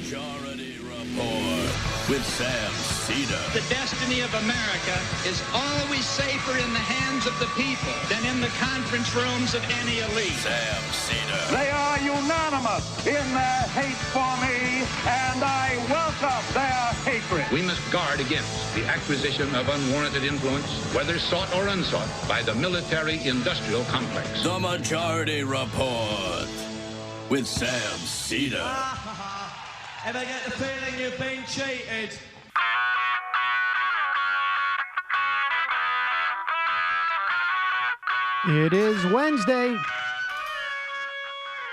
Majority Report with Sam Seder. The destiny of America is always safer in the hands of the people than in the conference rooms of any elite. Sam Seder. They are unanimous in their hate for me, and I welcome their hatred. We must guard against the acquisition of unwarranted influence, whether sought or unsought, by the military-industrial complex. The Majority Report with Sam Seder. Ever get the feeling you've been cheated? It is Wednesday,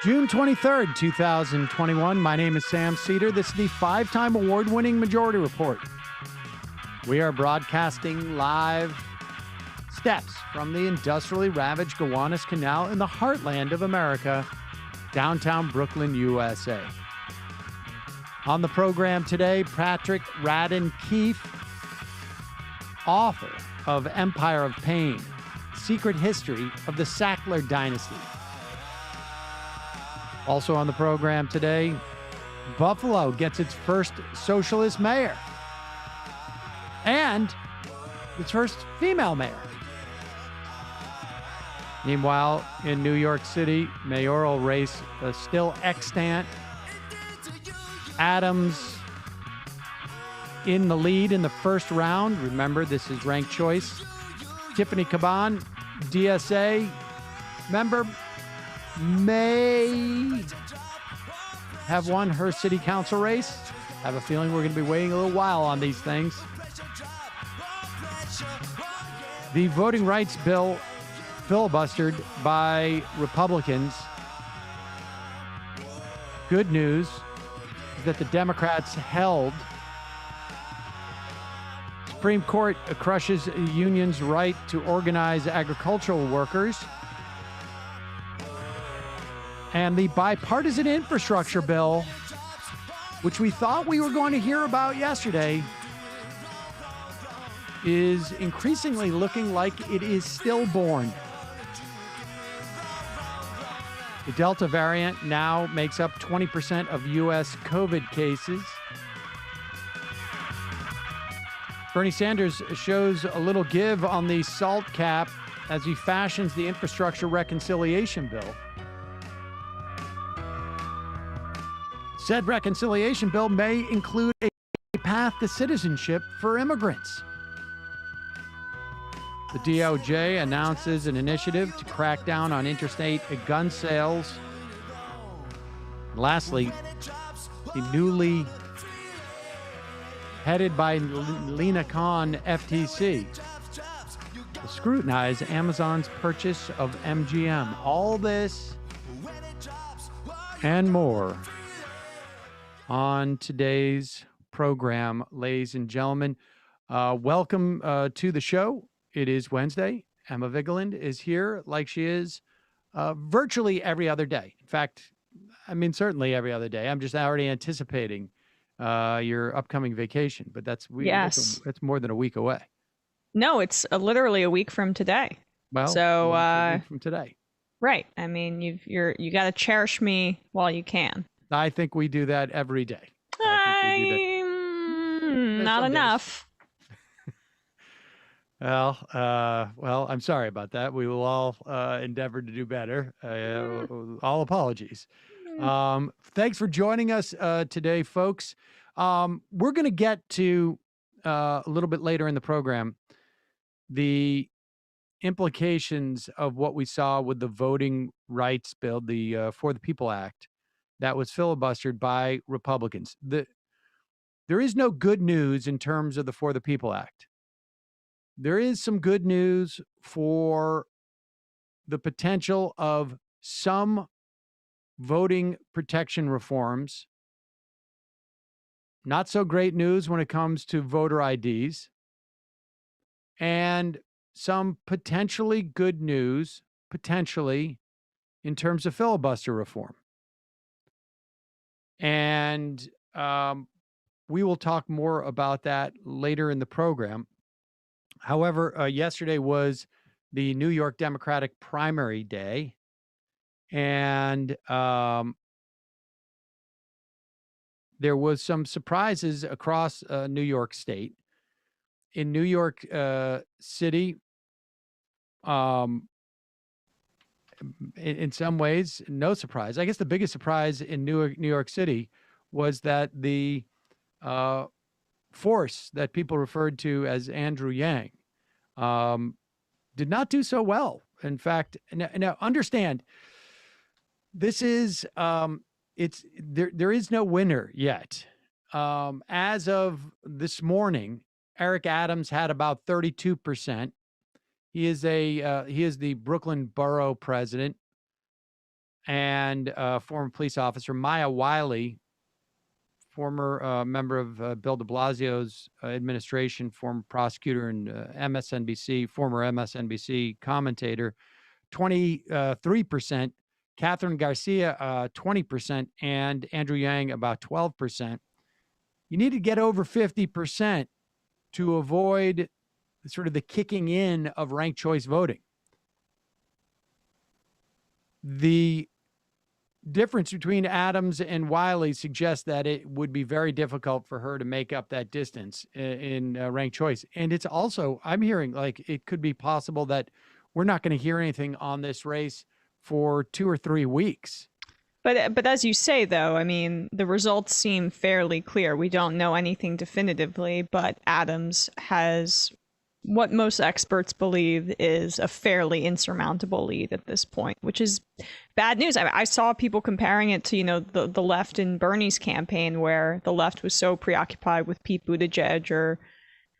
June 23rd, 2021. My name is Sam Seder. This is the five-time award-winning Majority Report. We are broadcasting live steps from the industrially ravaged Gowanus Canal in the heartland of America, downtown Brooklyn, USA. On the program today, Patrick Radden Keefe, author of Empire of Pain, Secret History of the Sackler Dynasty. Also on the program today, Buffalo gets its first socialist mayor and its first female mayor. Meanwhile, in New York City, mayoral race still extant. Adams in the lead in the first round. Remember, this is ranked choice. Tiffany Caban, DSA member, may have won her city council race. I have a feeling we're going to be waiting a little while on these things. The voting rights bill filibustered by Republicans. Good news is that the Democrats held. Supreme Court crushes unions' right to organize agricultural workers. And the bipartisan infrastructure bill, which we thought we were going to hear about yesterday, is increasingly looking like it is stillborn. The Delta variant now makes up 20% of U.S. COVID cases. Bernie Sanders shows a little give on the SALT cap as he fashions the infrastructure reconciliation bill. Said reconciliation bill may include a path to citizenship for immigrants. The DOJ announces an initiative to crack down on interstate gun sales. And lastly, the newly headed by Lena Khan FTC to scrutinize Amazon's purchase of MGM. All this and more on today's program, ladies and gentlemen. Welcome to the show. It is Wednesday. Emma Vigeland is here like she is virtually every other day. In fact, I mean, certainly every other day. I'm just already anticipating your upcoming vacation, but that's more than a week away. No, it's literally a week from today. Well, so a week from today, right? I mean, you got to cherish me while you can. I think we do that every day. Not enough. Well, I'm sorry about that. We will all endeavor to do better. All apologies. Thanks for joining us today, folks. We're going to get to a little bit later in the program the implications of what we saw with the voting rights bill, the For the People Act, that was filibustered by Republicans. There is no good news in terms of the For the People Act. There is some good news for the potential of some voting protection reforms. Not so great news when it comes to voter IDs. And some potentially good news, potentially, in terms of filibuster reform. And we will talk more about that later in the program. However, yesterday was the New York Democratic primary day, and there was some surprises across New York State. In New York City, in some ways, no surprise. I guess the biggest surprise in New York City was that the force that people referred to as Andrew Yang did not do so well. In fact, now understand, this is there is no winner yet. As of this morning, Eric Adams had about 32%. He is the Brooklyn Borough president and former police officer. Maya Wiley, former member of Bill de Blasio's administration, former prosecutor and former MSNBC commentator, 23%. Catherine Garcia, 20%, and Andrew Yang, about 12%. You need to get over 50% to avoid sort of the kicking in of ranked choice voting. The difference between Adams and Wiley suggests that it would be very difficult for her to make up that distance in ranked choice. And it's also, I'm hearing like it could be possible that we're not going to hear anything on this race for 2 or 3 weeks. But as you say, though, I mean, the results seem fairly clear. We don't know anything definitively, but Adams has what most experts believe is a fairly insurmountable lead at this point, which is bad news. I saw people comparing it to, the left in Bernie's campaign, where the left was so preoccupied with Pete Buttigieg or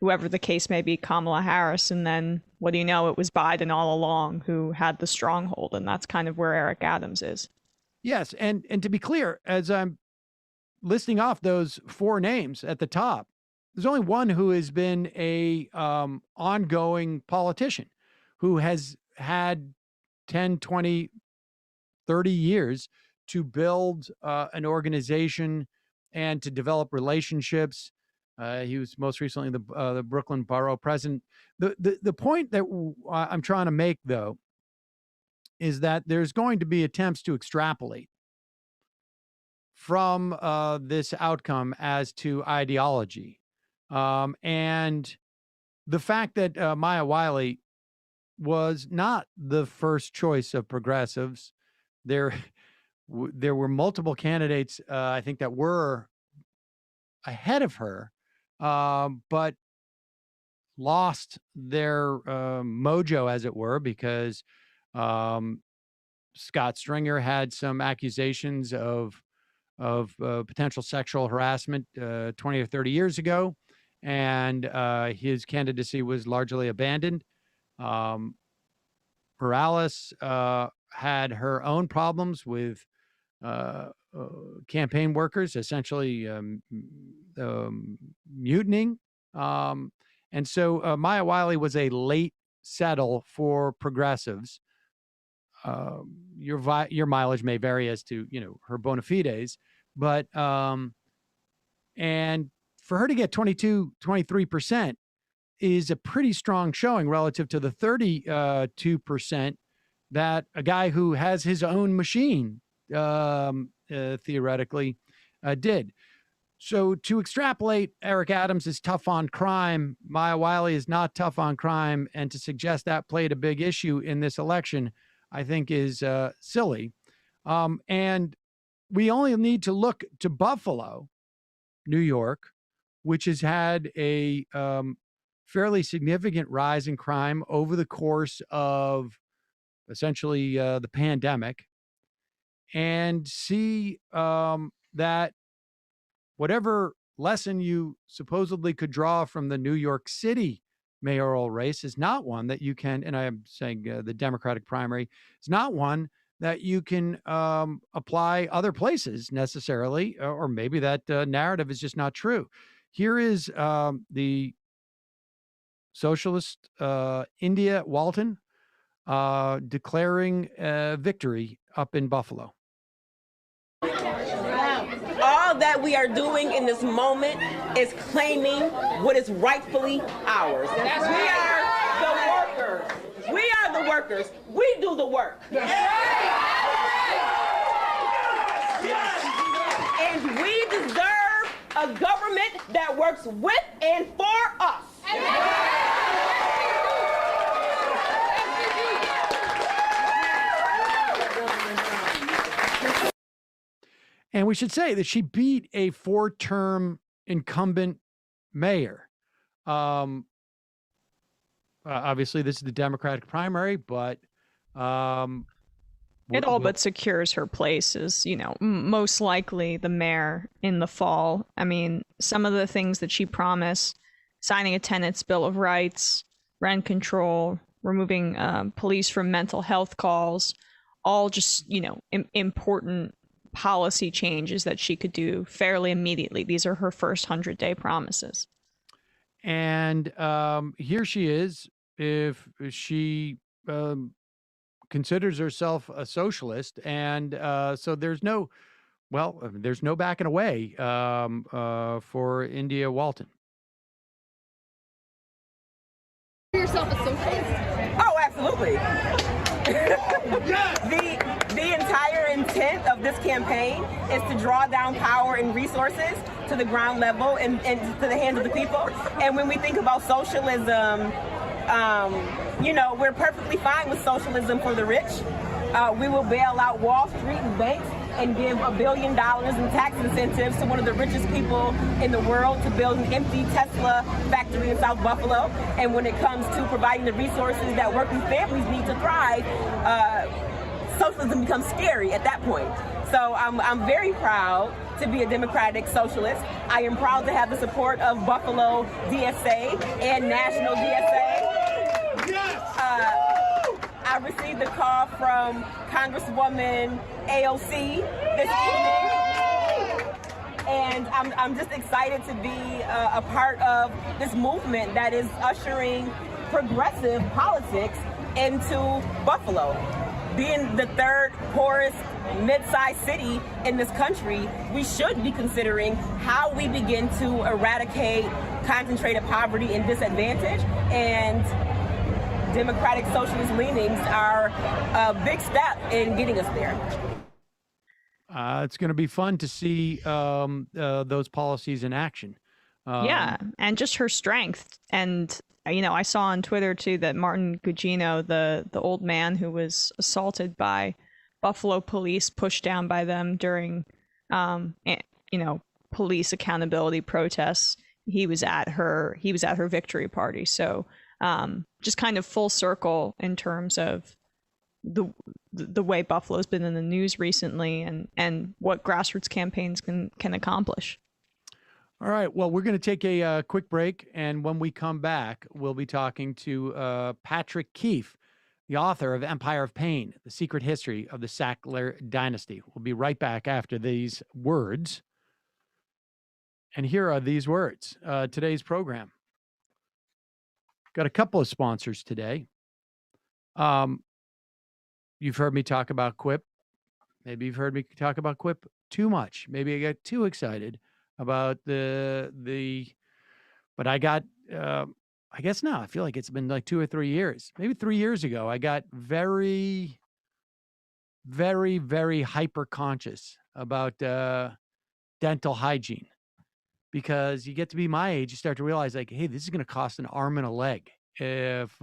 whoever the case may be, Kamala Harris, and then what do you know, it was Biden all along who had the stronghold, and that's kind of where Eric Adams is. Yes, and to be clear, as I'm listing off those 4 names at the top, there's only one who has been a ongoing politician who has had 10, 20, 30 years to build an organization and to develop relationships. He was most recently the Brooklyn Borough president. The point that I'm trying to make, though, is that there's going to be attempts to extrapolate from this outcome as to ideology. And the fact that Maya Wiley was not the first choice of progressives, there were multiple candidates, I think, that were ahead of her, but lost their mojo, as it were, because Scott Stringer had some accusations of potential sexual harassment 20 or 30 years ago, and his candidacy was largely abandoned. Morales had her own problems with campaign workers, essentially mutinying. And so Maya Wiley was a late settle for progressives. Your mileage may vary as to, her bona fides, but and for her to get 23% is a pretty strong showing relative to the 32% that a guy who has his own machine theoretically did. So to extrapolate, Eric Adams is tough on crime, Maya Wiley is not tough on crime, and to suggest that played a big issue in this election, I think, is silly. And we only need to look to Buffalo, New York, which has had a fairly significant rise in crime over the course of essentially the pandemic, and see that whatever lesson you supposedly could draw from the New York City mayoral race is not one that you can, and I am saying the Democratic primary, is not one that you can apply other places necessarily, or maybe that narrative is just not true. Here is the socialist India Walton declaring victory up in Buffalo. All that we are doing in this moment is claiming what is rightfully ours. That's we are the workers. We are the workers. We do the work. And we deserve a government that works with and for us. And we should say that she beat a 4-term incumbent mayor. Obviously, this is the Democratic primary, but it all but secures her place as, you know, most likely the mayor in the fall. I mean, some of the things that she promised, signing a tenants' bill of rights, rent control, removing police from mental health calls, all just, you know, important policy changes that she could do fairly immediately. These are her first 100-day promises. And here she is. If she considers herself a socialist, and so there's no backing away for India Walton. Yourself a socialist? Oh, absolutely. The entire intent of this campaign is to draw down power and resources to the ground level and to the hands of the people. And when we think about socialism, you know, we're perfectly fine with socialism for the rich. We will bail out Wall Street and banks and give $1 billion in tax incentives to one of the richest people in the world to build an empty Tesla factory in South Buffalo. And when it comes to providing the resources that working families need to thrive, socialism becomes scary at that point. So I'm very proud to be a Democratic socialist. I am proud to have the support of Buffalo DSA and National DSA. I received a call from Congresswoman AOC this evening, and I'm just excited to be a part of this movement that is ushering progressive politics into Buffalo. Being the third poorest mid-sized city in this country, we should be considering how we begin to eradicate concentrated poverty and disadvantage, and Democratic socialist leanings are a big step in getting us there. It's going to be fun to see those policies in action. Yeah, and just her strength. And, you know, I saw on Twitter, too, that Martin Gugino, the old man who was assaulted by Buffalo police, pushed down by them during, you know, police accountability protests, he was at her victory party. So just kind of full circle in terms of the way Buffalo's been in the news recently and what grassroots campaigns can accomplish. All right. Well, we're going to take a quick break. And when we come back, we'll be talking to Patrick Keefe, the author of Empire of Pain, The Secret History of the Sackler Dynasty. We'll be right back after these words. And here are these words. Today's program. Got a couple of sponsors today. You've heard me talk about Quip. Maybe you've heard me talk about Quip too much. Maybe I got too excited about but I got, I guess now I feel like it's been like 2 or 3 years, maybe 3 years ago, I got very, very, very hyper conscious about dental hygiene, because you get to be my age, you start to realize like, hey, this is going to cost an arm and a leg if,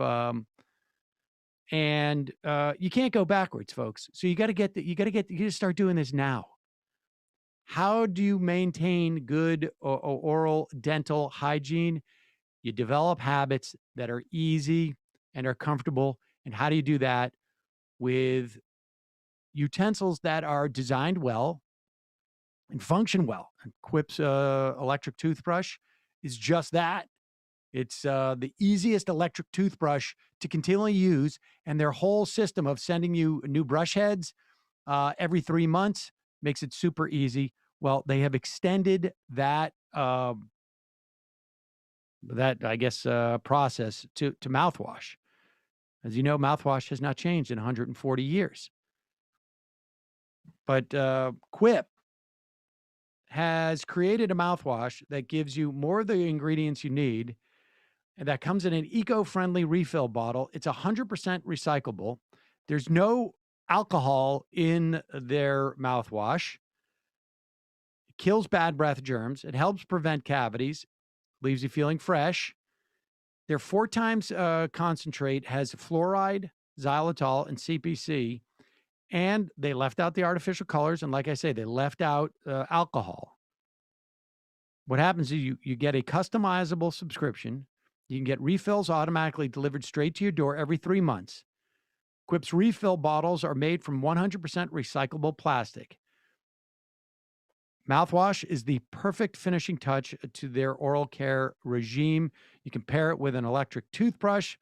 and you can't go backwards, folks. So you got to start doing this now. How do you maintain good oral dental hygiene? You develop habits that are easy and are comfortable. And how do you do that? With utensils that are designed well and function well. And Quip's electric toothbrush is just that. It's the easiest electric toothbrush to continually use, and their whole system of sending you new brush heads every 3 months makes it super easy. Well, they have extended that process to mouthwash. As you know, mouthwash has not changed in 140 years. But Quip has created a mouthwash that gives you more of the ingredients you need, and that comes in an eco-friendly refill bottle. It's 100% recyclable. There's no alcohol in their mouthwash. kills bad breath germs. It helps prevent cavities, leaves you feeling fresh. Their 4 times concentrate has fluoride, xylitol, and CPC. And they left out the artificial colors. And like I say, they left out alcohol. What happens is you get a customizable subscription. You can get refills automatically delivered straight to your door every 3 months. Quip's refill bottles are made from 100% recyclable plastic. Mouthwash is the perfect finishing touch to their oral care regime. You can pair it with an electric toothbrush.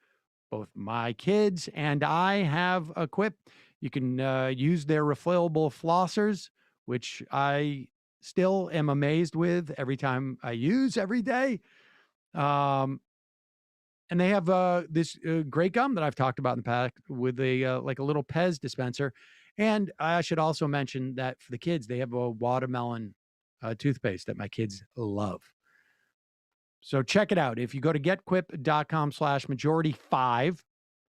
Both my kids and I have a Quip. You can use their refillable flossers, which I still am amazed with every time I use every day. And they have this great gum that I've talked about in the past with a like a little Pez dispenser. And I should also mention that for the kids, they have a watermelon toothpaste that my kids love. So check it out. If you go to getquip.com/majority5,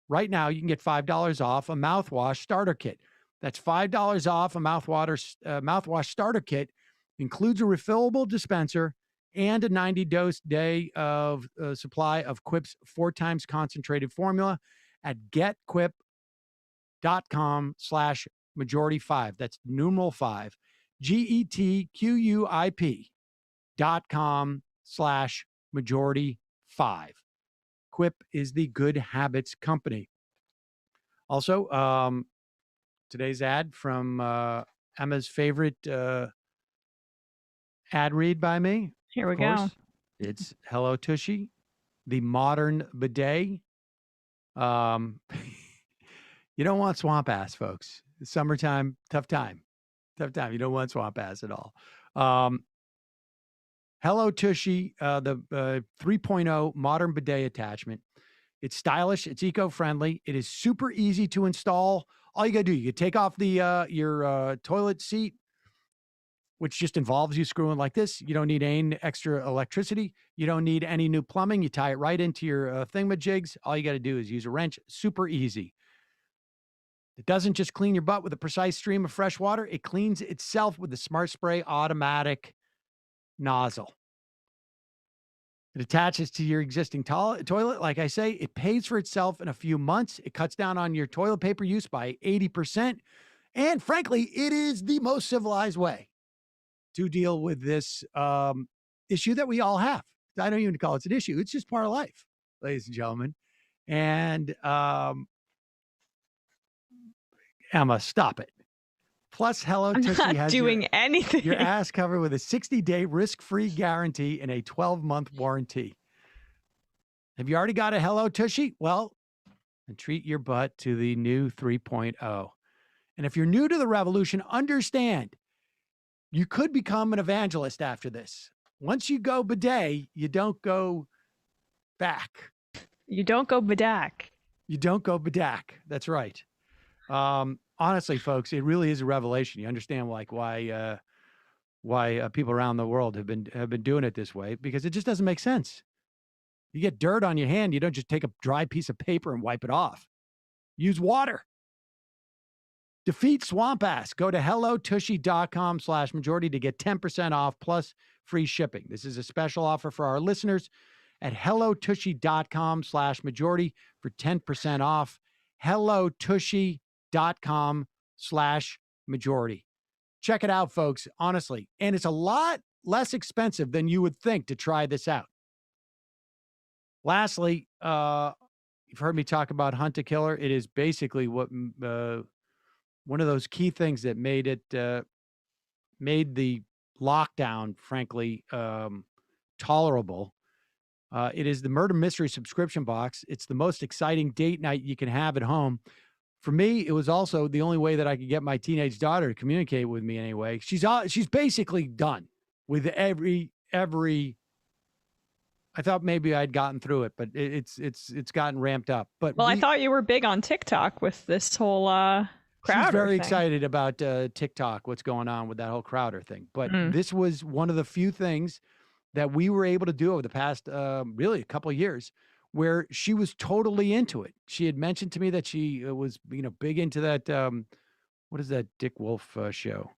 right now you can get $5 off a mouthwash starter kit. That's $5 off a mouthwash starter kit. Includes a refillable dispenser and a 90-dose day of supply of Quip's 4 times concentrated formula at getquip.com/majority5. That's numeral 5. GETQUIP.com/majority5. Quip is the good habits company. Also, today's ad from Emma's favorite ad read by me. Here we go. It's Hello Tushy, the modern bidet. You don't want swamp ass, folks. It's summertime, tough time. You don't want swamp ass at all. Hello Tushy, the 3.0 modern bidet attachment. It's stylish. It's eco-friendly. It is super easy to install. All you got to do, you take off the your toilet seat, which just involves you screwing like this. You don't need any extra electricity. You don't need any new plumbing. You tie it right into your thingamajigs. All you got to do is use a wrench. Super easy. It doesn't just clean your butt with a precise stream of fresh water. It cleans itself with the Smart Spray automatic nozzle. It attaches to your existing toilet. Like I say, it pays for itself in a few months. It cuts down on your toilet paper use by 80%. And frankly, it is the most civilized way to deal with this issue that we all have. I don't even call it an issue. It's just part of life, ladies and gentlemen. And Emma, stop it. Plus, Hello Tushy has doing anything. Your ass covered with a 60-day risk-free guarantee and a 12-month warranty. Have you already got a Hello Tushy? Well, and treat your butt to the new 3.0. And if you're new to the revolution, understand you could become an evangelist after this. Once you go bidet, you don't go back. You don't go bedak. You don't go bedak. That's right. Honestly, folks, it really is a revelation. You understand like why people around the world have been doing it this way, because it just doesn't make sense. You get dirt on your hand, you don't just take a dry piece of paper and wipe it off. Use water. Defeat swamp ass. Go to hellotushy.com/majority to get 10% off plus free shipping. This is a special offer for our listeners at hellotushy.com/majority for 10% off. hellotushy.com/majority. Check it out, folks, honestly. And it's a lot less expensive than you would think to try this out. Lastly, you've heard me talk about Hunt a Killer. It is basically what one of those key things that made it made the lockdown, frankly, tolerable. It is the murder mystery subscription box. It's the most exciting date night you can have at home. For me, it was also the only way that I could get my teenage daughter to communicate with me anyway. She's basically done with every. I thought maybe I'd gotten through it, but it's gotten ramped up. But I thought you were big on TikTok with this whole Crowder She's very thing. excited about TikTok, what's going on with that whole Crowder thing. But this was one of the few things that we were able to do over the past, really a couple of years, where she was totally into it. She had mentioned to me that she was, big into that. What is that Dick Wolf show?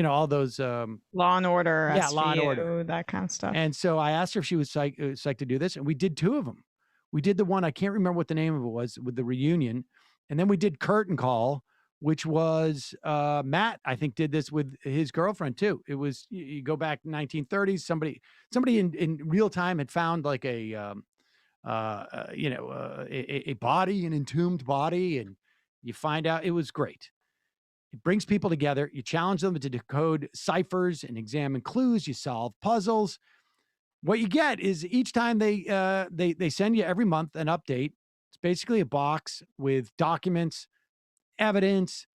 all those Law and Order, yeah, SVU, Law and Order, that kind of stuff. And so I asked her if she was psyched to do this, and we did 2 of them. We did the one, I can't remember what the name of it was, with the reunion, and then we did Curtain Call, which was Matt, I think, did this with his girlfriend too. It was, you go back 1930s, somebody in real time had found like a body, an entombed body, and you find out. It was great. It brings people together. You challenge them to decode ciphers and examine clues. You solve puzzles. What you get is each time they send you every month an update. It's basically a box with documents, evidence,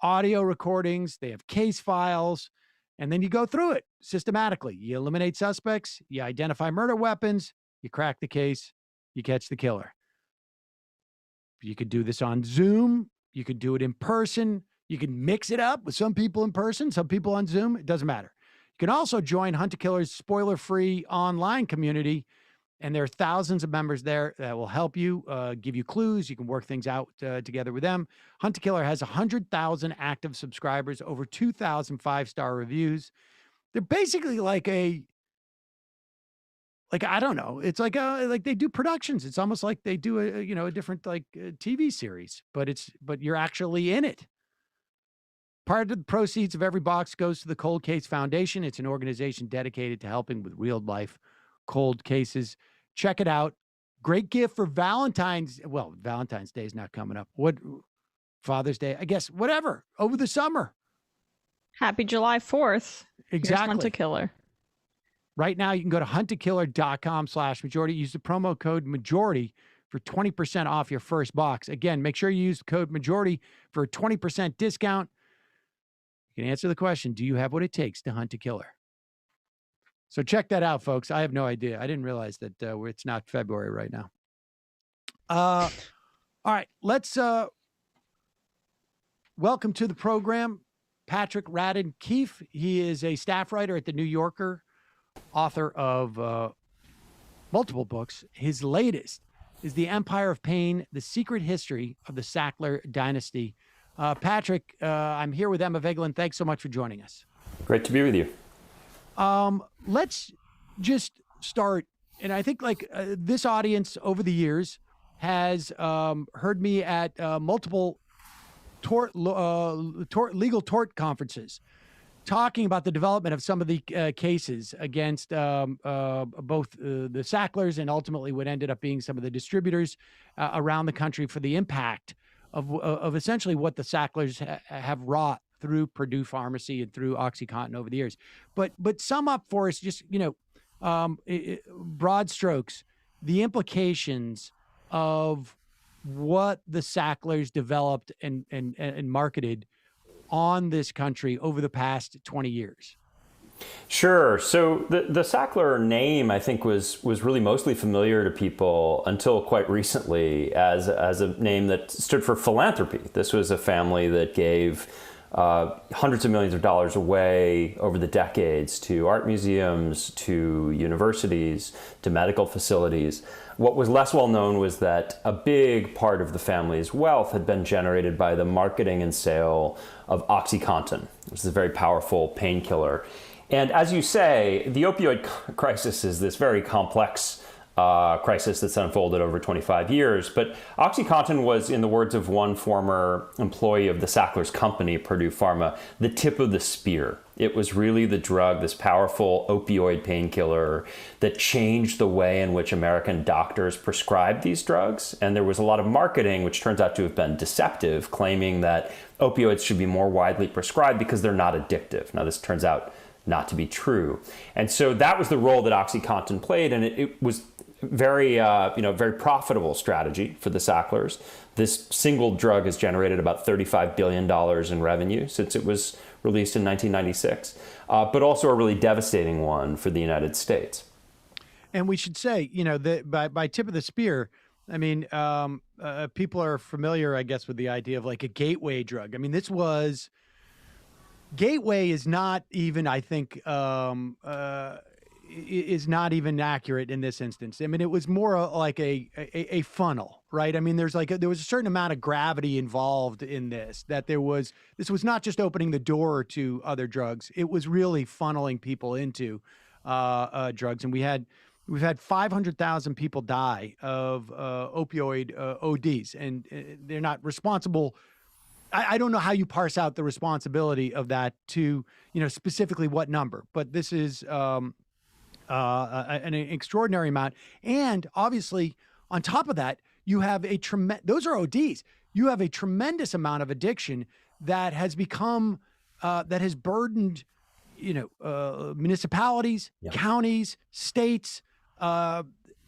audio recordings. They have case files, and then you go through it systematically. You eliminate suspects. You identify murder weapons. You crack the case. You catch the killer. You could do this on Zoom. You could do it in person. You can mix it up with some people in person, some people on Zoom. It doesn't matter. You can also join Hunt to Killer's spoiler-free online community, and there are thousands of members there that will help you, give you clues. You can work things out together with them. Hunt to Killer has 100,000 active subscribers, over 2,000 5-star reviews. They're basically like I don't know. It's like they do productions. It's almost like they do a different TV series, but you're actually in it. Part of the proceeds of every box goes to the Cold Case Foundation. It's an organization dedicated to helping with real-life cold cases. Check it out. Great gift for Valentine's. Well, Valentine's Day is not coming up. What? Father's Day, I guess. Whatever. Over the summer. Happy July 4th. Exactly. Here's Hunt to Killer. Right now, you can go to hunttokiller.com/majority. Use the promo code majority for 20% off your first box. Again, make sure you use the code majority for a 20% discount. You can answer the question, do you have what it takes to hunt a killer? So check that out, folks. I have no idea. I didn't realize that it's not February right now. All right, let's welcome to the program Patrick Radden Keefe. He is a staff writer at The New Yorker, author of multiple books. His latest is The Empire of Pain, The Secret History of the Sackler Dynasty. Patrick, I'm here with Emma Vigeland. Thanks so much for joining us. Great to be with you. Let's just start. And I think this audience over the years has heard me at multiple legal tort conferences talking about the development of some of the cases against both the Sacklers and ultimately what ended up being some of the distributors around the country for the impact of essentially what the Sacklers have wrought through Purdue Pharmacy and through OxyContin over the years. But sum up for us, just, broad strokes, the implications of what the Sacklers developed and marketed on this country over the past 20 years. Sure. So the Sackler name, I think, was really mostly familiar to people until quite recently as a name that stood for philanthropy. This was a family that gave hundreds of millions of dollars away over the decades to art museums, to universities, to medical facilities. What was less well known was that a big part of the family's wealth had been generated by the marketing and sale of OxyContin, which is a very powerful painkiller. And as you say, the opioid crisis is this very complex crisis that's unfolded over 25 years. But OxyContin was, in the words of one former employee of the Sackler's company, Perdue Pharma, the tip of the spear. It was really the drug, this powerful opioid painkiller, that changed the way in which American doctors prescribed these drugs. And there was a lot of marketing, which turns out to have been deceptive, claiming that opioids should be more widely prescribed because they're not addictive. Now, this turns out not to be true. And so that was the role that OxyContin played, and it was very profitable strategy for the Sacklers. This single drug has generated about $35 billion in revenue since it was released in 1996, but also a really devastating one for the United States. And we should say, that by tip of the spear, I mean, people are familiar, I guess, with the idea of like a gateway drug. I mean, Gateway is not even, I think, is not even accurate in this instance. I mean, it was more like a funnel, right? I mean, there was a certain amount of gravity involved in this, that this was not just opening the door to other drugs. It was really funneling people into drugs. And we've had 500,000 people die of opioid ODs, and they're not responsible. I don't know how you parse out the responsibility of that to, specifically what number, but this is an extraordinary amount. And obviously, on top of that, you have those are ODs. You have a tremendous amount of addiction that has become, that has burdened, municipalities, counties, states,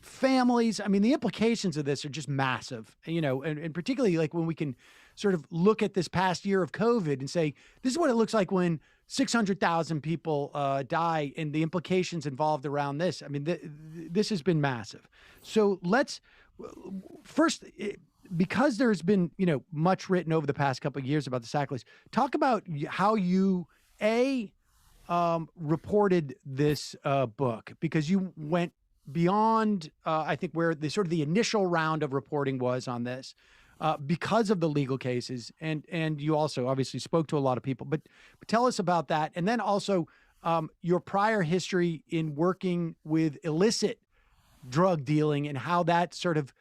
families. I mean, the implications of this are just massive, and particularly like when we can sort of look at this past year of COVID and say, this is what it looks like when 600,000 people die, and the implications involved around this. I mean, this has been massive. So let's first, because there's been, much written over the past couple of years about the Sacklers, talk about how you, reported this book, because you went beyond, I think, where the initial round of reporting was on this, because of the legal cases, and you also obviously spoke to a lot of people. But tell us about that, and then also your prior history in working with illicit drug dealing, and how that sort of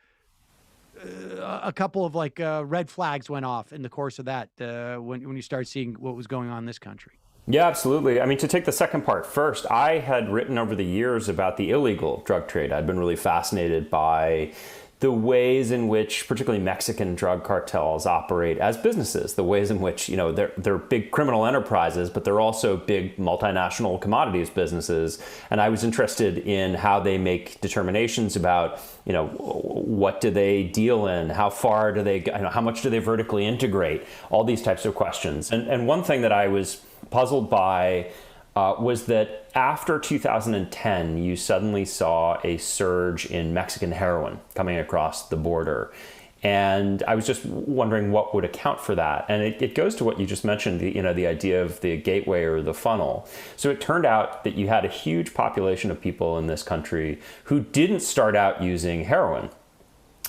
a couple of red flags went off in the course of that when you started seeing what was going on in this country. Yeah, absolutely. I mean, to take the second part first, I had written over the years about the illegal drug trade. I'd been really fascinated by the ways in which particularly Mexican drug cartels operate as businesses, the ways in which, they're big criminal enterprises, but they're also big multinational commodities businesses. And I was interested in how they make determinations about, what do they deal in? How far do they, how much do they vertically integrate? All these types of questions. And one thing that I was puzzled by was that after 2010, you suddenly saw a surge in Mexican heroin coming across the border. And I was just wondering what would account for that. And it goes to what you just mentioned, the idea of the gateway or the funnel. So it turned out that you had a huge population of people in this country who didn't start out using heroin.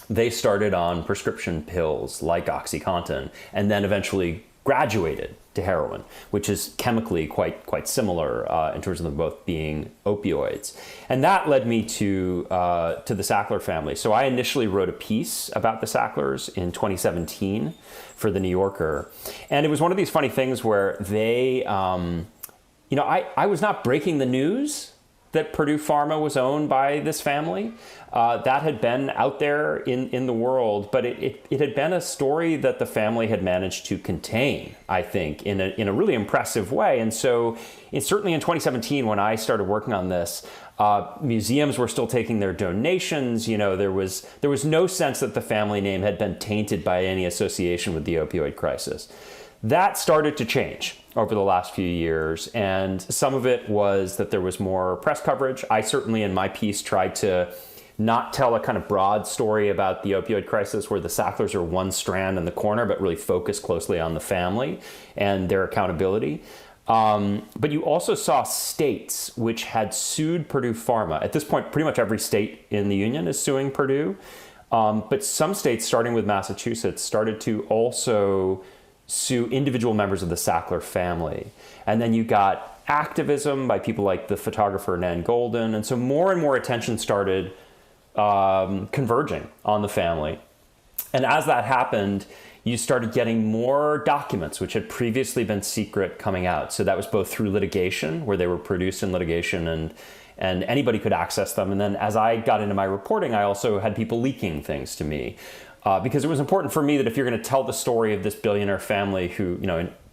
They started on prescription pills like OxyContin, and then eventually graduated to heroin, which is chemically quite similar in terms of them both being opioids. And that led me to the Sackler family. So I initially wrote a piece about the Sacklers in 2017 for the New Yorker. And it was one of these funny things where they, I was not breaking the news that Purdue Pharma was owned by this family. That had been out there in the world, but it had been a story that the family had managed to contain, I think, in a really impressive way. And so certainly in 2017, when I started working on this, museums were still taking their donations. There was no sense that the family name had been tainted by any association with the opioid crisis. That started to change over the last few years, and some of it was that there was more press coverage. I certainly, in my piece, tried to not tell a kind of broad story about the opioid crisis where the Sacklers are one strand in the corner, but really focus closely on the family and their accountability. But you also saw states which had sued Purdue Pharma. At this point, pretty much every state in the union is suing Purdue. But some states, starting with Massachusetts, started to also sue individual members of the Sackler family. And then you got activism by people like the photographer Nan Golden. And so more and more attention started converging on the family. And as that happened, you started getting more documents which had previously been secret coming out. So that was both through litigation, where they were produced in litigation and anybody could access them. And then as I got into my reporting, I also had people leaking things to me. Because it was important for me that if you're going to tell the story of this billionaire family who,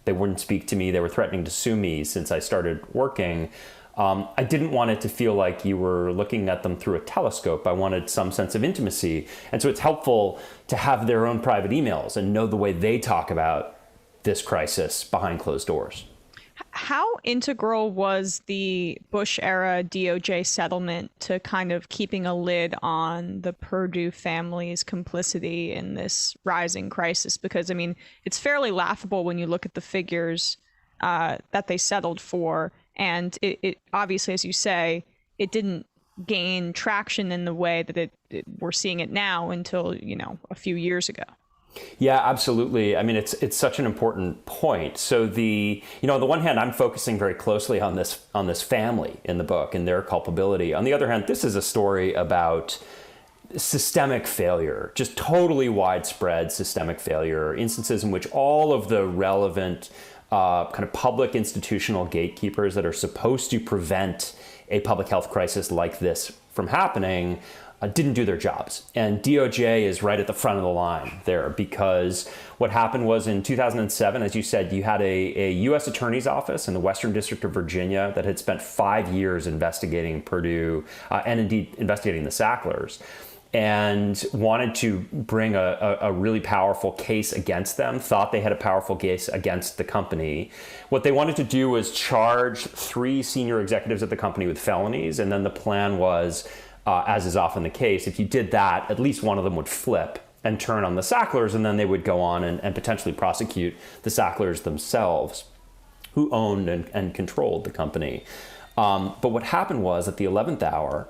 they wouldn't speak to me, they were threatening to sue me since I started working, I didn't want it to feel like you were looking at them through a telescope. I wanted some sense of intimacy. And so it's helpful to have their own private emails and know the way they talk about this crisis behind closed doors. How integral was the Bush-era DOJ settlement to kind of keeping a lid on the Purdue family's complicity in this rising crisis? Because, I mean, it's fairly laughable when you look at the figures that they settled for. And it obviously, as you say, it didn't gain traction in the way that we're seeing it now until, a few years ago. Yeah, absolutely. I mean, it's such an important point. So on the one hand, I'm focusing very closely on this family in the book and their culpability. On the other hand, this is a story about systemic failure, just totally widespread systemic failure, instances in which all of the relevant kind of public institutional gatekeepers that are supposed to prevent a public health crisis like this from happening didn't do their jobs. And DOJ is right at the front of the line there, because what happened was in 2007, as you said, you had a U.S. Attorney's Office in the Western District of Virginia that had spent 5 years investigating Purdue and indeed investigating the Sacklers, and wanted to bring a really powerful case against them, thought they had a powerful case against the company. What they wanted to do was charge 3 senior executives at the company with felonies, and then the plan was, as is often the case, if you did that, at least one of them would flip and turn on the Sacklers, and then they would go on and potentially prosecute the Sacklers themselves, who owned and controlled the company. But what happened was, at the 11th hour,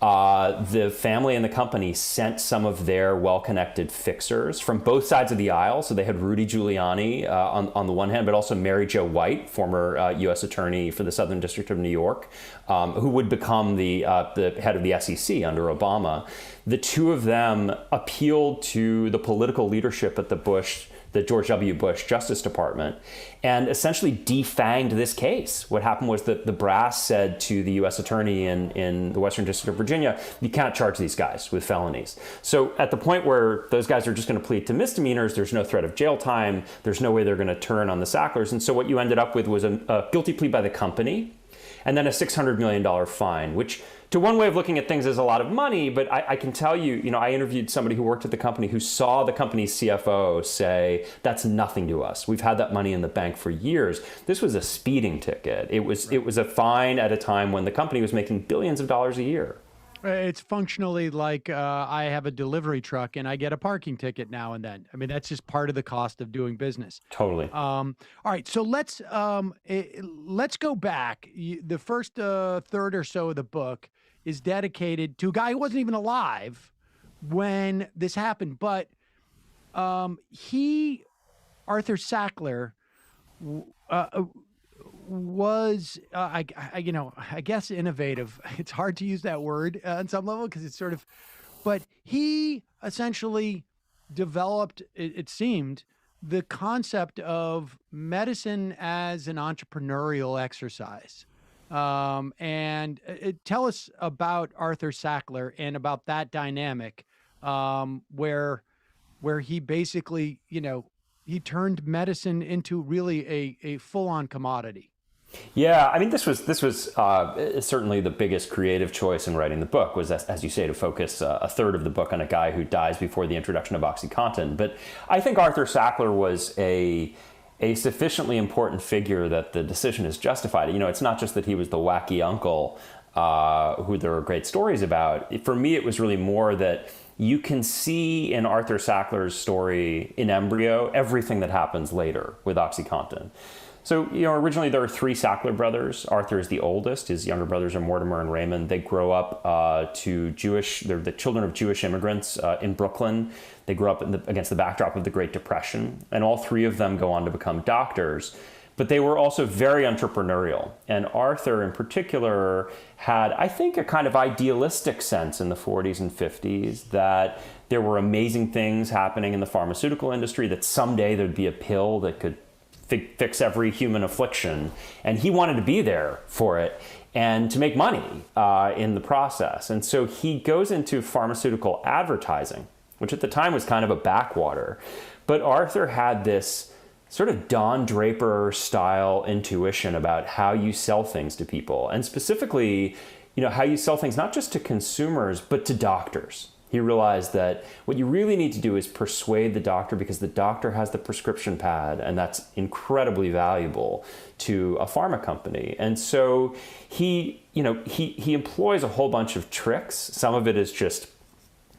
the family and the company sent some of their well-connected fixers from both sides of the aisle. So they had Rudy Giuliani on the one hand, but also Mary Jo White, former U.S. attorney for the Southern District of New York, who would become the head of the SEC under Obama. The two of them appealed to the political leadership at the George W. Bush Justice Department, and essentially defanged this case. What happened was that the brass said to the U.S. attorney in the Western District of Virginia, you can't charge these guys with felonies. So at the point where those guys are just going to plead to misdemeanors, there's no threat of jail time, there's no way they're going to turn on the Sacklers. And so what you ended up with was a guilty plea by the company, and then a $600 million fine, which to one way of looking at things is a lot of money, but I can tell you, I interviewed somebody who worked at the company who saw the company's CFO say, that's nothing to us. We've had that money in the bank for years. This was a speeding ticket. It was a fine at a time when the company was making billions of dollars a year. It's functionally like I have a delivery truck and I get a parking ticket now and then. I mean, that's just part of the cost of doing business. Totally. All right, so let's go back. The first third or so of the book is dedicated to a guy who wasn't even alive when this happened, but Arthur Sackler was, I guess, innovative. It's hard to use that word on some level because it's sort of, but he essentially developed, it seemed, the concept of medicine as an entrepreneurial exercise. And tell us about Arthur Sackler and about that dynamic, where he basically, he turned medicine into really a full-on commodity. Yeah, I mean, this was certainly the biggest creative choice in writing the book was, as you say, to focus a third of the book on a guy who dies before the introduction of OxyContin. But I think Arthur Sackler was a sufficiently important figure that the decision is justified. It's not just that he was the wacky uncle who there are great stories about. For me, it was really more that you can see in Arthur Sackler's story in embryo everything that happens later with OxyContin. So, originally there are 3 Sackler brothers. Arthur is the oldest. His younger brothers are Mortimer and Raymond. They grow up they're the children of Jewish immigrants in Brooklyn. They grew up against the backdrop of the Great Depression. And all 3 of them go on to become doctors. But they were also very entrepreneurial. And Arthur in particular had, I think, a kind of idealistic sense in the 40s and 50s that there were amazing things happening in the pharmaceutical industry, that someday there'd be a pill that could fix every human affliction. And he wanted to be there for it and to make money in the process. And so he goes into pharmaceutical advertising, which at the time was kind of a backwater. But Arthur had this sort of Don Draper style intuition about how you sell things to people, and specifically, how you sell things not just to consumers, but to doctors. He realized that what you really need to do is persuade the doctor, because the doctor has the prescription pad, and that's incredibly valuable to a pharma company. And so he employs a whole bunch of tricks. Some of it is just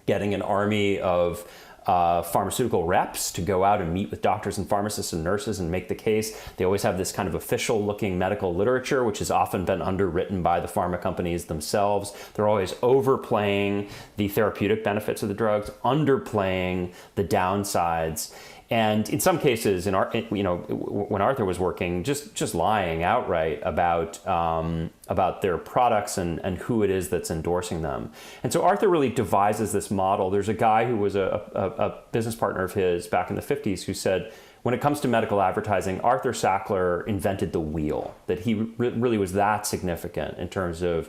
getting an army of pharmaceutical reps to go out and meet with doctors and pharmacists and nurses and make the case. They always have this kind of official looking medical literature, which has often been underwritten by the pharma companies themselves. They're always overplaying the therapeutic benefits of the drugs, underplaying the downsides. And in some cases, when Arthur was working, just lying outright about their products and who it is that's endorsing them. And so Arthur really devises this model. There's a guy who was a business partner of his back in the 50s who said, when it comes to medical advertising, Arthur Sackler invented the wheel, that he really was that significant in terms of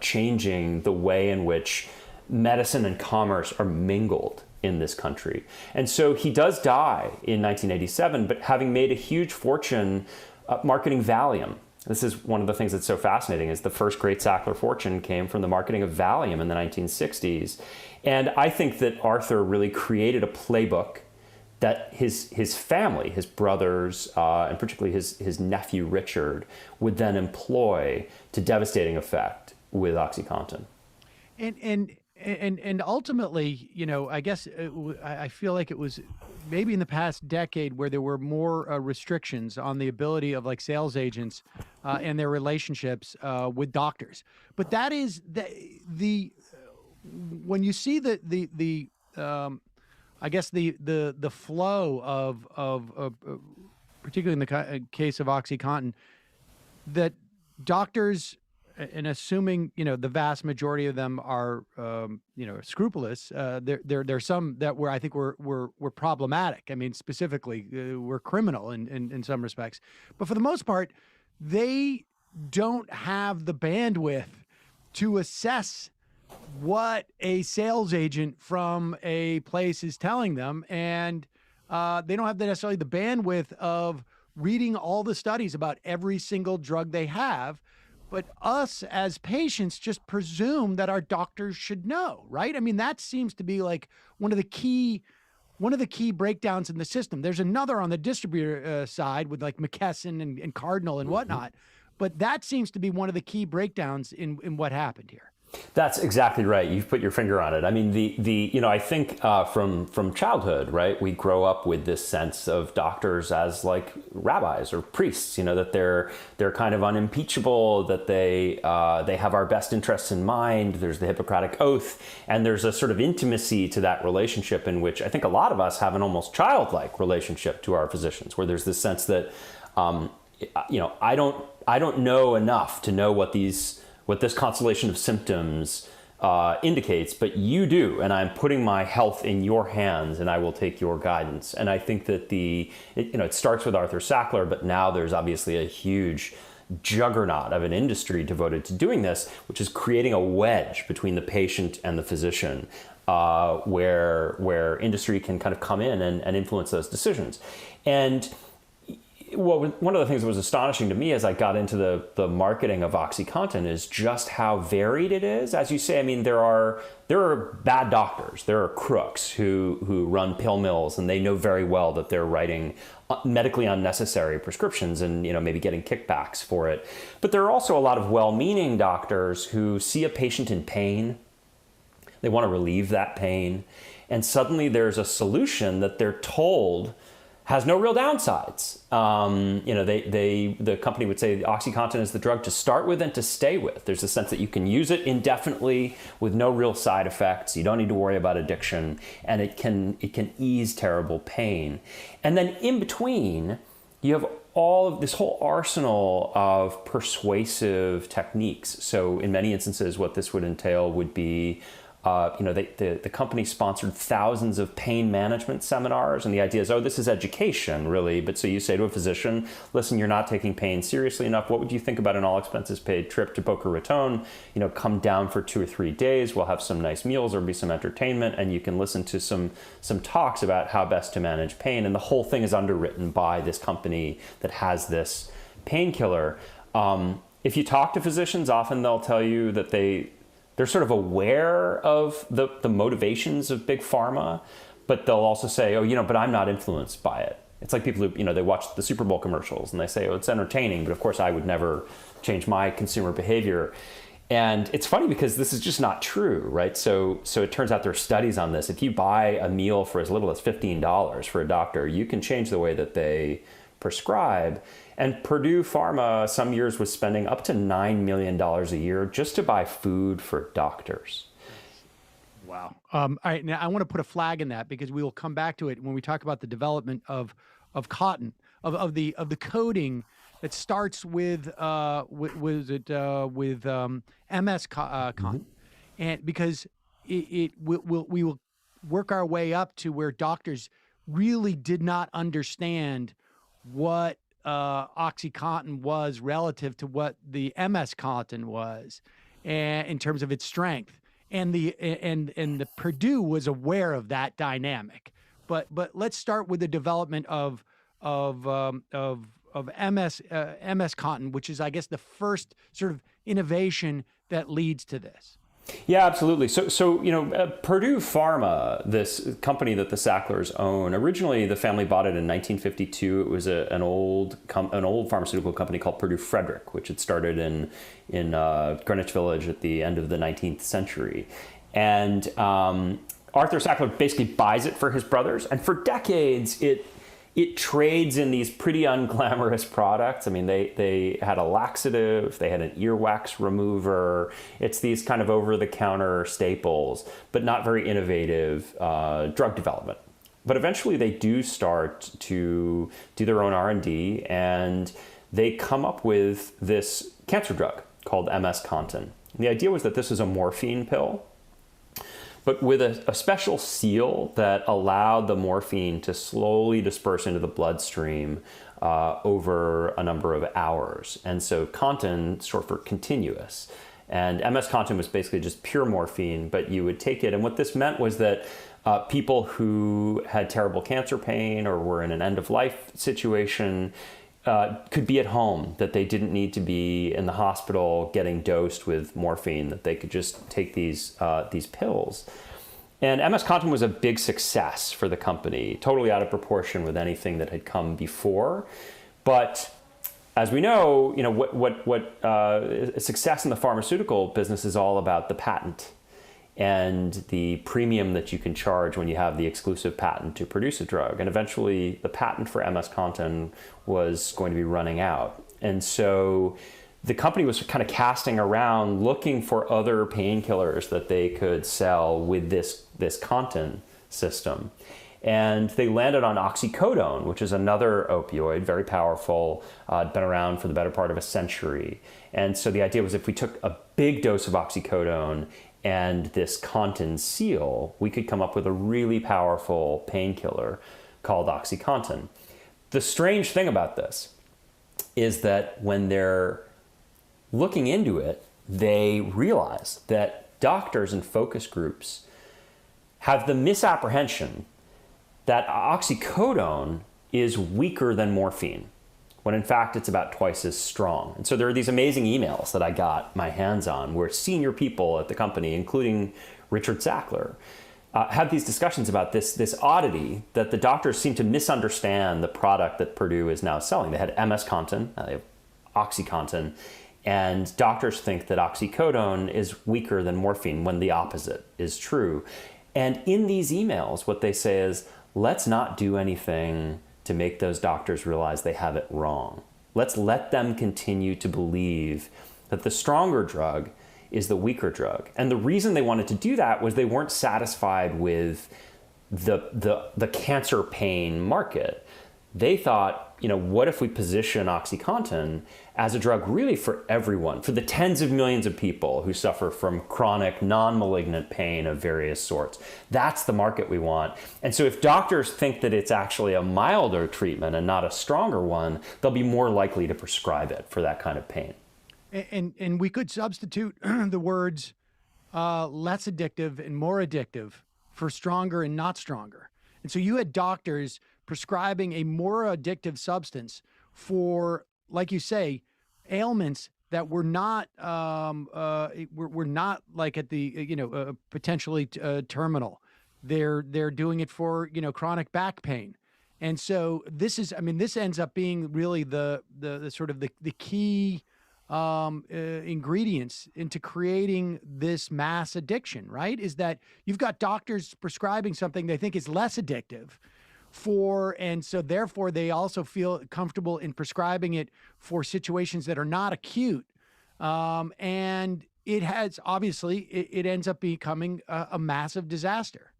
changing the way in which medicine and commerce are mingled in this country. And so he does die in 1987, but having made a huge fortune marketing Valium. This is one of the things that's so fascinating, is the first great Sackler fortune came from the marketing of Valium in the 1960s. And I think that Arthur really created a playbook that his family, his brothers, and particularly his nephew Richard, would then employ to devastating effect with OxyContin. And ultimately, I guess I feel like it was maybe in the past decade where there were more restrictions on the ability of like sales agents and their relationships with doctors. But that is the when you see the I guess the flow of particularly in the case of OxyContin, that doctors, and assuming the vast majority of them are scrupulous, there's some that I think were problematic. I mean, specifically were criminal in some respects, but for the most part, they don't have the bandwidth to assess what a sales agent from a place is telling them, and they don't have necessarily the bandwidth of reading all the studies about every single drug they have. But us as patients just presume that our doctors should know, right? I mean, that seems to be like one of the key breakdowns in the system. There's another on the distributor side with like McKesson and Cardinal and whatnot, but that seems to be one of the key breakdowns in what happened here. That's exactly right. You've put your finger on it. I mean, I think from childhood, right, we grow up with this sense of doctors as like rabbis or priests, that they're kind of unimpeachable, that they have our best interests in mind. There's the Hippocratic Oath, and there's a sort of intimacy to that relationship in which I think a lot of us have an almost childlike relationship to our physicians, where there's this sense that, I don't know enough to know what this constellation of symptoms indicates, but you do, and I'm putting my health in your hands, and I will take your guidance. And I think that it starts with Arthur Sackler, but now there's obviously a huge juggernaut of an industry devoted to doing this, which is creating a wedge between the patient and the physician, where industry can kind of come in and influence those decisions. And one of the things that was astonishing to me as I got into the marketing of OxyContin is just how varied it is. As you say, I mean, there are bad doctors, there are crooks who run pill mills, and they know very well that they're writing medically unnecessary prescriptions and maybe getting kickbacks for it. But there are also a lot of well-meaning doctors who see a patient in pain. They want to relieve that pain, and suddenly there's a solution that they're told has no real downsides. The company would say OxyContin is the drug to start with and to stay with. There's a sense that you can use it indefinitely with no real side effects. You don't need to worry about addiction, and it can ease terrible pain. And then in between, you have all of this whole arsenal of persuasive techniques. So in many instances, what this would entail would be the company sponsored thousands of pain management seminars, and the idea is, this is education, really. But so you say to a physician, listen, you're not taking pain seriously enough. What would you think about an all expenses paid trip to Boca Raton? Come down for 2 or 3 days. We'll have some nice meals, there'll be some entertainment, and you can listen to some talks about how best to manage pain. And the whole thing is underwritten by this company that has this painkiller. If you talk to physicians, often they'll tell you that they're sort of aware of the motivations of big pharma, but they'll also say, but I'm not influenced by it. It's like people who, they watch the Super Bowl commercials and they say, it's entertaining, but of course I would never change my consumer behavior. And it's funny because this is just not true, right? So it turns out there are studies on this. If you buy a meal for as little as $15 for a doctor, you can change the way that they prescribe. And Purdue Pharma some years was spending up to $9 million a year just to buy food for doctors. Wow. All right. Now I want to put a flag in that because we will come back to it when we talk about the development of cotton, of the coating that starts with MS cotton, and because we will work our way up to where doctors really did not understand what OxyContin was relative to what the MS cotton was, and in terms of its strength, and the Purdue was aware of that dynamic. But let's start with the development of MS cotton, which is, I guess, the first sort of innovation that leads to this. Yeah, absolutely. So Purdue Pharma, this company that the Sacklers own, originally the family bought it in 1952. It was an old pharmaceutical company called Purdue Frederick, which had started in Greenwich Village at the end of the 19th century. And Arthur Sackler basically buys it for his brothers, and for decades it trades in these pretty unglamorous products. I mean, they had a laxative, they had an earwax remover. It's these kind of over-the-counter staples, but not very innovative drug development. But eventually they do start to do their own R&D, and they come up with this cancer drug called MS-Contin. The idea was that this is a morphine pill, but with a special seal that allowed the morphine to slowly disperse into the bloodstream over a number of hours. And so Contin, short for continuous. And MS-Contin was basically just pure morphine, but you would take it. And what this meant was that people who had terrible cancer pain or were in an end-of-life situation could be at home, that they didn't need to be in the hospital getting dosed with morphine, that they could just take these pills. And MS-Contin was a big success for the company, totally out of proportion with anything that had come before. But as we know, what success in the pharmaceutical business is all about the patent and the premium that you can charge when you have the exclusive patent to produce a drug. And eventually the patent for MS-Contin was going to be running out. And so the company was kind of casting around looking for other painkillers that they could sell with this Contin system. And they landed on oxycodone, which is another opioid, very powerful, been around for the better part of a century. And so the idea was if we took a big dose of oxycodone and this Contin seal, we could come up with a really powerful painkiller called OxyContin. The strange thing about this is that when they're looking into it, they realize that doctors and focus groups have the misapprehension that oxycodone is weaker than morphine, when in fact it's about twice as strong. And so there are these amazing emails that I got my hands on where senior people at the company, including Richard Sackler, have these discussions about this oddity that the doctors seem to misunderstand the product that Purdue is now selling. They had MS-Contin, they have OxyContin, and doctors think that oxycodone is weaker than morphine when the opposite is true. And in these emails, what they say is, let's not do anything to make those doctors realize they have it wrong. Let's let them continue to believe that the stronger drug is the weaker drug. And the reason they wanted to do that was they weren't satisfied with the cancer pain market. They thought, what if we position OxyContin as a drug really for everyone, for the tens of millions of people who suffer from chronic, non-malignant pain of various sorts. That's the market we want. And so if doctors think that it's actually a milder treatment and not a stronger one, they'll be more likely to prescribe it for that kind of pain. And we could substitute the words less addictive and more addictive for stronger and not stronger. And so you had doctors prescribing a more addictive substance for, like you say, ailments that were not were not like at the potentially terminal. They're doing it for chronic back pain, and so this ends up being really the sort of the key ingredients into creating this mass addiction, right? Is that you've got doctors prescribing something they think is less addictive and so therefore they also feel comfortable in prescribing it for situations that are not acute. And it has, obviously, it ends up becoming a massive disaster.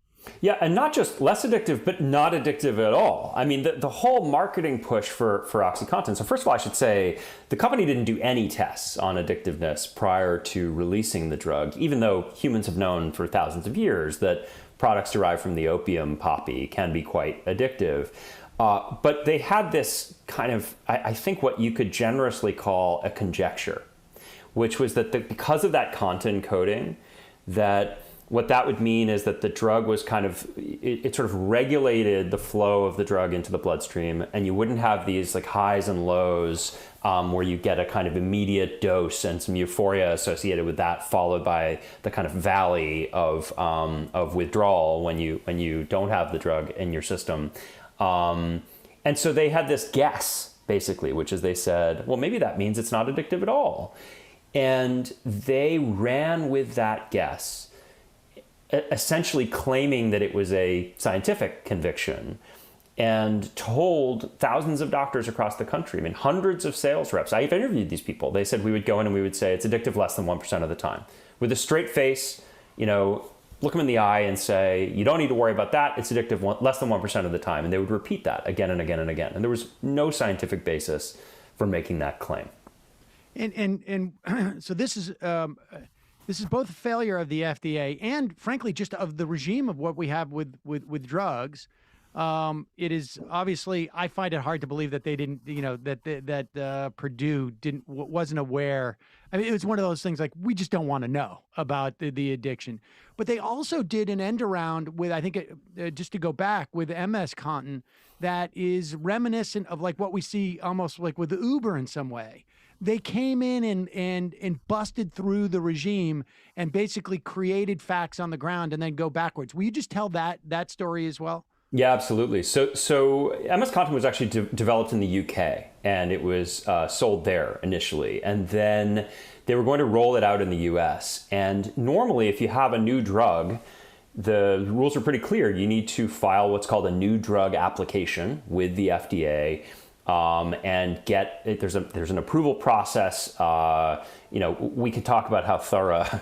Yeah, and not just less addictive, but not addictive at all. I mean, the whole marketing push for OxyContin. So first of all, I should say the company didn't do any tests on addictiveness prior to releasing the drug, even though humans have known for thousands of years that products derived from the opium poppy can be quite addictive. But they had this kind of, I think what you could generously call a conjecture, which was that because of that contin coating, that what that would mean is that the drug was kind of, it sort of regulated the flow of the drug into the bloodstream, and you wouldn't have these like highs and lows where you get a kind of immediate dose and some euphoria associated with that, followed by the kind of valley of withdrawal when you don't have the drug in your system. And so they had this guess, basically, which is they said, well, maybe that means it's not addictive at all. And they ran with that guess, essentially claiming that it was a scientific conviction, and told thousands of doctors across the country, I mean, hundreds of sales reps. I've interviewed these people. They said we would go in and we would say it's addictive less than 1% of the time. With a straight face, look them in the eye and say, you don't need to worry about that. It's addictive less than 1% of the time. And they would repeat that again and again and again. And there was no scientific basis for making that claim. And so this is both a failure of the FDA and, frankly, just of the regime of what we have with drugs. It is obviously, I find it hard to believe that they didn't, that Purdue wasn't aware. I mean, it was one of those things like, we just don't want to know about the addiction. But they also did an end around with, I think, just to go back, with MS Contin that is reminiscent of like what we see almost like with Uber in some way. They came in and busted through the regime and basically created facts on the ground and then go backwards. Will you just tell that story as well? Yeah, absolutely. So MS Contin was actually developed in the UK, and it was sold there initially. And then they were going to roll it out in the US. And normally, if you have a new drug, the rules are pretty clear. You need to file what's called a new drug application with the FDA. And there's an approval process. We could talk about how thorough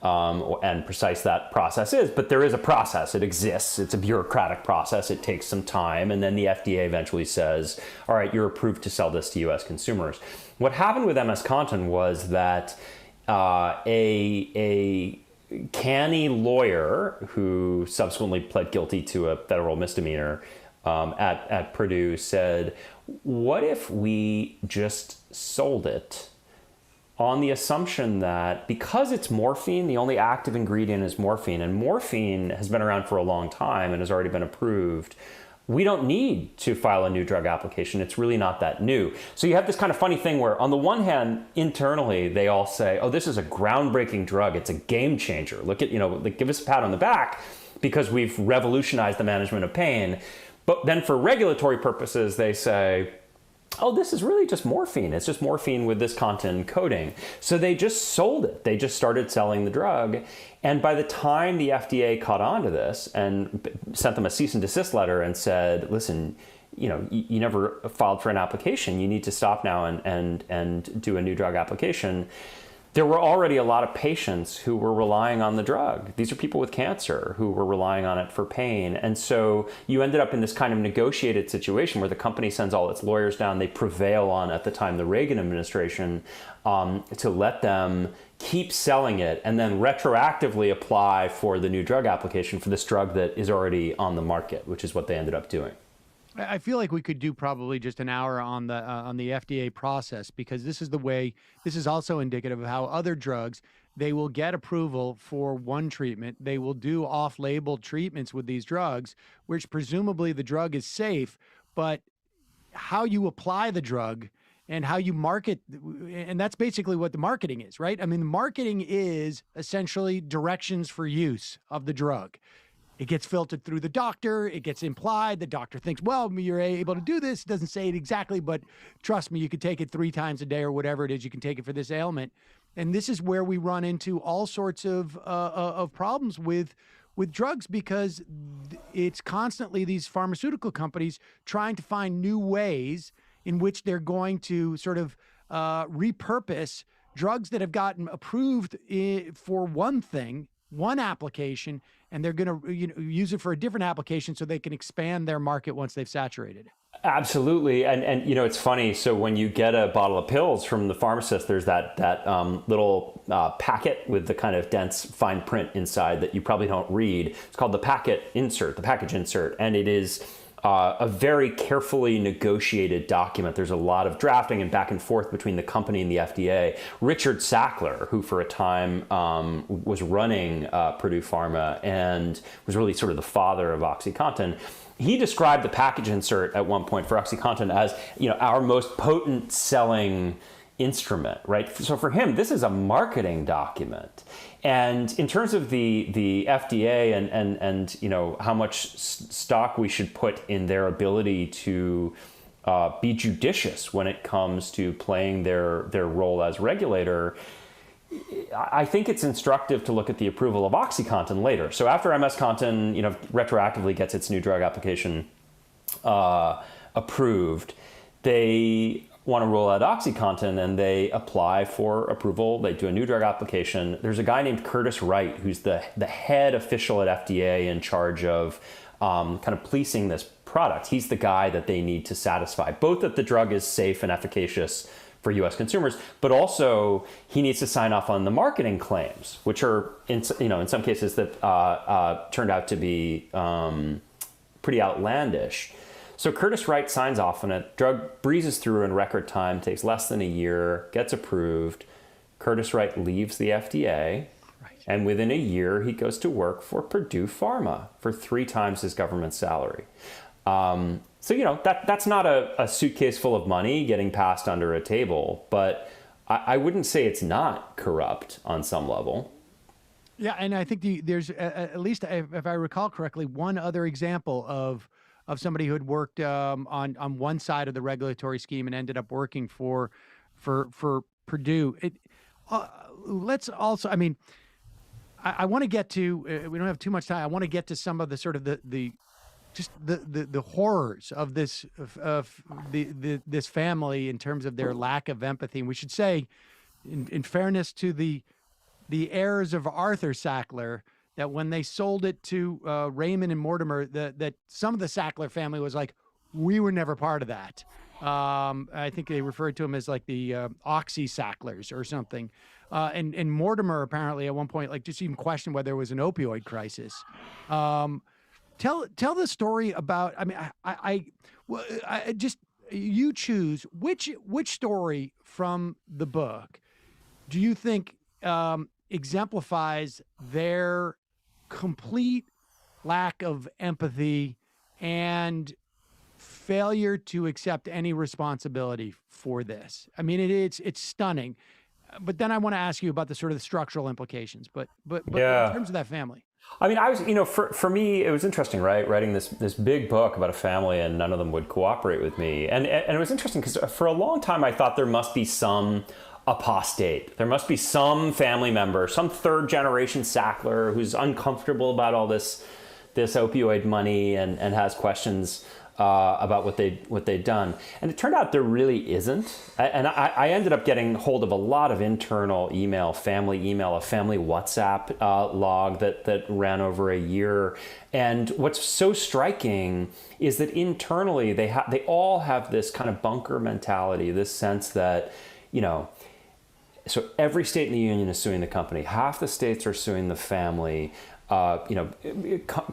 and precise that process is, but there is a process. It exists. It's a bureaucratic process. It takes some time, and then the FDA eventually says, "All right, you're approved to sell this to U.S. consumers." What happened with MS Contin was that a canny lawyer who subsequently pled guilty to a federal misdemeanor at Purdue said, what if we just sold it on the assumption that because it's morphine, the only active ingredient is morphine, and morphine has been around for a long time and has already been approved, we don't need to file a new drug application. It's really not that new. So you have this kind of funny thing where on the one hand, internally, they all say, oh, this is a groundbreaking drug. It's a game changer. Look at, give us a pat on the back because we've revolutionized the management of pain. But then for regulatory purposes, they say, oh, this is really just morphine. It's just morphine with this contin coating. So they just sold it. They just started selling the drug. And by the time the FDA caught on to this and sent them a cease and desist letter and said, listen, you never filed for an application. You need to stop now and do a new drug application. There were already a lot of patients who were relying on the drug. These are people with cancer who were relying on it for pain. And so you ended up in this kind of negotiated situation where the company sends all its lawyers down. They prevail on, at the time, the Reagan administration to let them keep selling it and then retroactively apply for the new drug application for this drug that is already on the market, which is what they ended up doing. I feel like we could do probably just an hour on the FDA process, because this is also indicative of how other drugs, they will get approval for one treatment. They will do off-label treatments with these drugs, which presumably the drug is safe, but how you apply the drug and how you market, and that's basically what the marketing is, right? I mean, the marketing is essentially directions for use of the drug. It gets filtered through the doctor. It gets implied. The doctor thinks, well, you're able to do this. Doesn't say it exactly, but trust me, you could take it 3 times a day or whatever it is. You can take it for this ailment. And this is where we run into all sorts of problems with drugs, because it's constantly these pharmaceutical companies trying to find new ways in which they're going to sort of repurpose drugs that have gotten approved for one thing, one application, and they're going to use it for a different application so they can expand their market once they've saturated it. Absolutely. And it's funny. So when you get a bottle of pills from the pharmacist, there's that little packet with the kind of dense fine print inside that you probably don't read. It's called the package insert. And it is a very carefully negotiated document. There's a lot of drafting and back and forth between the company and the FDA. Richard Sackler, who for a time was running Purdue Pharma and was really sort of the father of OxyContin, he described the package insert at one point for OxyContin as, our most potent selling instrument, right? So for him, this is a marketing document. And in terms of the FDA and how much stock we should put in their ability to be judicious when it comes to playing their role as regulator, I think it's instructive to look at the approval of OxyContin later. So after MS-Contin, retroactively gets its new drug application approved, they want to roll out OxyContin and they apply for approval. They do a new drug application. There's a guy named Curtis Wright, who's the head official at FDA in charge of kind of policing this product. He's the guy that they need to satisfy, both that the drug is safe and efficacious for U.S. consumers, but also he needs to sign off on the marketing claims, which are in some cases that turned out to be pretty outlandish. So Curtis Wright signs off on it. Drug breezes through in record time, takes less than a year, gets approved. Curtis Wright leaves the FDA, and within a year he goes to work for Purdue Pharma for 3 times his government salary. So, that's not a suitcase full of money getting passed under a table, but I wouldn't say it's not corrupt on some level. Yeah, and I think there's at least, if I recall correctly, one other example of somebody who had worked on one side of the regulatory scheme and ended up working for Purdue. Let's also, I want to get to, we don't have too much time. I want to get to some of the sort of the horrors of this this family in terms of their lack of empathy. And we should say, in fairness to the heirs of Arthur Sackler, that when they sold it to Raymond and Mortimer, that some of the Sackler family was like, we were never part of that. I think they referred to them as like the Oxy Sacklers or something. And Mortimer apparently at one point just even questioned whether there was an opioid crisis. Tell the story about. I just, you choose which story from the book do you think exemplifies their complete lack of empathy and failure to accept any responsibility for this. It's stunning. But then I want to ask you about the sort of the structural implications. But yeah, in terms of that family. I was, for me, it was interesting, right? Writing this big book about a family, and none of them would cooperate with me. And it was interesting because for a long time I thought there must be some apostate. There must be some family member, some 3rd generation Sackler who's uncomfortable about all this opioid money and has questions about what they'd done. And it turned out there really isn't. And I ended up getting hold of a lot of internal email, a family WhatsApp log that ran over a year. And what's so striking is that internally they all have this kind of bunker mentality, this sense that, so every state in the union is suing the company. Half the states are suing the family.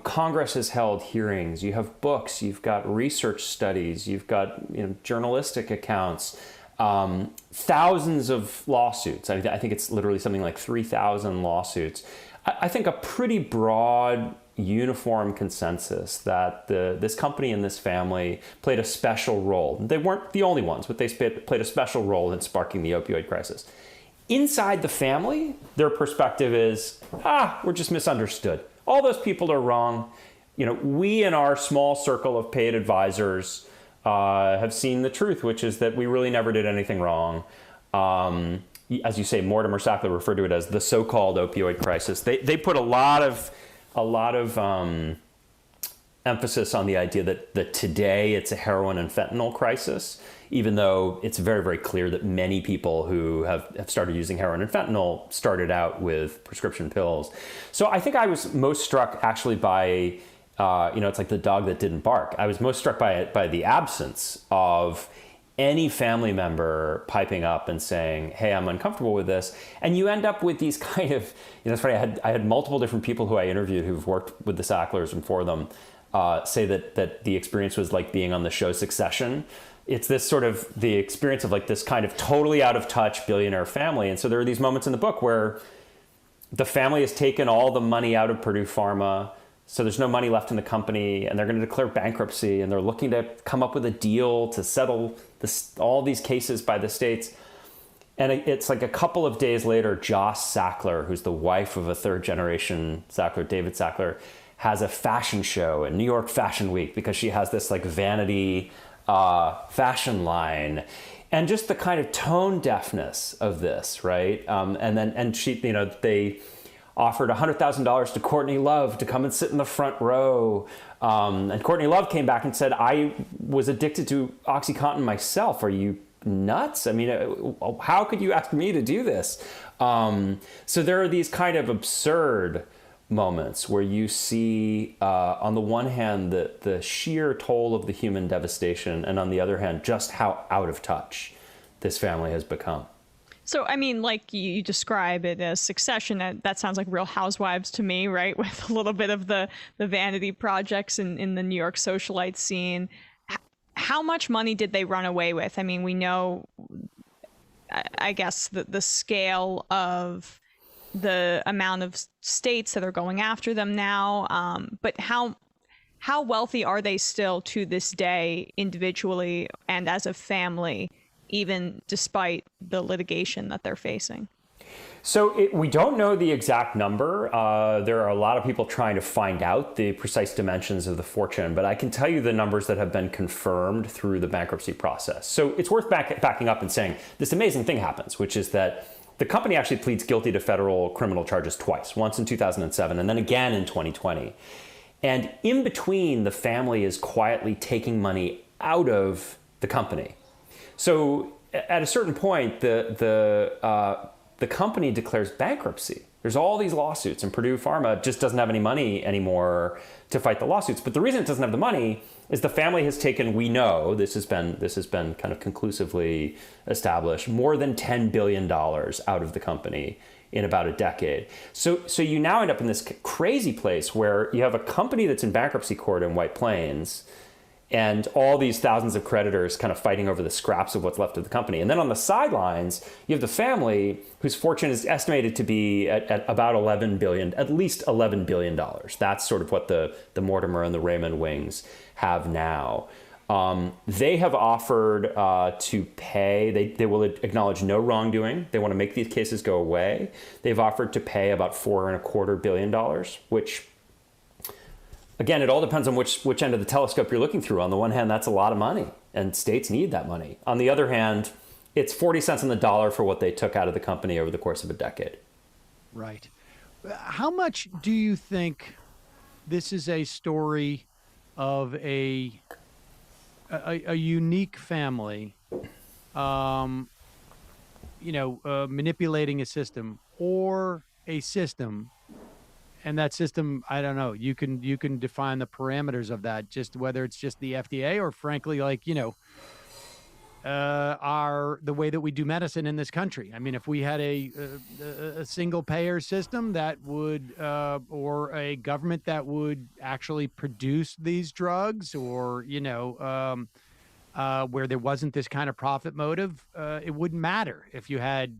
Congress has held hearings. You have books. You've got research studies. You've got journalistic accounts. Thousands of lawsuits. I think it's literally something like 3,000 lawsuits. I think a pretty broad, uniform consensus that this company and this family played a special role. They weren't the only ones, but they played a special role in sparking the opioid crisis. Inside the family, their perspective is, we're just misunderstood. all those people are wrong. We in our small circle of paid advisors have seen the truth, which is that we really never did anything wrong. As you say, Mortimer Sackler referred to it as the so-called opioid crisis. They put a lot of emphasis on the idea that today it's a heroin and fentanyl crisis, even though it's very, very clear that many people who have started using heroin and fentanyl started out with prescription pills. So I think I was most struck actually by, it's like the dog that didn't bark. I was most struck by the absence of any family member piping up and saying, hey, I'm uncomfortable with this. And you end up with these kind of, it's funny, I had multiple different people who I interviewed who've worked with the Sacklers and for them say that the experience was like being on the show Succession. It's this sort of the experience of like this kind of totally out of touch billionaire family. And so there are these moments in the book where the family has taken all the money out of Purdue Pharma. So there's no money left in the company, and they're going to declare bankruptcy, and they're looking to come up with a deal to settle all these cases by the states. And it's like a couple of days later, Joss Sackler, who's the wife of a third generation Sackler, David Sackler, has a fashion show in New York Fashion Week because she has this like vanity fashion line. And just the kind of tone deafness of this, right? And she, they offered $100,000 to Courtney Love to come and sit in the front row. And Courtney Love came back and said, I was addicted to OxyContin myself. Are you nuts? I mean, how could you ask me to do this? So there are these kind of absurd moments where you see, on the one hand, the sheer toll of the human devastation, and on the other hand, just how out of touch this family has become. So, I mean, like you describe it as Succession, that sounds like Real Housewives to me, right? With a little bit of the vanity projects in the New York socialite scene. How much money did they run away with? I mean, we know, I guess, the scale of the amount of states that are going after them now. But how wealthy are they still to this day, individually and as a family, even despite the litigation that they're facing? So we don't know the exact number. There are a lot of people trying to find out the precise dimensions of the fortune, but I can tell you the numbers that have been confirmed through the bankruptcy process. So it's worth backing up and saying this amazing thing happens, which is that the company actually pleads guilty to federal criminal charges twice, once in 2007 and then again in 2020. And in between, the family is quietly taking money out of the company. So at a certain point, the company declares bankruptcy. There's all these lawsuits, and Purdue Pharma just doesn't have any money anymore to fight the lawsuits. But the reason it doesn't have the money is the family has taken, we know, this has been kind of conclusively established, more than $10 billion out of the company in about a decade. So you now end up in this crazy place where you have a company that's in bankruptcy court in White Plains, and all these thousands of creditors kind of fighting over the scraps of what's left of the company. And then on the sidelines, you have the family whose fortune is estimated to be at about $11 billion, at least $11 billion. That's sort of what the Mortimer and the Raymond wings have now. They have offered to pay. They will acknowledge no wrongdoing. They want to make these cases go away. They've offered to pay about $4.25 billion, which, again, it all depends on which end of the telescope you're looking through. On the one hand, that's a lot of money, and states need that money. On the other hand, it's 40 cents on the dollar for what they took out of the company over the course of a decade. Right. How much do you think this is a story of a unique family, manipulating a system, or a system? And that system, I don't know, you can define the parameters of that, just whether it's just the FDA or frankly, like, the way that we do medicine in this country. I mean, if we had a single payer system that would, or a government that would actually produce these drugs, or, where there wasn't this kind of profit motive, it wouldn't matter if you had,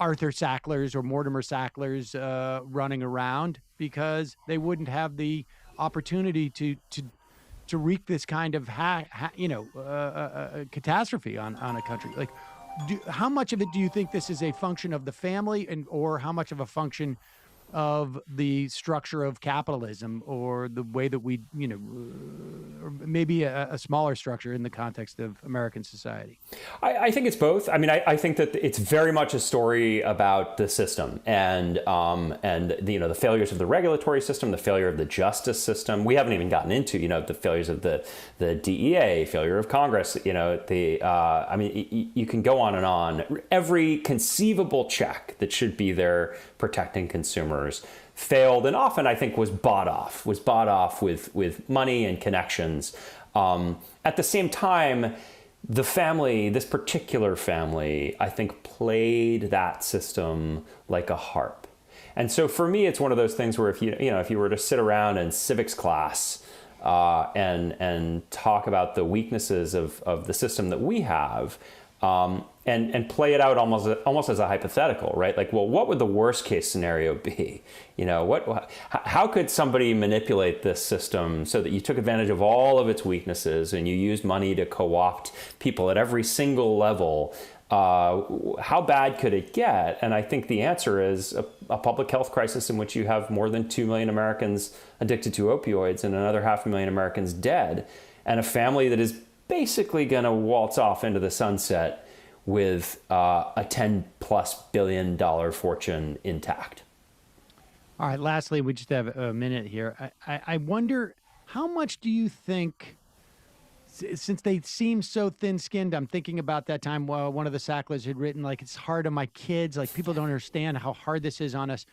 Arthur Sacklers or Mortimer Sacklers running around, because they wouldn't have the opportunity to wreak this kind of catastrophe on a country. Like, how much of it do you think this is a function of the family, or how much of a function of the structure of capitalism, or the way that we, or maybe a smaller structure in the context of American society? I think it's both. I mean, I think that it's very much a story about the system and the failures of the regulatory system, the failure of the justice system. We haven't even gotten into, the failures of the DEA, failure of Congress. I mean, you can go on and on. Every conceivable check that should be there protecting consumers failed, and often I think was bought off with money and connections. At the same time, this particular family, I think played that system like a harp. And so for me, it's one of those things where if you were to sit around in civics class and talk about the weaknesses of the system that we have, and play it out almost as a hypothetical, right? Like, well, what would the worst case scenario be? How could somebody manipulate this system so that you took advantage of all of its weaknesses and you used money to co-opt people at every single level? How bad could it get? And I think the answer is a public health crisis in which you have more than 2 million Americans addicted to opioids and another 500,000 Americans dead, and a family that is basically going to waltz off into the sunset with a $10+ billion fortune intact. All right, lastly, we just have a minute here. I wonder, how much do you think, since they seem so thin-skinned, I'm thinking about that time one of the Sacklers had written, like, it's hard on my kids, like, people don't understand how hard this is on us.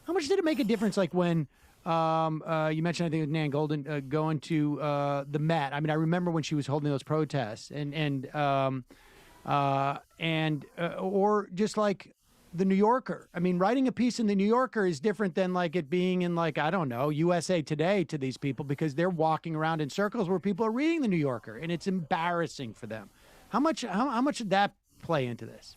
How much did it make a difference, like, when you mentioned, I think, with Nan Golden going to the Met? I mean, I remember when she was holding those protests, or just like the New Yorker. I mean, writing a piece in the New Yorker is different than like it being in, like, I don't know, USA Today to these people, because they're walking around in circles where people are reading the New Yorker, and it's embarrassing for them. How much did that play into this?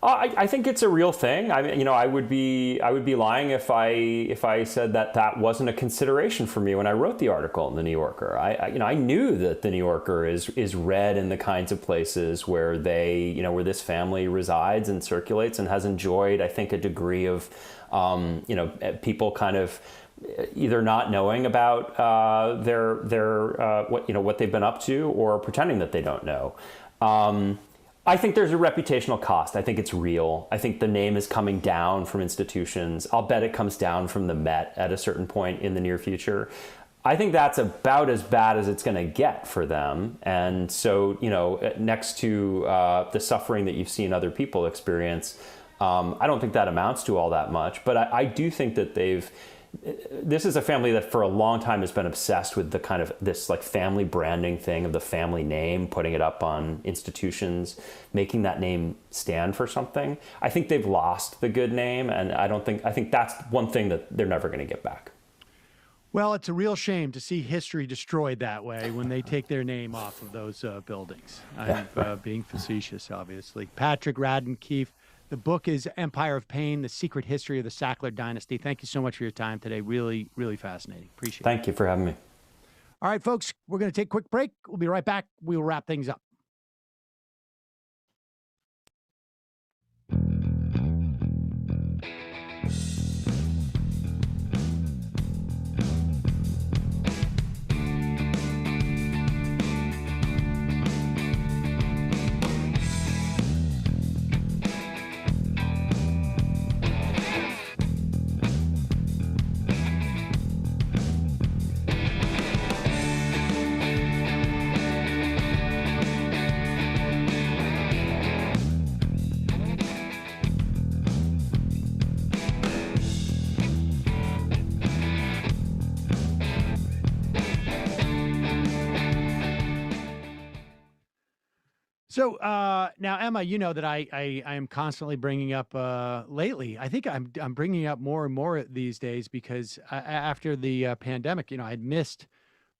I think it's a real thing. I mean, I would be lying if I said that wasn't a consideration for me when I wrote the article in the New Yorker. I knew that the New Yorker is read in the kinds of places where where this family resides and circulates and has enjoyed, I think, a degree of, people kind of either not knowing about what they've been up to, or pretending that they don't know. I think there's a reputational cost. I think it's real. I think the name is coming down from institutions. I'll bet it comes down from the Met at a certain point in the near future. I think that's about as bad as it's going to get for them. And so, next to the suffering that you've seen other people experience, I don't think that amounts to all that much. But I do think that this is a family that for a long time has been obsessed with the kind of this like family branding thing of the family name, putting it up on institutions, making that name stand for something. I think they've lost the good name, and I think that's one thing that they're never going to get back. Well, it's a real shame to see history destroyed that way when they take their name off of those buildings. I'm being facetious, obviously. Patrick Radden Keefe. The book is Empire of Pain, The Secret History of the Sackler Dynasty. Thank you so much for your time today. Really, really fascinating. Appreciate it. Thank you for having me. All right, folks, we're going to take a quick break. We'll be right back. We'll wrap things up. So now, Emma, you know that I am constantly bringing up lately. I think I'm bringing up more and more these days because after the pandemic, I had missed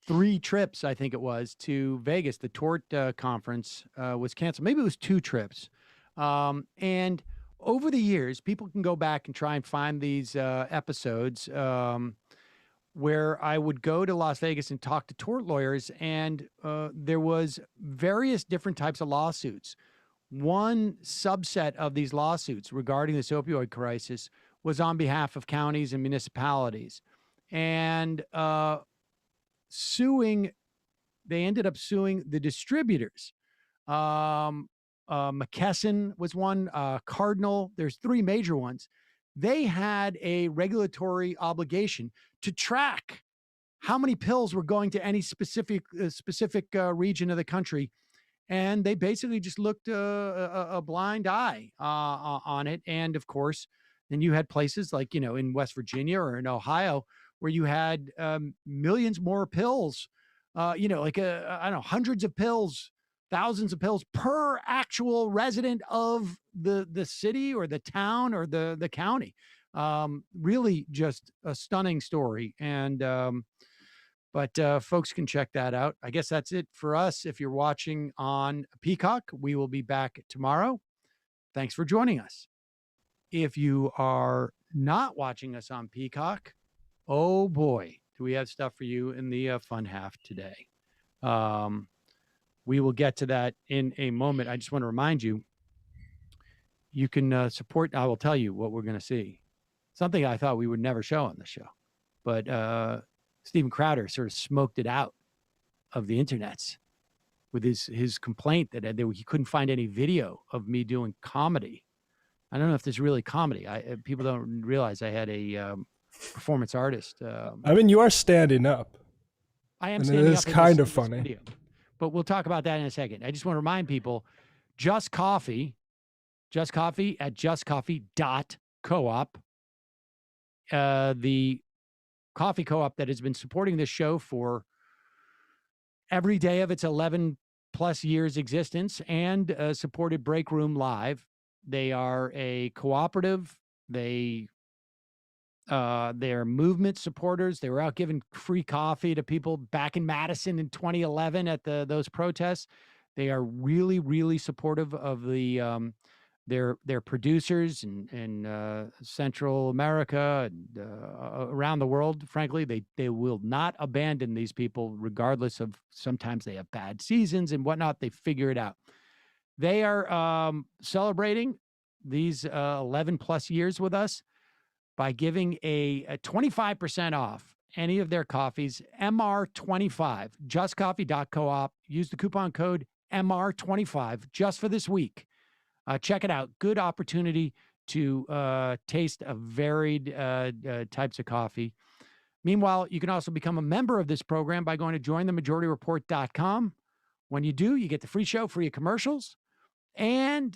3 trips, I think it was, to Vegas. The Tort conference was canceled. Maybe it was 2 trips. And over the years, people can go back and try and find these episodes where I would go to Las Vegas and talk to tort lawyers, and there was various different types of lawsuits. One subset of these lawsuits regarding this opioid crisis was on behalf of counties and municipalities. And they ended up suing the distributors. McKesson was one, Cardinal. There's three major ones. They had a regulatory obligation to track how many pills were going to any specific region of the country. And they basically just looked a blind eye on it. And of course, then you had places like, in West Virginia or in Ohio, where you had millions more pills, I don't know, hundreds of pills, thousands of pills per actual resident of the city or the town or the county. Really just a stunning story. And but folks can check that out. I guess that's it for us. If you're watching on Peacock, we will be back tomorrow. Thanks for joining us. If you are not watching us on Peacock, oh boy, do we have stuff for you in the fun half today. We will get to that in a moment. I just want to remind you, you can support. I will tell you what we're going to see. Something I thought we would never show on the show, but Steven Crowder sort of smoked it out of the internets with his complaint that he couldn't find any video of me doing comedy. I don't know if this is really comedy. People don't realize I had a performance artist. I mean, you are standing up. I am and standing up. It is kind of funny. Video. But we'll talk about that in a second. I just want to remind people, Just Coffee at justcoffee.coop, the coffee co-op that has been supporting this show for every day of its 11 plus years existence and supported Break Room Live. They are a cooperative. They're movement supporters. They were out giving free coffee to people back in Madison in 2011 at those protests. They are really, really supportive of the their producers in Central America and around the world. Frankly, they will not abandon these people, regardless of sometimes they have bad seasons and whatnot. They figure it out. They are celebrating these 11 plus years with us by giving a 25% off any of their coffees, MR25, justcoffee.coop. Use the coupon code MR25 just for this week. Check it out. Good opportunity to taste a varied types of coffee. Meanwhile, you can also become a member of this program by going to jointhemajorityreport.com. When you do, you get the free show, free commercials, and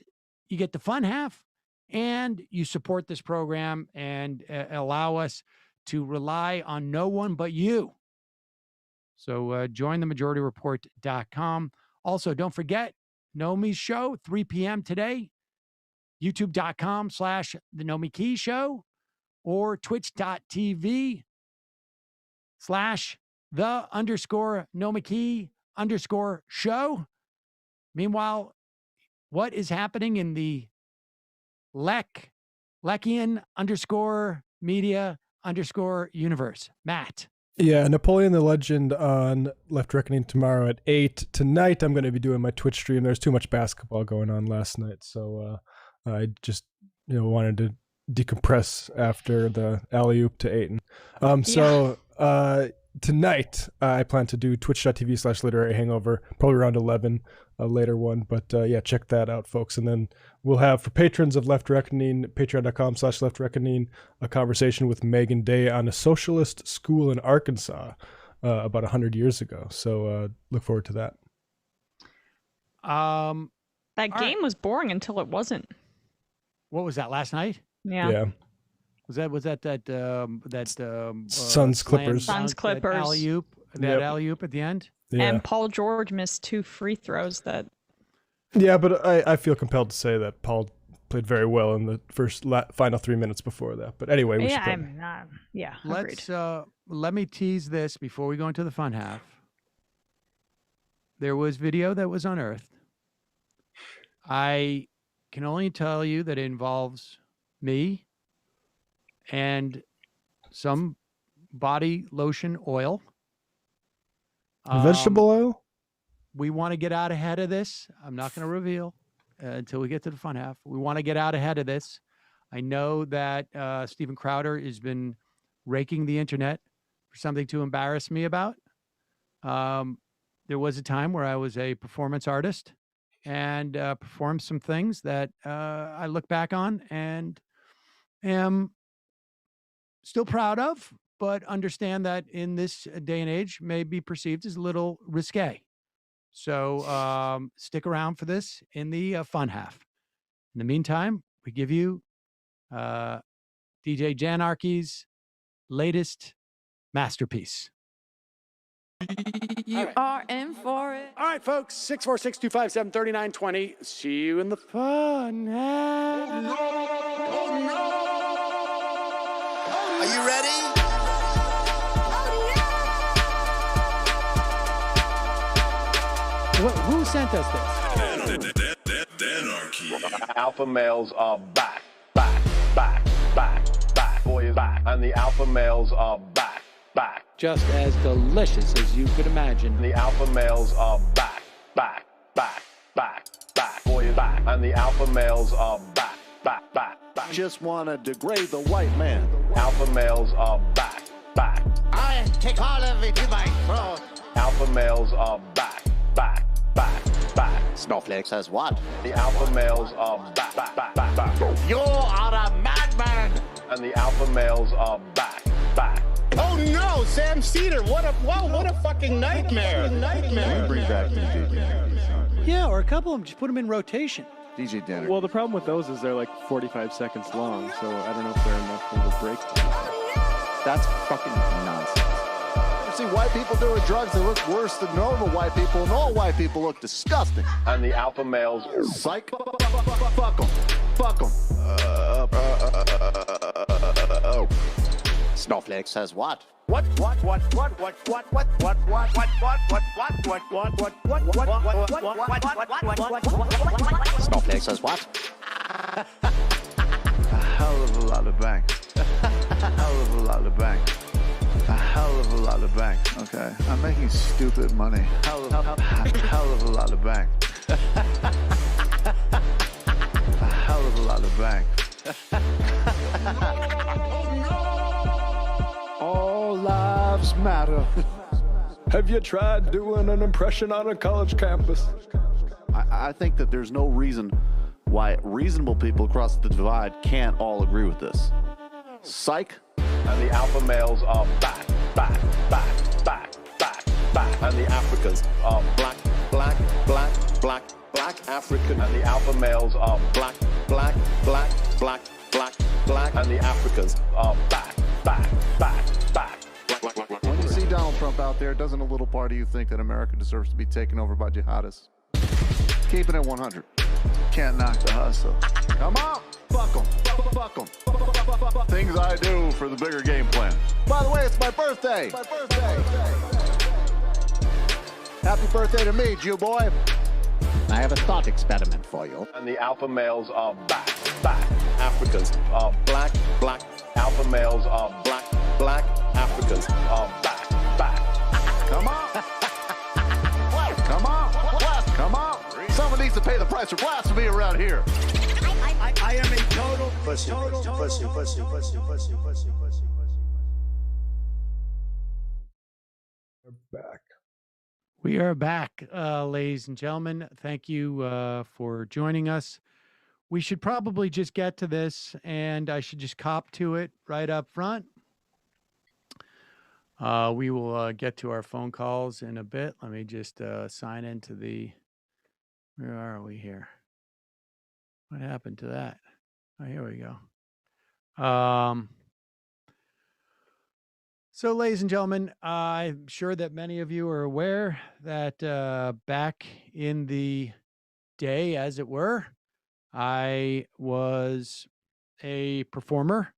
you get the fun half, and you support this program and allow us to rely on no one but you. So jointhemajorityreport.com. Also, don't forget, Nomi's show, 3 p.m. today, youtube.com/The Nomi Key Show or twitch.tv/the_Nomi Key_show. Meanwhile, what is happening in the Lekian_media_universe? Matt. Yeah, Napoleon the Legend on Left Reckoning tomorrow at 8. Tonight, I'm going to be doing my Twitch stream. There's too much basketball going on last night, so I just wanted to decompress after the alley-oop to Ayton. So tonight, I plan to do twitch.tv/literary hangover, probably around 11, a later one. But yeah, check that out, folks. And then we'll have, for patrons of Left Reckoning, patreon.com/Left Reckoning, a conversation with Megan Day on a socialist school in Arkansas about 100 years ago. So look forward to that. That game was boring until it wasn't. What was that, last night? Yeah. Was that Suns Clippers alley-oop? That alley-oop at the end? Yeah. And Paul George missed 2 free throws that... Yeah, but I feel compelled to say that Paul played very well in the final 3 minutes before that. But anyway, we should Let's let me tease this before we go into the fun half. There was video that was unearthed. I can only tell you that it involves me and some body lotion oil. Vegetable oil? We want to get out ahead of this. I'm not going to reveal until we get to the fun half. We want to get out ahead of this. I know that Steven Crowder has been raking the internet for something to embarrass me about. There was a time where I was a performance artist and performed some things that I look back on and am still proud of, but understand that in this day and age may be perceived as a little risque. So stick around for this in the fun half. In the meantime, we give you DJ Janarchy's latest masterpiece. You are in for it. All right, folks, 646-257-3920. See you in the fun half. Are you ready? Who sent us this? Alpha males are back. Boy is back. And the alpha males are back. Just as delicious as you could imagine. The alpha males are back. Boy is back. And the alpha males are back. Just wanna degrade the white man. Alpha males are back. I take all of it to my throat. Alpha males are back. Snowflake says what? The alpha males are back. You are a madman. And the alpha males are back. Oh no, Sam Seder! What a fucking nightmare! Bring back DJ. Yeah, or a couple of them. Just put them in rotation. DJ Danner. Well, the problem with those is they're like 45 seconds long, so I don't know if they're enough of a break. That's fucking nonsense. You see white people doing drugs, they look worse than normal white people, and all white people look disgusting. And the alpha males... Psych. Fuck them. Snowflake says what? Snowflake says what? A hell of a lot of bank. A hell of a lot of bank. A hell of a lot of bank. Okay, I'm making stupid money. Hell of a lot of bank. A hell of a lot of bank. All lives matter. Have you tried doing an impression on a college campus? I think that there's no reason why reasonable people across the divide can't all agree with this. Psych. And the alpha males are back. And the Africans are black African. And the alpha males are black. And the Africans are back. When you see Donald Trump out there, doesn't a little part of you think that America deserves to be taken over by jihadists? Keeping it 100. Can't knock the hustle. Come on, fuck them. Things I do for the bigger game plan. By the way, it's my birthday. Happy birthday to me, Jew boy. I have a thought experiment for you. And the alpha males are back. Africans are black. Alpha males are black. Africans are back. Come on. Come on. Someone needs to pay the price for blasphemy around here. I am a total pussy. We are back, ladies and gentlemen. Thank you for joining us. We should probably just get to this, and I should just cop to it right up front. We will get to our phone calls in a bit. Let me just sign into the... Where are we here? What happened to that? Oh, here we go. So, ladies and gentlemen, I'm sure that many of you are aware that back in the day, as it were, I was a performer.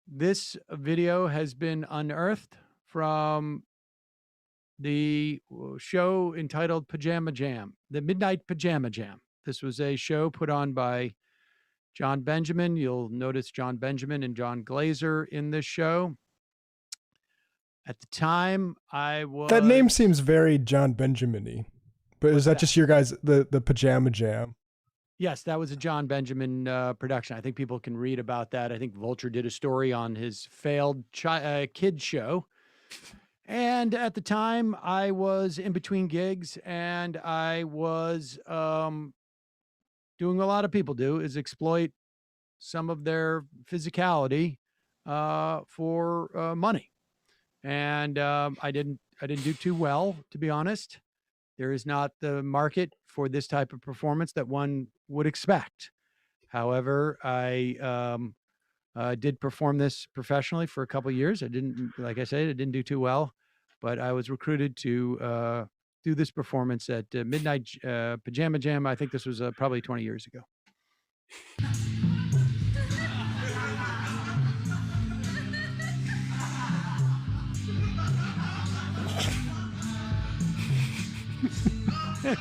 This video has been unearthed from the show entitled Pajama Jam, the Midnight Pajama Jam. This was a show put on by John Benjamin. You'll notice John Benjamin and John Glazer in this show. At the time, I was... That name seems very John Benjamin-y. But is that just your guys, the Pajama Jam? Yes, that was a John Benjamin production. I think people can read about that. I think Vulture did a story on his failed kid show. And at the time, I was in between gigs, and I was doing what a lot of people do, is exploit some of their physicality for money. And I didn't do too well, to be honest. There is not the market for this type of performance that one would expect. However, I did perform this professionally for a couple of years. I didn't, like I said, I didn't do too well, but I was recruited to do this performance at Midnight Pajama Jam. I think this was probably 20 years ago. That's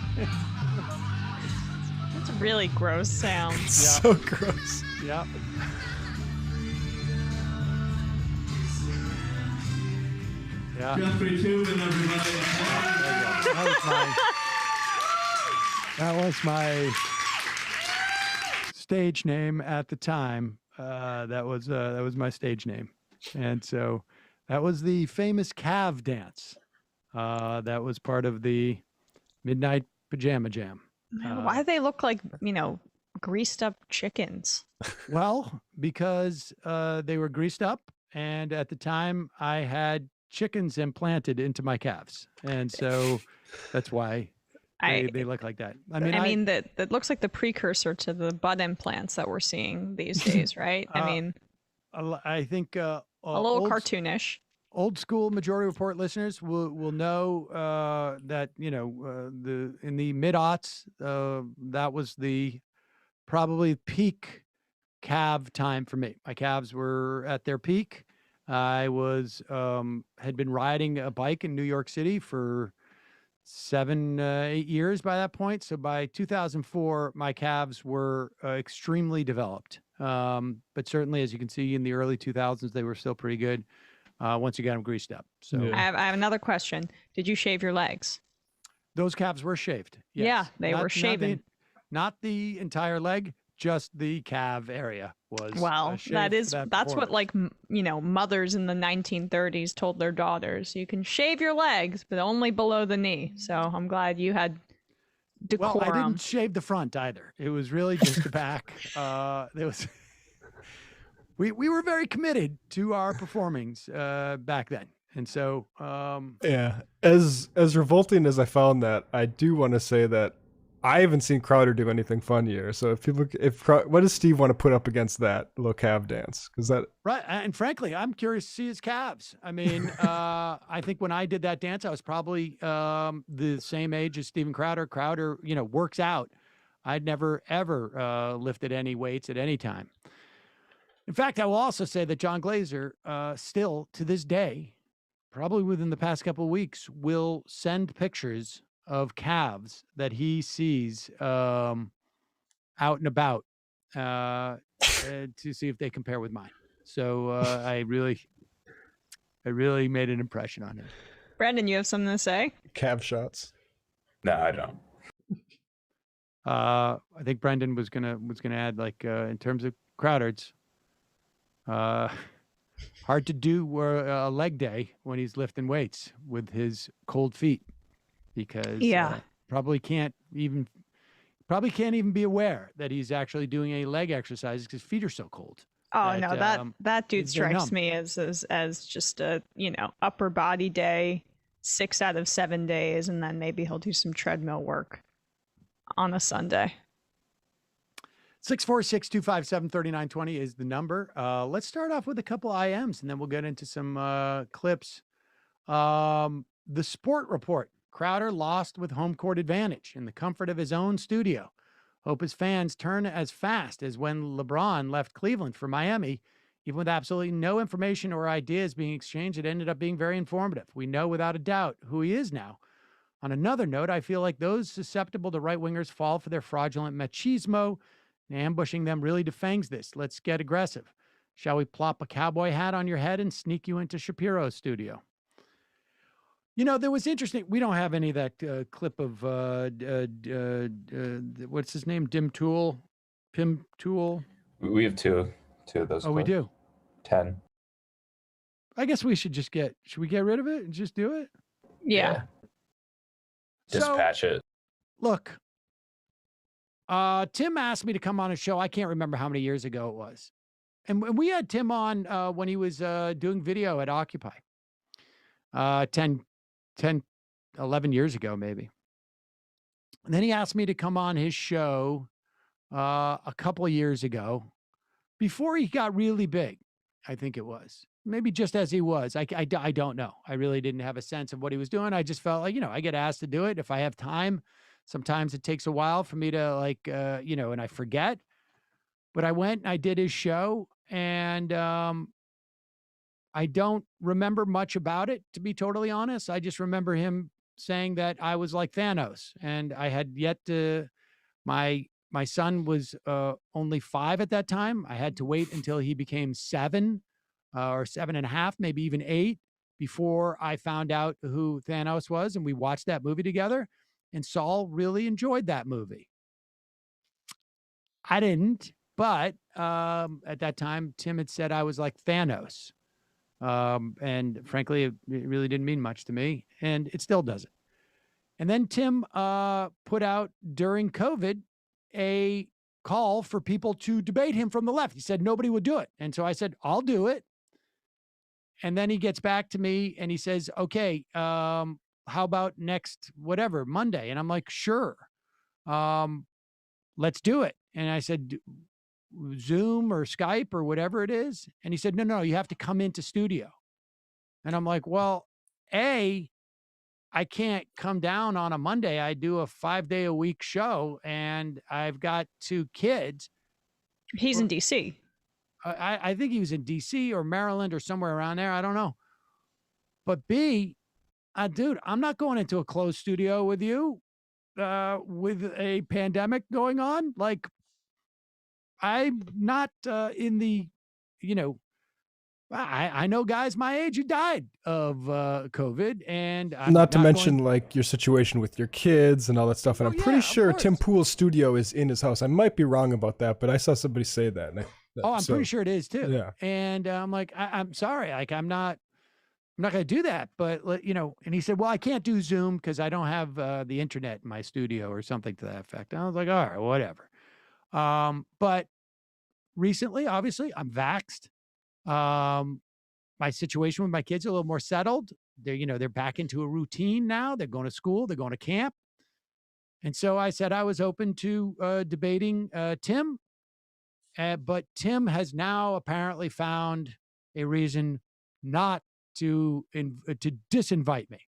a really gross sound. So gross. Yeah. Yeah. Jeffrey Tubin, everybody. That was my stage name at the time. That was my stage name, and so that was the famous Cav dance. That was part of the Midnight Pajama Jam. Why do they look like, greased up chickens? Well, because they were greased up, and at the time I had chickens implanted into my calves, and so that's why they look like that. I mean, that looks like the precursor to the butt implants that we're seeing these days, right? I think a little cartoonish. Old school Majority Report listeners will know that in the mid-aughts that was the probably peak calf time for me. My calves were at their peak. I was had been riding a bike in New York City for 8 years by that point. So by 2004, my calves were extremely developed. But certainly, as you can see, in the early 2000s, they were still pretty good once you got them greased up. So I have another question. Did you shave your legs? Those calves were shaved. Yes. Yeah, they were shaven. Not the entire leg, just the calf area was. Well, that's what performance. mothers in the 1930s told their daughters. You can shave your legs, but only below the knee. So I'm glad you had decorum. Well, I didn't shave the front either. It was really just the back. We were very committed to our performings back then. And so yeah, as revolting as I found that, I do want to say that I haven't seen Crowder do anything funnier. So what does Steve want to put up against that little calf dance? Because that right, and frankly, I'm curious to see his calves. I mean, I think when I did that dance, I was probably the same age as Steven Crowder. Crowder, works out. I'd never ever lifted any weights at any time. In fact, I will also say that John Glazer, still to this day, probably within the past couple of weeks, will send pictures of calves that he sees out and about to see if they compare with mine. So I really made an impression on him. Brandon, you have something to say? Calf shots. No, I don't. I think Brendan was gonna add, in terms of Crowder's, hard to do a leg day when he's lifting weights with his cold feet, because probably can't even be aware that he's actually doing any leg exercises because feet are so cold. Oh no, that dude strikes me as just a upper body day, 6 out of 7 days, and then maybe he'll do some treadmill work on a Sunday. 646-257-3920 is the number. Let's start off with a couple IMs, and then we'll get into some clips. The Sport Report. Crowder lost with home court advantage in the comfort of his own studio. Hope his fans turn as fast as when LeBron left Cleveland for Miami. Even with absolutely no information or ideas being exchanged, it ended up being very informative. We know without a doubt who he is now. On another note, I feel like those susceptible to right-wingers fall for their fraudulent machismo. Ambushing them really defangs this. Let's get aggressive. Shall we plop a cowboy hat on your head and sneak you into Shapiro's studio? You know, there was interesting. We don't have any of that clip of what's his name? Pim Tool. We have two of those. Oh, we do. 10. I guess we should just should we get rid of it and just do it? Yeah. Dispatch it. Look, Tim asked me to come on a show. I can't remember how many years ago it was. And we had Tim on when he was doing video at Occupy. 11 years ago, maybe. And then he asked me to come on his show a couple of years ago before he got really big, I think it was. Maybe just as he was. I don't know. I really didn't have a sense of what he was doing. I just felt like, I get asked to do it. If I have time, sometimes it takes a while for me to and I forget. But I went and I did his show, and I don't remember much about it, to be totally honest. I just remember him saying that I was like Thanos, and I had yet to, my son was only 5 at that time. I had to wait until he became 7 or 7.5, maybe even 8, before I found out who Thanos was. And we watched that movie together, and Saul really enjoyed that movie. I didn't, but at that time, Tim had said I was like Thanos. And frankly, it really didn't mean much to me, and it still doesn't. And then Tim put out during COVID a call for people to debate him from the left. He said nobody would do it. And so I said, I'll do it. And then he gets back to me and he says, okay, how about next, whatever, Monday? And I'm like, sure. Let's do it. And I said, Zoom or Skype or whatever it is. And he said, no, you have to come into studio. And I'm like, well, I can't come down on a Monday. I do a 5-day-a-week show, and I've got 2 kids. He's in DC. I think he was in DC or Maryland or somewhere around there. I don't know. But B, dude, I'm not going into a closed studio with you with a pandemic going on. Like, I'm not in the, I know guys my age who died of COVID, and I'm not to mention like your situation with your kids and all that stuff. And I'm pretty sure course. Tim Pool's studio is in his house. I might be wrong about that, but I saw somebody say that. And I'm pretty sure it is too. Yeah. And I'm like, I'm sorry, like I'm not going to do that. But and he said, well, I can't do Zoom because I don't have the internet in my studio or something to that effect. And I was like, all right, whatever. But recently, obviously, I'm vaxxed. My situation with my kids are a little more settled. They're back into a routine now. They're going to school. They're going to camp. And so I said I was open to debating Tim. But Tim has now apparently found a reason not to disinvite me.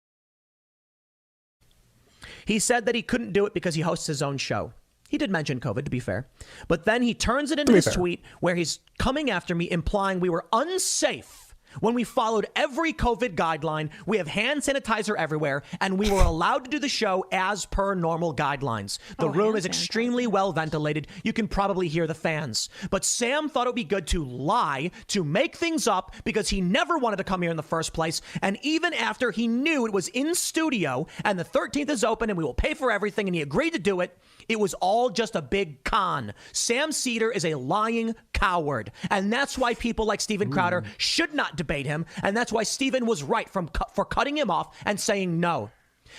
He said that he couldn't do it because he hosts his own show. He did mention COVID, to be fair. But then he turns it into his tweet where he's coming after me, implying we were unsafe when we followed every COVID guideline. We have hand sanitizer everywhere, and we were allowed to do the show as per normal guidelines. The room is extremely well ventilated. You can probably hear the fans. But Sam thought it would be good to lie, to make things up, because he never wanted to come here in the first place. And even after he knew it was in studio and the 13th is open and we will pay for everything and he agreed to do it, it was all just a big con. Sam Seder is a lying coward. And that's why people like Steven Crowder should not debate him. And that's why Steven was right for cutting him off and saying no.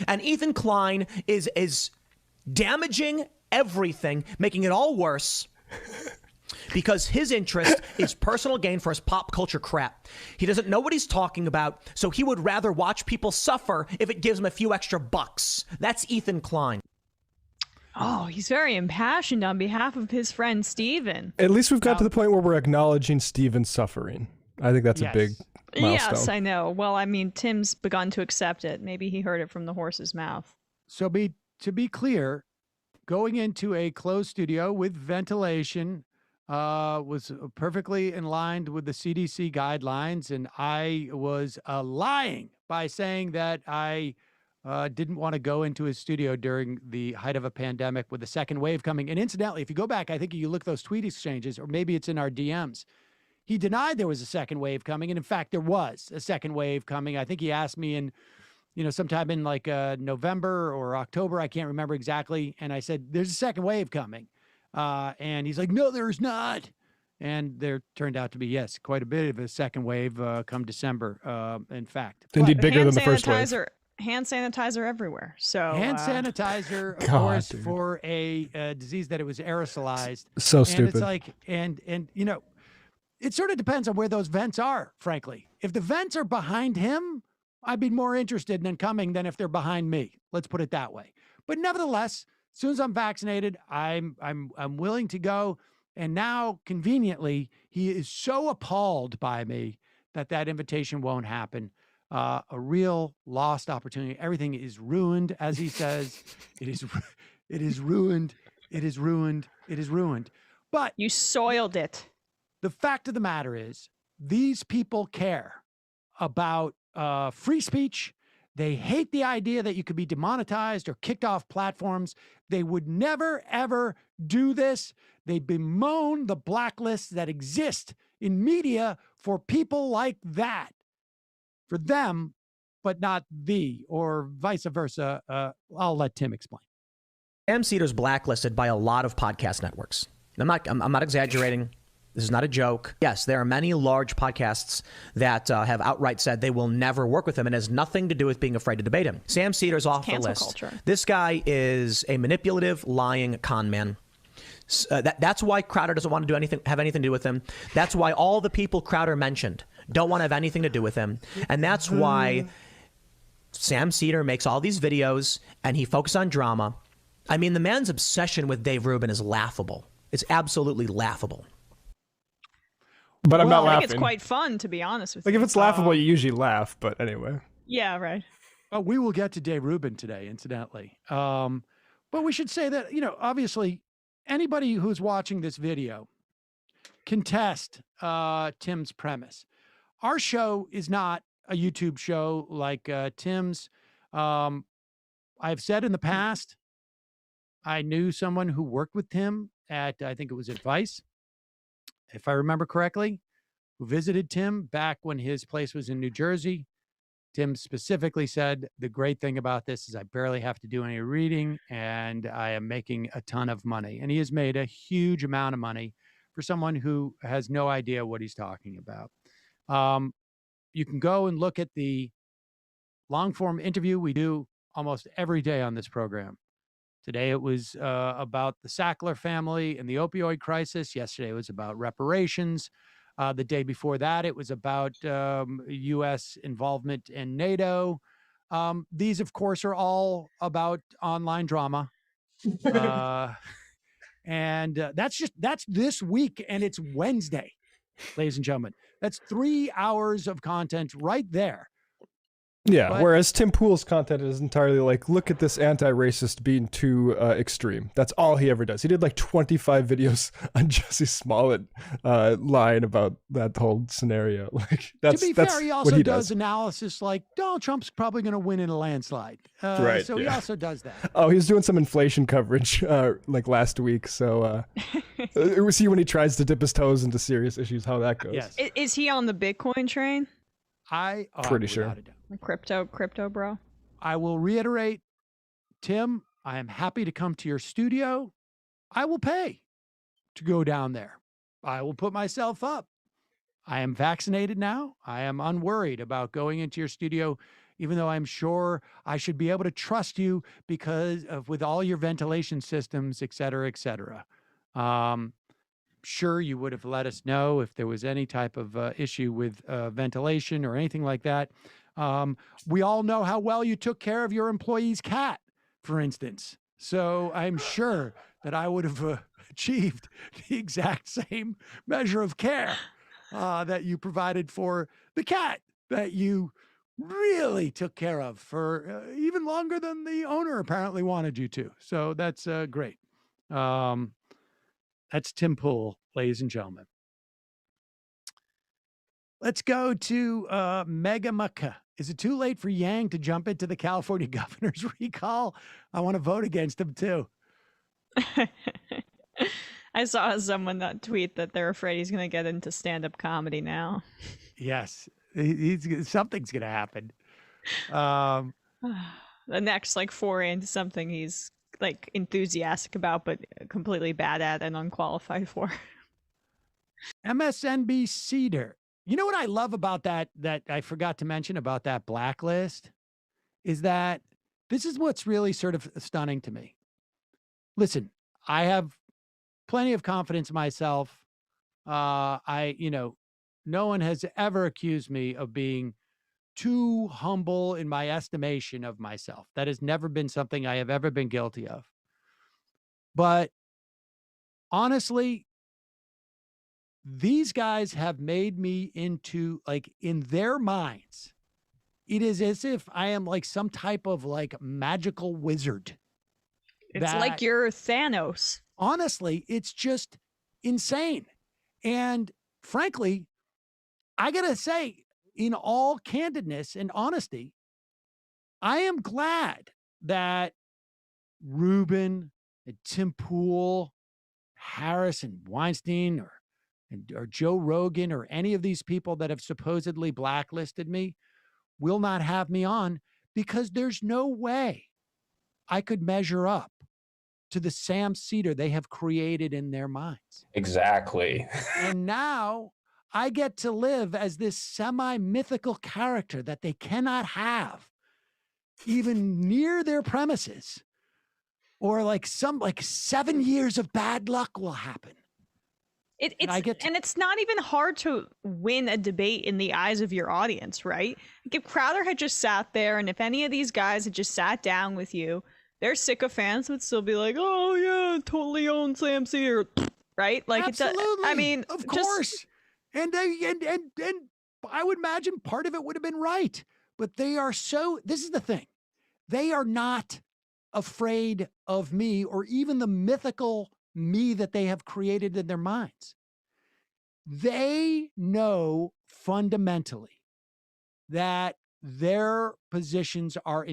And Ethan Klein is damaging everything, making it all worse. Because his interest is personal gain for his pop culture crap. He doesn't know what he's talking about, so he would rather watch people suffer if it gives him a few extra bucks. That's Ethan Klein. Oh, he's very impassioned on behalf of his friend Steven. At least we've got to the point where we're acknowledging Steven's suffering. I think that's a big milestone. Yes, I know. Well, I mean, Tim's begun to accept it. Maybe he heard it from the horse's mouth. So to be clear, going into a closed studio with ventilation was perfectly in line with the CDC guidelines, and I was lying by saying that I didn't want to go into his studio during the height of a pandemic with the second wave coming. And incidentally, if you go back, I think you look at those tweet exchanges, or maybe it's in our DMs, he denied there was a second wave coming. And in fact, there was a second wave coming. I think he asked me in, sometime in like November or October, I can't remember exactly. And I said, there's a second wave coming. And he's like, no, there's not. And there turned out to be, yes, quite a bit of a second wave come December, in fact. Indeed, bigger than the first wave. Hand sanitizer everywhere. So hand sanitizer, of course, for a disease that it was aerosolized. So stupid. And it's like, and it sort of depends on where those vents are, frankly. If the vents are behind him, I'd be more interested in coming than if they're behind me. Let's put it that way. But nevertheless, as soon as I'm vaccinated, I'm willing to go. And now, conveniently, he is so appalled by me that invitation won't happen. A real lost opportunity. Everything is ruined, as he says. It is ruined. It is ruined. It is ruined. But you soiled it. The fact of the matter is, these people care about free speech. They hate the idea that you could be demonetized or kicked off platforms. They would never, ever do this. They bemoan the blacklists that exist in media for people like that. For them, but not thee, or vice versa. I'll let Tim explain. Sam Seder's blacklisted by a lot of podcast networks. I'm not exaggerating. This is not a joke. Yes, there are many large podcasts that have outright said they will never work with him, and has nothing to do with being afraid to debate him. Sam Seder's off the list. Culture. This guy is a manipulative, lying con man. That's why Crowder doesn't want to have anything to do with him. That's why all the people Crowder mentioned don't want to have anything to do with him. And that's why Sam Seder makes all these videos and he focuses on drama. I mean, the man's obsession with Dave Rubin is laughable. It's absolutely laughable. But I'm not laughing. I think it's quite fun, to be honest with you. Like, if it's laughable, you usually laugh. But anyway. Yeah, right. We will get to Dave Rubin today, incidentally. But we should say that, obviously, anybody who's watching this video can test Tim's premise. Our show is not a YouTube show like Tim's. I've said in the past, I knew someone who worked with Tim at, I think it was at Vice, if I remember correctly, who visited Tim back when his place was in New Jersey. Tim specifically said, the great thing about this is I barely have to do any reading and I am making a ton of money. And he has made a huge amount of money for someone who has no idea what he's talking about. You can go and look at the long form interview we do almost every day on this program. Today it was about the Sackler family and the opioid crisis. Yesterday it was about reparations. The day before that, it was about U.S. involvement in NATO. These, of course, are all about online drama. And that's this week, and it's Wednesday, ladies and gentlemen. That's 3 hours of content right there. Yeah, whereas Tim Pool's content is entirely like, look at this anti-racist being too extreme. That's all he ever does. He did like 25 videos on Jussie Smollett lying about that whole scenario. Like, that's, to be fair, he also does analysis like Donald Trump's probably going to win in a landslide. Right. So he also does that. Oh, he was doing some inflation coverage like last week. So it was when he tries to dip his toes into serious issues, how that goes. Yes. Is he on the Bitcoin train? Pretty sure. Crypto bro. I will reiterate, Tim, I am happy to come to your studio. I will pay to go down there. I will put myself up. I am vaccinated now. I am unworried about going into your studio, even though I'm sure I should be able to trust you because of with all your ventilation systems, et cetera, et cetera. Sure, you would have let us know if there was any type of issue with ventilation or anything like that. We all know how well you took care of your employee's cat, for instance. So I'm sure that I would have achieved the exact same measure of care that you provided for the cat that you really took care of for even longer than the owner apparently wanted you to. So that's great. That's Tim Pool, ladies and gentlemen. Let's go to Mega Mucka. Is it too late for Yang to jump into the California governor's recall? I want to vote against him too. I saw someone that tweet that they're afraid he's going to get into stand-up comedy now. Yes, something's going to happen. The next like foray into something he's like enthusiastic about but completely bad at and unqualified for. MSNB Seder. You know what I love about that I forgot to mention about that blacklist is that this is what's really sort of stunning to me. Listen, I have plenty of confidence in myself. No one has ever accused me of being too humble in my estimation of myself. That has never been something I have ever been guilty of. But honestly, these guys have made me into, like, in their minds, it is as if I am like some type of like magical wizard. It's like you're Thanos. Honestly, it's just insane. And frankly, I gotta say, in all candidness and honesty, I am glad that Rubin and Tim Pool, Harris and Weinstein or Joe Rogan or any of these people that have supposedly blacklisted me will not have me on, because there's no way I could measure up to the Sam Seder they have created in their minds. Exactly. And now I get to live as this semi-mythical character that they cannot have even near their premises, or like 7 years of bad luck will happen. It's not even hard to win a debate in the eyes of your audience, right? Like if Crowder had just sat there, and if any of these guys had just sat down with you, their sycophants would still be like, "Oh yeah, totally own Sam Seder," right? Like, absolutely, of course, and I would imagine part of it would have been right, but they are so. This is the thing: they are not afraid of me or even the mythical me that they have created in their minds. They know fundamentally that their positions are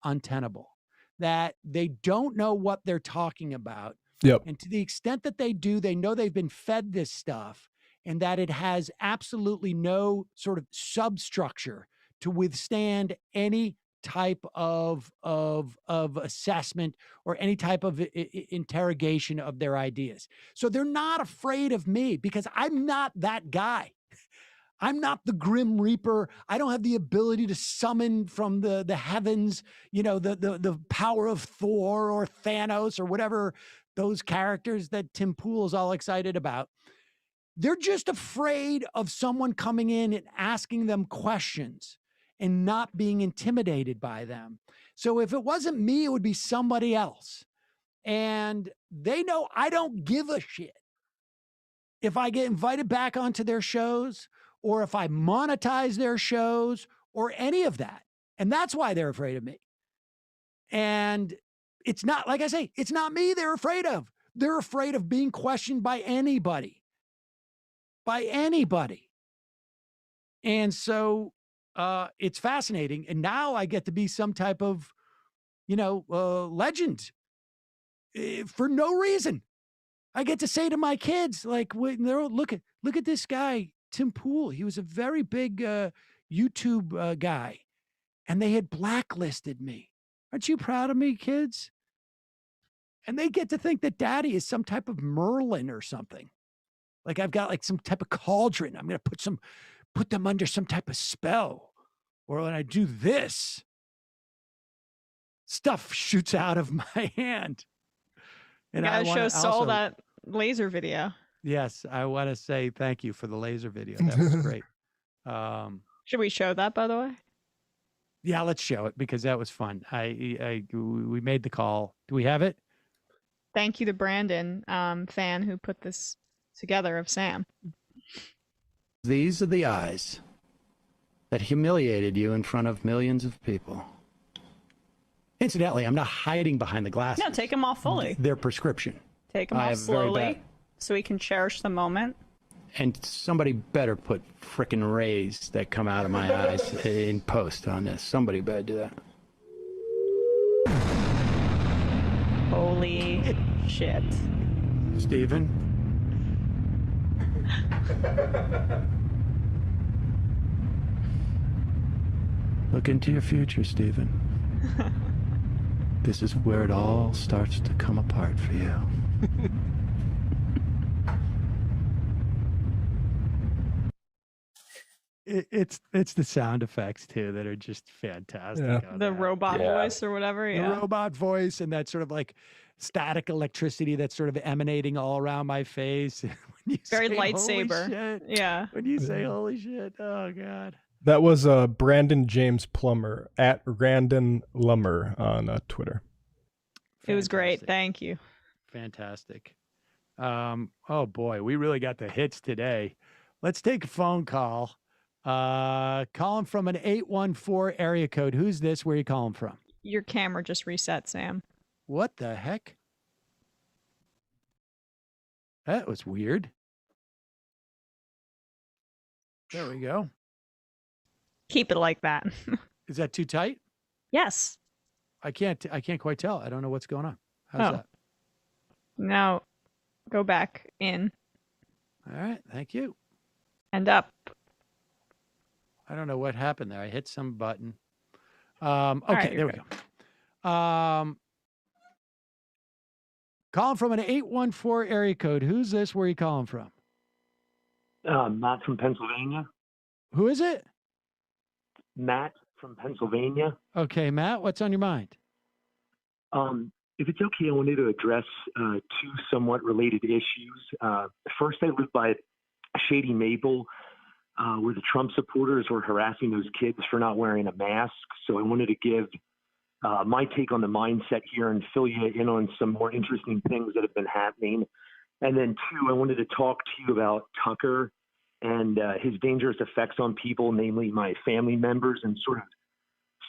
untenable, that they don't know what they're talking about. Yep. And to the extent that they do, they know they've been fed this stuff, and that it has absolutely no sort of substructure to withstand any type of assessment or any type of interrogation of their ideas. So they're not afraid of me, because I'm not that guy. I'm not the Grim Reaper. I don't have the ability to summon from the heavens, the power of Thor or Thanos or whatever those characters that Tim Pool is all excited about. They're just afraid of someone coming in and asking them questions and not being intimidated by them. So if it wasn't me, it would be somebody else. And they know I don't give a shit if I get invited back onto their shows, or if I monetize their shows, or any of that. And that's why they're afraid of me. And it's not, like I say, it's not me they're afraid of. They're afraid of being questioned by anybody. By anybody. And so it's fascinating. And now I get to be some type of, legend for no reason. I get to say to my kids, like, look at this guy, Tim Pool. He was a very big YouTube guy, and they had blacklisted me. Aren't you proud of me, kids? And they get to think that Daddy is some type of Merlin or something. Like I've got like some type of cauldron. I'm going to put them under some type of spell. Or when I do this, stuff shoots out of my hand. And I show Saul that laser video. Yes, I want to say thank you for the laser video. That was great. Should we show that, by the way? Yeah, let's show it, because that was fun. We made the call. Do we have it? Thank you to Brandon, fan who put this together of Sam. These are the eyes that humiliated you in front of millions of people. Incidentally, I'm not hiding behind the glasses. No, take them off fully. They're prescription. Take them off slowly so we can cherish the moment. And somebody better put frickin' rays that come out of my eyes in post on this. Somebody better do that. Holy shit. Stephen? Look into your future, Stephen. This is where it all starts to come apart for you. It's the sound effects too that are just fantastic. Yeah. on The that. robot voice or whatever. The Yeah. robot voice and that sort of like static electricity that's sort of emanating all around my face. When you Very say, "Holy lightsaber. shit," Yeah. When you say "holy shit," oh god. That was Brandon James Plummer at Randon Lummer on Twitter. It was great. Thank you. Fantastic. Oh boy, we really got the hits today. Let's take a phone call. Calling from an 814 area code. Who's this? Where are you calling from? Your camera just reset, Sam. What the heck? That was weird. There we go. Keep it like that. Is that too tight? Yes. I can't quite tell. I don't know what's going on. How's that? Now go back in All right, thank you. and up. I don't know what happened there. I hit some button. Okay, right, there we go. Calling from an 814 area code. Who's this? Where are you calling from? Matt from Pennsylvania. Who is it? Matt from Pennsylvania. Okay, Matt, what's on your mind? If it's okay, I wanted to address two somewhat related issues. First, I live by Shady Maple, where the Trump supporters were harassing those kids for not wearing a mask. So I wanted to give my take on the mindset here and fill you in on some more interesting things that have been happening. And then two, I wanted to talk to you about Tucker and his dangerous effects on people, namely my family members, and sort of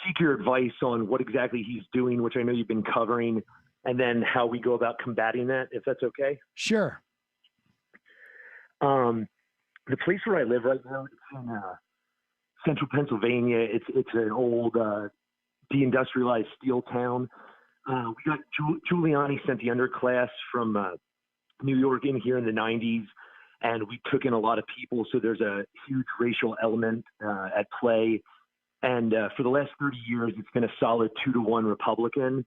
seek your advice on what exactly he's doing, which I know you've been covering, and then how we go about combating that, if that's okay. Sure. The place where I live right now, it's in central Pennsylvania. It's an old deindustrialized steel town. We got Giuliani sent the underclass from New York in here in the 90s, and we took in a lot of people. So there's a huge racial element at play. And for the last 30 years, it's been a solid 2-to-1 Republican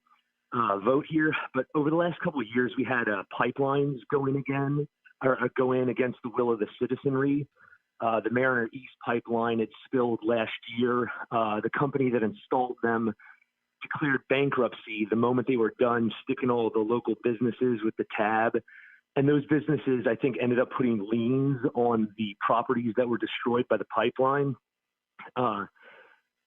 vote here. But over the last couple of years, we had pipelines go in against the will of the citizenry. The Mariner East pipeline, it spilled last year. The company that installed them declared bankruptcy the moment they were done sticking all the local businesses with the tab. And those businesses, I think, ended up putting liens on the properties that were destroyed by the pipeline.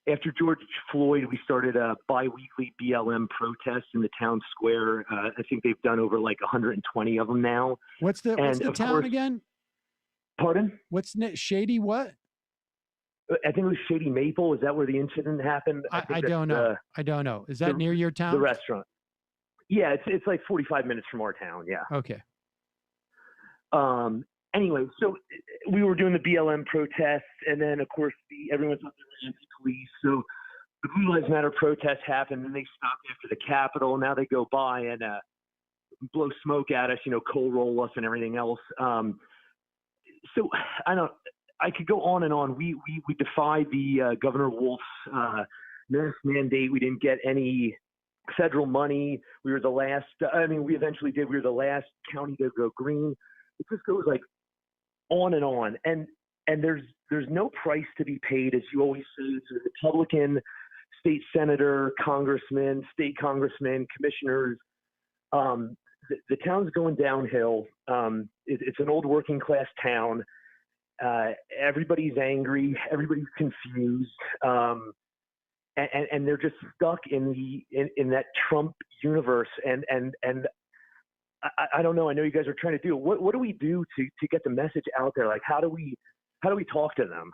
After George Floyd, we started a bi-weekly BLM protests in the town square. I think they've done over like 120 of them now. What's the town again? Pardon? Shady what? I think it was Shady Maple. Is that where the incident happened? I don't know. I don't know. Is that near your town? The restaurant. Yeah, it's like 45 minutes from our town. Yeah. Okay. Anyway, so we were doing the BLM protests, and then of course everyone thought they were anti-police. So the Blue Lives Matter protests happened, and they stopped after the Capitol. Now they go by and blow smoke at us, coal roll us and everything else. So I could go on and on. We defied the Governor Wolf's mask mandate. We didn't get any federal money. We were the last. We eventually did. We were the last county to go green. It just goes like on and on. And there's no price to be paid, as you always say, to the Republican state senator, congressman, state congressman, commissioners. The town's going downhill. It's an old working class town. Everybody's angry. Everybody's confused. And they're just stuck in that Trump universe. And I don't know. I know you guys are trying to do it. What do we do to get the message out there? Like, how do we talk to them?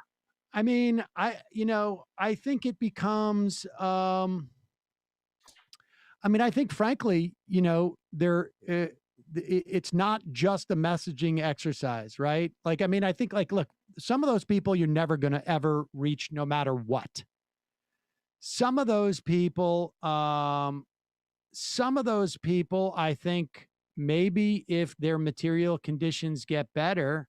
I mean, I think it becomes, I think frankly, it's not just a messaging exercise, right? Like, I think look, some of those people you're never going to ever reach no matter what. Some of those people, I think maybe if their material conditions get better,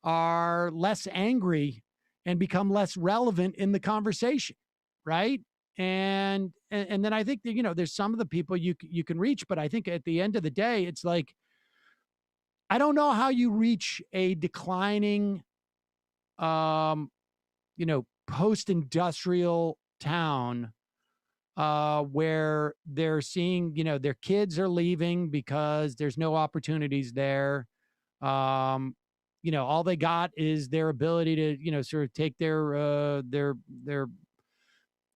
are less angry and become less relevant in the conversation, right? and then I think that, there's some of the people you can reach, but I think at the end of the day, it's like, I don't know how you reach a declining, post-industrial town where they're seeing, their kids are leaving because there's no opportunities there. All they got is their ability to, sort of take their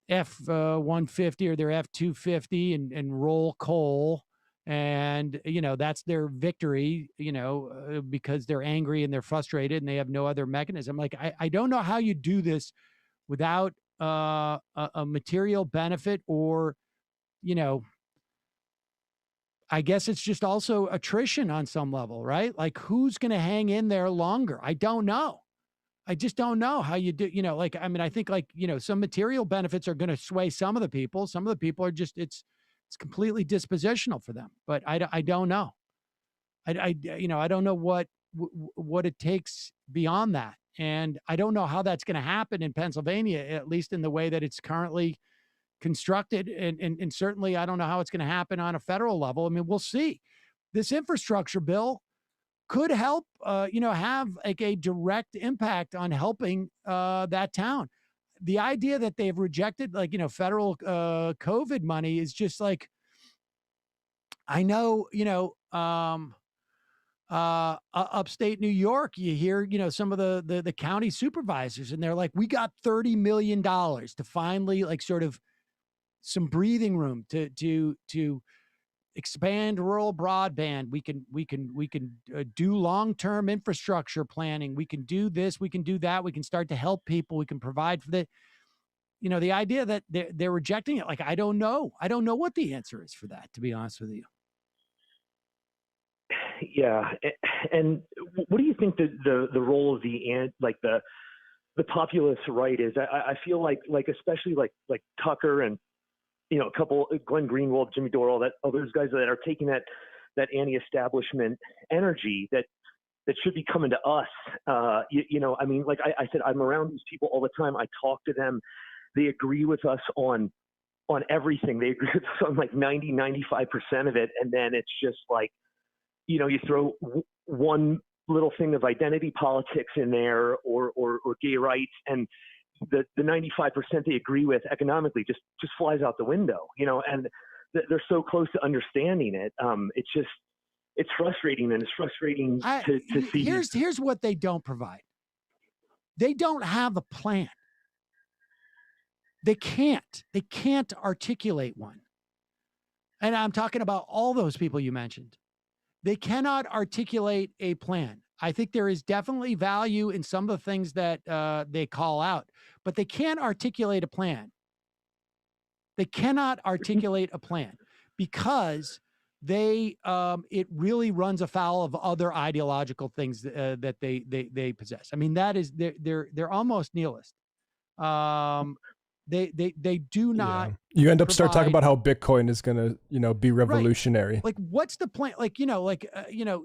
F-150 or their F-250 and roll coal. And, that's their victory, because they're angry and they're frustrated and they have no other mechanism. Like, I don't know how you do this without a material benefit, or, I guess it's just also attrition on some level, right? Like, who's going to hang in there longer? I don't know. I just don't know how you do, I think some material benefits are going to sway some of the people. Some of the people are just, it's completely dispositional for them, but I don't know. I don't know what it takes beyond that. And I don't know how that's going to happen in Pennsylvania, at least in the way that it's currently constructed. And certainly I don't know how it's going to happen on a federal level. I mean, we'll see. This infrastructure bill could help, have like a direct impact on helping that town. The idea that they've rejected, federal COVID money is just like, I know, upstate New York, you hear, some of the county supervisors, and they're like, we got $30 million to finally, sort of some breathing room to expand rural broadband. We can do long-term infrastructure planning. We can do this, we can do that. We can start to help people. We can provide for the idea that they're rejecting it. Like, I don't know what the answer is for that, to be honest with you. Yeah. And what do you think the role of the populist right is? I feel like especially like Tucker and, a couple, Glenn Greenwald, Jimmy Dore, all those guys that are taking that anti-establishment energy that should be coming to us. I said, I'm around these people all the time. I talk to them. They agree with us on everything. They agree with us on like 95% of it. And then it's just like, you throw one little thing of identity politics in there or gay rights, and the 95% they agree with economically just flies out the window, and they're so close to understanding it. It's frustrating, and it's frustrating to see. Here's what they don't provide. They don't have a plan. They can't articulate one. And I'm talking about all those people you mentioned. They cannot articulate a plan. I think there is definitely value in some of the things that they call out, but they can't articulate a plan. They cannot articulate a plan because it really runs afoul of other ideological things that they possess. I mean, that is they're almost nihilist. They do not. Yeah. You end up start talking about how Bitcoin is going to, be revolutionary. Right. Like, what's the plan? Like,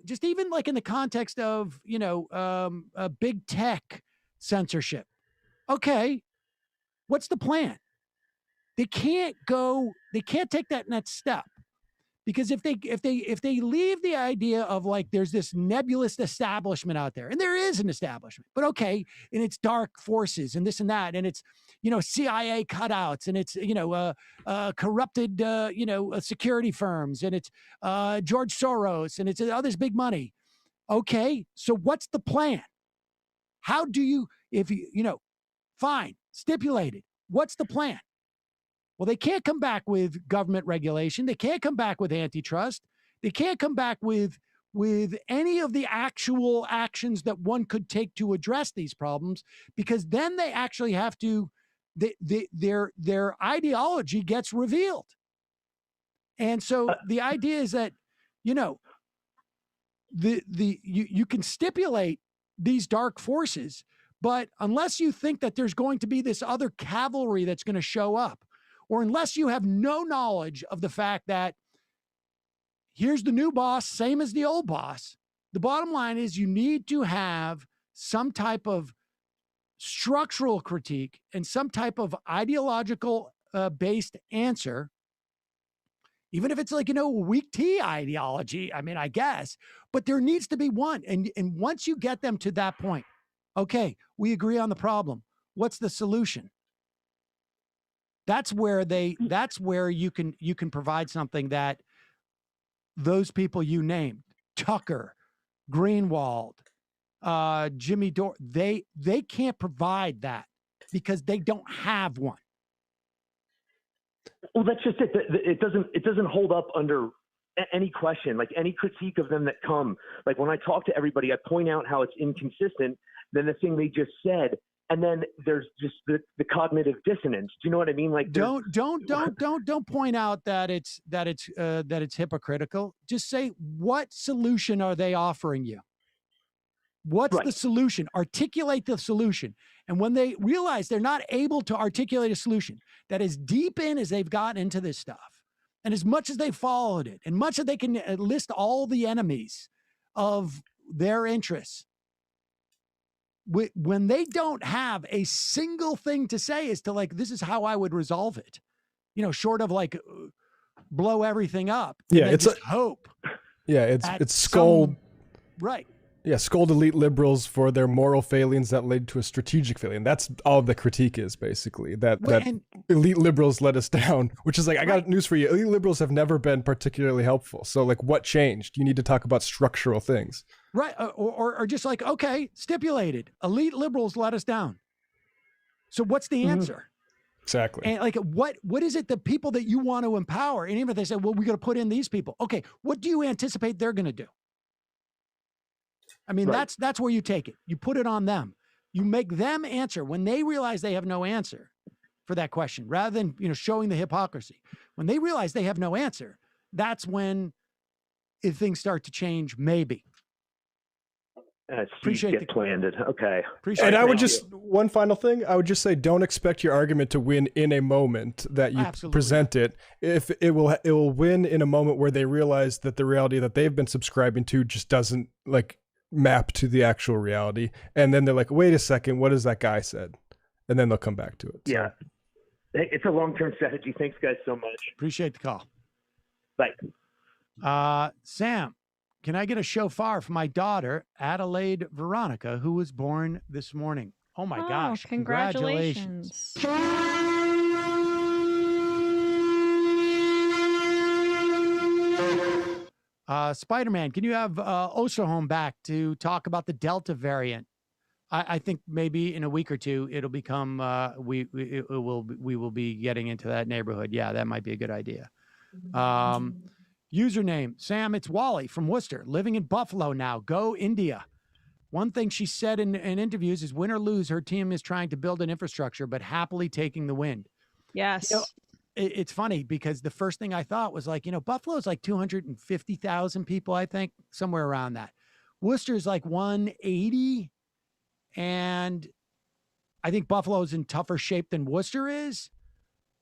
just even like in the context of, big tech censorship. Okay. What's the plan? They can't take that next step. Because if they leave the idea of like there's this nebulous establishment out there, and there is an establishment, but okay, and it's dark forces and this and that, and it's CIA cutouts, and it's corrupted security firms, and it's George Soros, and it's others big money. Okay, so what's the plan? How do you fine, stipulated. What's the plan? Well, they can't come back with government regulation. They can't come back with antitrust. They can't come back with any of the actual actions that one could take to address these problems, because then they actually have to, their ideology gets revealed. And so the idea is that, you can stipulate these dark forces, but unless you think that there's going to be this other cavalry that's going to show up, or unless you have no knowledge of the fact that here's the new boss, same as the old boss, the bottom line is you need to have some type of structural critique and some type of ideological based answer, even if it's like, weak tea ideology, I mean, I guess, but there needs to be one. And once you get them to that point, okay, we agree on the problem. What's the solution? That's where you can provide something that those people you named, Tucker, Greenwald, Jimmy Dore, they can't provide that because they don't have one. Well, that's just it. It doesn't hold up under any question, like any critique of them that come. Like when I talk to everybody, I point out how it's inconsistent, then the thing they just said, and then there's just the cognitive dissonance. Do you know what I mean? Like don't point out that it's hypocritical. Just say, what solution are they offering you? What's the solution? Articulate the solution. And when they realize they're not able to articulate a solution that is deep in as they've gotten into this stuff, and as much as they followed it, and much as they can list all the enemies of their interests, when they don't have a single thing to say as to like, this is how I would resolve it, short of like blow everything up. Yeah, it's just hope. Yeah, it's scold. Right. Yeah, scold elite liberals for their moral failings that led to a strategic failing. That's all the critique is, basically. That elite liberals let us down, which is like, I got news for you. Elite liberals have never been particularly helpful. So like, what changed? You need to talk about structural things. Right. Or just like, okay, stipulated. Elite liberals let us down. So what's the answer? Exactly. And like, what is it, the people that you want to empower? And even if they say, well, we're going to put in these people. Okay, what do you anticipate they're going to do? I mean, that's where you take it. You put it on them. You make them answer when they realize they have no answer for that question, rather than, showing the hypocrisy. When they realize they have no answer, that's when things start to change, maybe. Appreciate get landed. Okay. And I would one final thing, I would just say, don't expect your argument to win in a moment that you present it. If it will win in a moment where they realize that the reality that they've been subscribing to just doesn't map to the actual reality, and then they're like, wait a second, what has that guy said? And then they'll come back to it. Yeah, it's a long-term strategy. Thanks guys so much. Appreciate the call. Bye. Sam, can I get a shofar for my daughter Adelaide Veronica, who was born this morning? Oh my gosh, congratulations. Spider-Man, can you have Osterholm back to talk about the Delta variant? I think maybe in a week or two it'll become we will be getting into that neighborhood. Yeah, that might be a good idea. Username, Sam, it's Wally from Worcester, living in Buffalo now. Go India. One thing she said in interviews is, win or lose, her team is trying to build an infrastructure, but happily taking the win. Yes. It's funny because the first thing I thought was like, Buffalo's like 250,000 people, I think, somewhere around that. Worcester's like 180. And I think Buffalo's in tougher shape than Worcester is.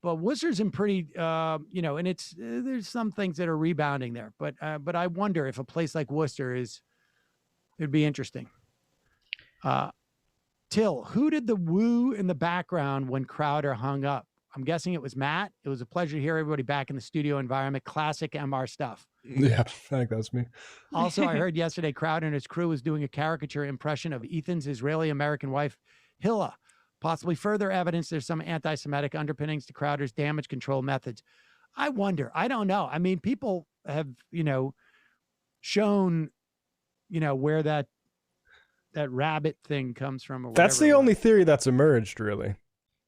But Worcester's in pretty, and it's there's some things that are rebounding there. But I wonder if a place like Worcester it'd be interesting. Till, who did the woo in the background when Crowder hung up? I'm guessing it was Matt. It was a pleasure to hear everybody back in the studio environment. Classic MR stuff. Yeah, I think that was me. Also, I heard yesterday Crowder and his crew was doing a caricature impression of Ethan's Israeli-American wife, Hilla. Possibly further evidence there's some anti-Semitic underpinnings to Crowder's damage control methods. I wonder. I don't know. I mean, people have, shown, where that rabbit thing comes from. Or that's the only theory that's emerged, really.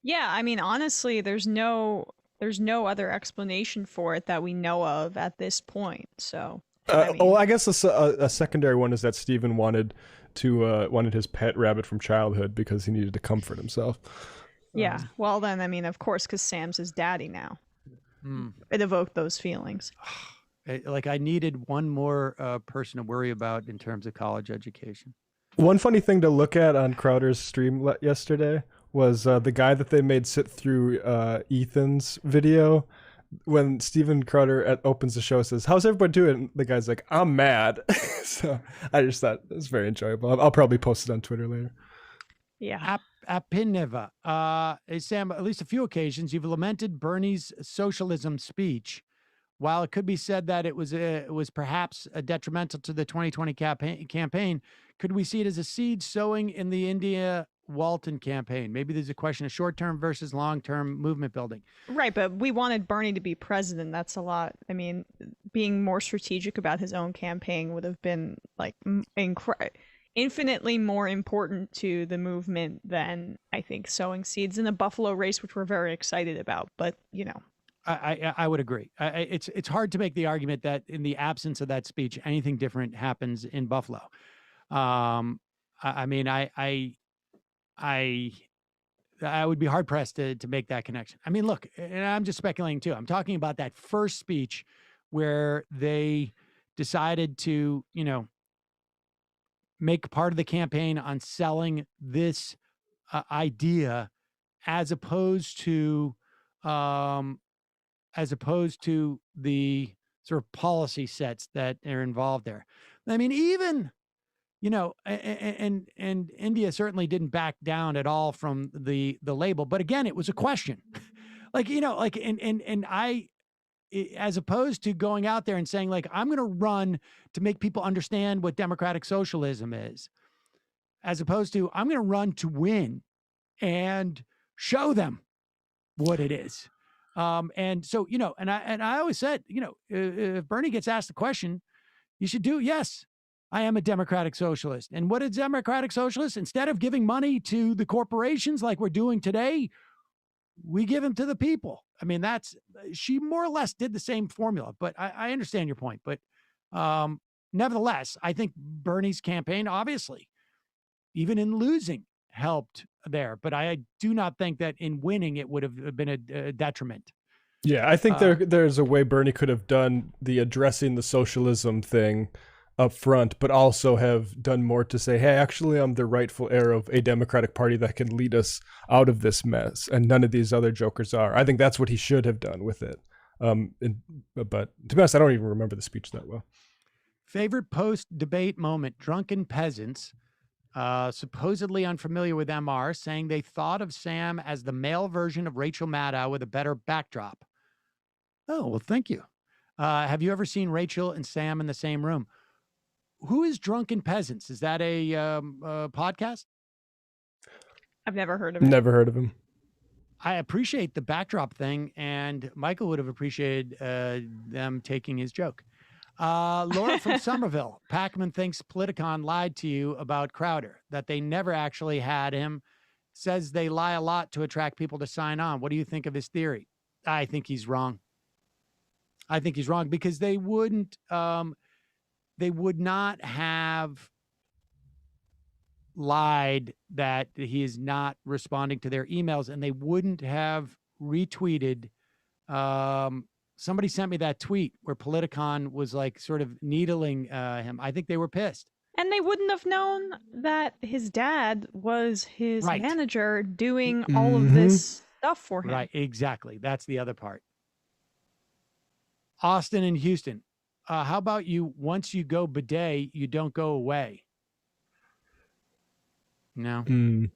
Yeah, I mean, honestly, there's no other explanation for it that we know of at this point. So, I guess a secondary one is that Stephen wanted his pet rabbit from childhood because he needed to comfort himself. Yeah, well then, I mean, of course, because Sam's his daddy now. It evoked those feelings. Like I needed one more person to worry about in terms of college education. One funny thing to look at on Crowder's stream yesterday was the guy that they made sit through Ethan's video. When Steven Crowder opens the show, says, "How's everybody doing?" The guy's like, "I'm mad." So I just thought it was very enjoyable. I'll probably post it on Twitter later. Yeah. Apineva. Hey, Sam, at least a few occasions, you've lamented Bernie's socialism speech. While it could be said that it was perhaps detrimental to the 2020 campaign, could we see it as a seed sowing in the India Walton campaign? Maybe there's a question of short-term versus long-term movement building. Right, but we wanted Bernie to be president. That's a lot. I mean, being more strategic about his own campaign would have been like infinitely more important to the movement than, I think, sowing seeds in the Buffalo race, which we're very excited about. But, you know. I would agree. It's hard to make the argument that in the absence of that speech, anything different happens in Buffalo. I mean, I would be hard pressed to make that connection. I mean, look, and I'm just speculating too. I'm talking about that first speech where they decided to, you know, make part of the campaign on selling this idea as opposed to the sort of policy sets that are involved there. I mean, even, you know, and India certainly didn't back down at all from the label, but again, it was a question. Like, you know, like, and I, as opposed to going out there and saying, like, I'm going to run to make people understand what democratic socialism is, as opposed to I'm going to run to win and show them what it is. And so, you know, and I always said, you know, if Bernie gets asked the question, you should do, yes, I am a democratic socialist. And what is democratic socialist? Instead of giving money to the corporations like we're doing today, we give them to the people. I mean, she more or less did the same formula, but I understand your point. But nevertheless, I think Bernie's campaign, obviously, even in losing, helped there. But I do not think that in winning, it would have been a detriment. Yeah, I think there's a way Bernie could have done the addressing the socialism thing up front, but also have done more to say, hey, actually, I'm the rightful heir of a Democratic Party that can lead us out of this mess, and none of these other jokers are. I think that's what he should have done with it. But to be honest, I don't even remember the speech that well. Favorite post-debate moment, drunken peasants, supposedly unfamiliar with MR, saying they thought of Sam as the male version of Rachel Maddow with a better backdrop. Oh, well, thank you. Have you ever seen Rachel and Sam in the same room? Who is Drunken Peasants? Is that a podcast? I've never heard of it. Never heard of him. I appreciate the backdrop thing, and Michael would have appreciated them taking his joke. Laura from Somerville. Pacman thinks Politicon lied to you about Crowder, that they never actually had him. Says they lie a lot to attract people to sign on. What do you think of his theory? I think he's wrong. I think he's wrong because they would not have lied that he is not responding to their emails, and they wouldn't have retweeted. Somebody sent me that tweet where Politicon was like sort of needling him. I think they were pissed. And they wouldn't have known that his dad was his manager doing all of this stuff for him. Right, exactly. That's the other part. Austin and Houston. How about you, once you go bidet, you don't go away? No. Ding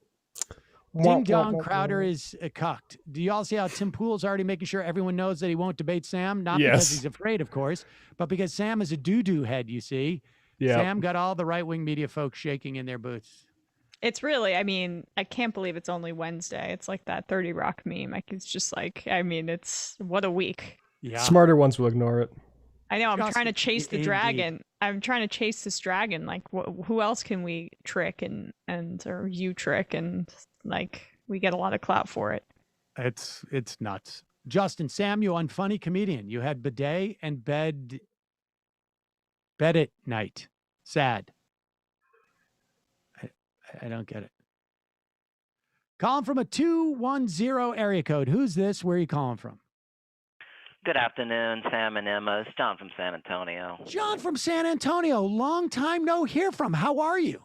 Dong Crowder is cucked. Do you all see how Tim Pool's already making sure everyone knows that he won't debate Sam? Not because he's afraid, of course, but because Sam is a doo-doo head, you see. Yep. Sam got all the right-wing media folks shaking in their boots. It's really, I mean, I can't believe it's only Wednesday. It's like that 30 Rock meme. Like, it's just like, I mean, it's, what a week. Yeah. Smarter ones will ignore it. I know. I'm trying to chase the dragon. I'm trying to chase this dragon. Like, who else can we trick or you trick? And like, we get a lot of clout for it. It's nuts. Justin, Sam, you unfunny comedian. You had bidet and bed at night. Sad. I don't get it. Calling from a 210 area code. Who's this? Where are you calling from? Good afternoon, Sam and Emma. It's John from San Antonio. John from San Antonio. Long time no hear from. How are you?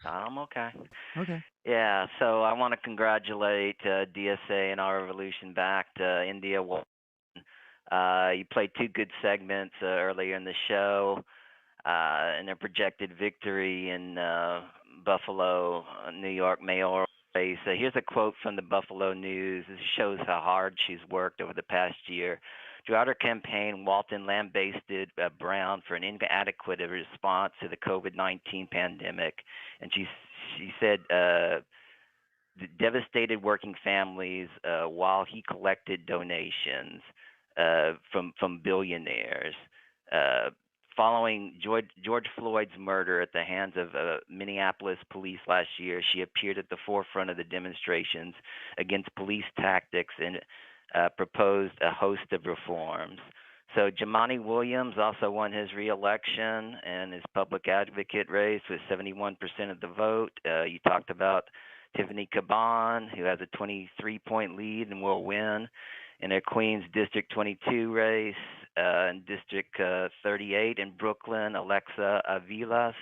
I'm okay. Okay. Yeah, so I want to congratulate DSA and Our Revolution back to India. You played two good segments earlier in the show, and their projected victory in Buffalo, New York mayoral race. Here's a quote from the Buffalo News. This shows how hard she's worked over the past year. Throughout her campaign, Walton lambasted Brown for an inadequate response to the COVID-19 pandemic, and she said devastated working families while he collected donations from billionaires. Following George Floyd's murder at the hands of Minneapolis police last year, she appeared at the forefront of the demonstrations against police tactics and proposed a host of reforms. So Jumaane Williams also won his re-election and his public advocate race with 71% of the vote. You talked about Tiffany Caban, who has a 23-point lead and will win in her Queens District 22 race. In District 38 in Brooklyn, Alexa Avilas,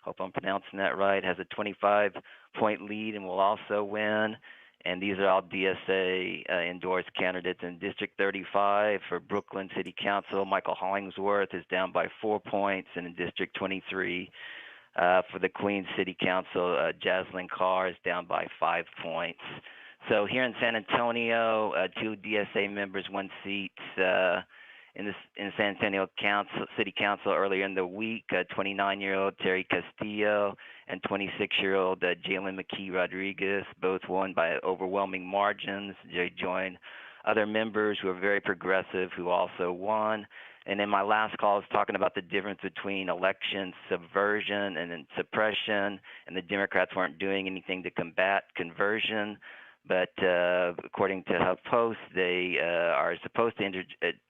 hope I'm pronouncing that right, has a 25-point lead and will also win. And these are all DSA endorsed candidates. In District 35 for Brooklyn City Council, Michael Hollingsworth is down by 4 points. And in District 23 for the Queens City Council, Jaslyn Carr is down by 5 points. So here in San Antonio, 2 DSA members won seats in San Antonio City Council earlier in the week. 29-year-old Terry Castillo and 26-year-old Jalen McKee Rodriguez both won by overwhelming margins. They joined other members who are very progressive who also won. And in my last call, I was talking about the difference between election subversion and then suppression, and the Democrats weren't doing anything to combat conversion. But according to HuffPost, they are supposed to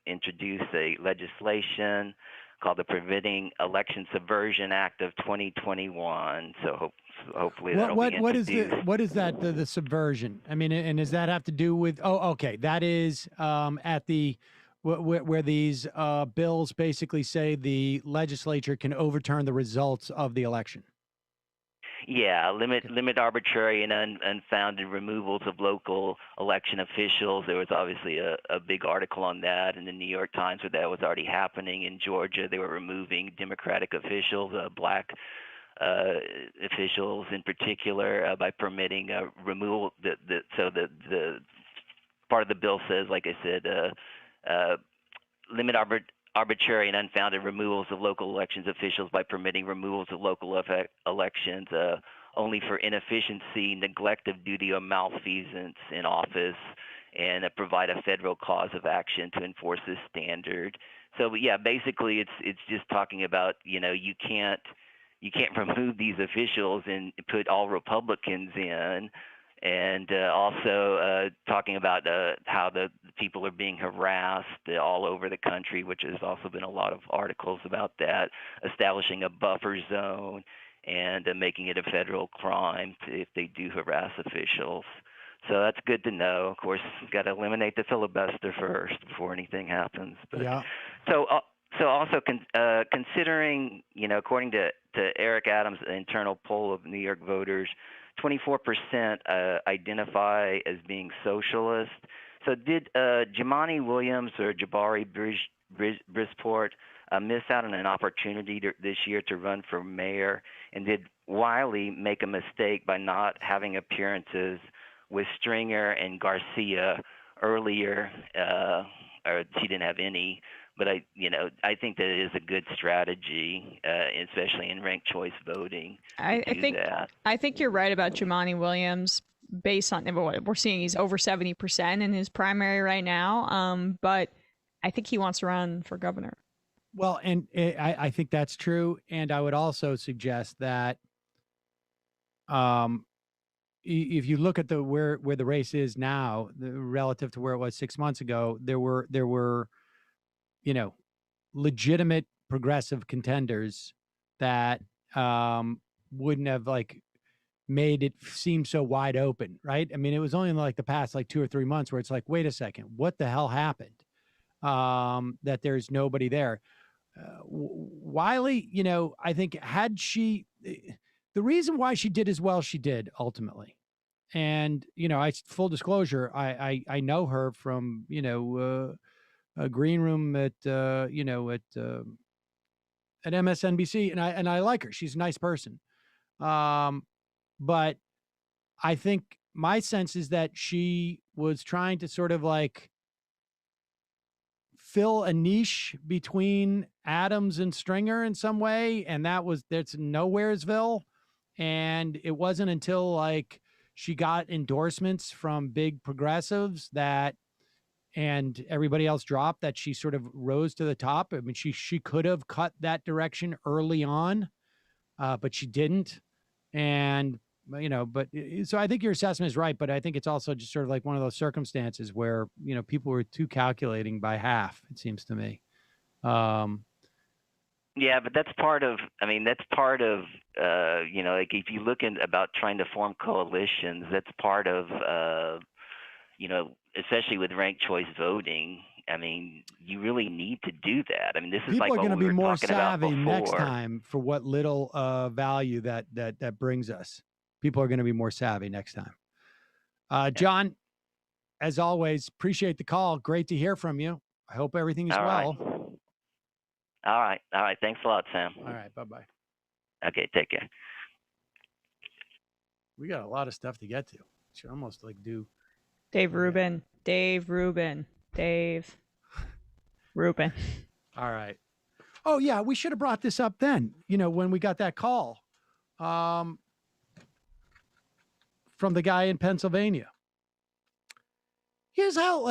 introduce a legislation called the Preventing Election Subversion Act of 2021. So hopefully that'll be introduced. What is that? The subversion? I mean, and does that have to do with? Oh, okay, that is at the where these bills basically say the legislature can overturn the results of the election. Yeah, limit arbitrary and unfounded removals of local election officials. There was obviously a big article on that in the New York Times where that was already happening. In Georgia, they were removing Democratic officials, black officials in particular, by permitting removal. So the part of the bill says, like I said, limit arbitrary and unfounded removals of local elections officials by permitting removals of local elections only for inefficiency, neglect of duty, or malfeasance in office, and provide a federal cause of action to enforce this standard. So yeah, basically it's just talking about, you can't remove these officials and put all Republicans in. And also talking about how the people are being harassed all over the country, which has also been a lot of articles about that, establishing a buffer zone and making it a federal crime if they do harass officials. So that's good to know. Of course, you've got to eliminate the filibuster first before anything happens. But, yeah. So also considering, according to Eric Adams' internal poll of New York voters, 24% identify as being socialist. So did Jumaane Williams or Jabari Brisport miss out on an opportunity this year to run for mayor? And did Wiley make a mistake by not having appearances with Stringer and Garcia earlier? Or she didn't have any. But I think that it is a good strategy, especially in ranked choice voting. I think you're right about Jumaane Williams. Based on what we're seeing, he's over 70% in his primary right now. But I think he wants to run for governor. Well, and I think that's true. And I would also suggest that if you look at where the race is now, relative to where it was 6 months ago, there were legitimate progressive contenders that wouldn't have made it seem so wide open, right? I mean, it was only in the past 2 or 3 months where it's like, wait a second, what the hell happened? That there's nobody there. Wiley, I think the reason why she did as well she did ultimately, and full disclosure, I know her from a green room at MSNBC, and I like her. She's a nice person. But I think my sense is that she was trying to sort of like fill a niche between Adams and Stringer in some way. And that's Nowheresville. And it wasn't until like she got endorsements from big progressives and everybody else dropped that she sort of rose to the top. I mean, she could have cut that direction early on, but she didn't. And, so I think your assessment is right, but I think it's also just sort of like one of those circumstances where, people were too calculating by half, it seems to me. Yeah, but that's part of, like if you look about trying to form coalitions, that's part of, especially with ranked choice voting. I mean, you really need to do that. I mean, this is people like are going to be more talking about savvy next before. time for what little value that brings us. People are going to be more savvy next time. John, as always, appreciate the call. Great to hear from you. I hope everything is well. All right. Thanks a lot, Sam. All right. Bye-bye. Okay. Take care. We got a lot of stuff to get to. Should almost like do. Dave Rubin. All right. Oh yeah. We should have brought this up then, when we got that call, from the guy in Pennsylvania. Here's how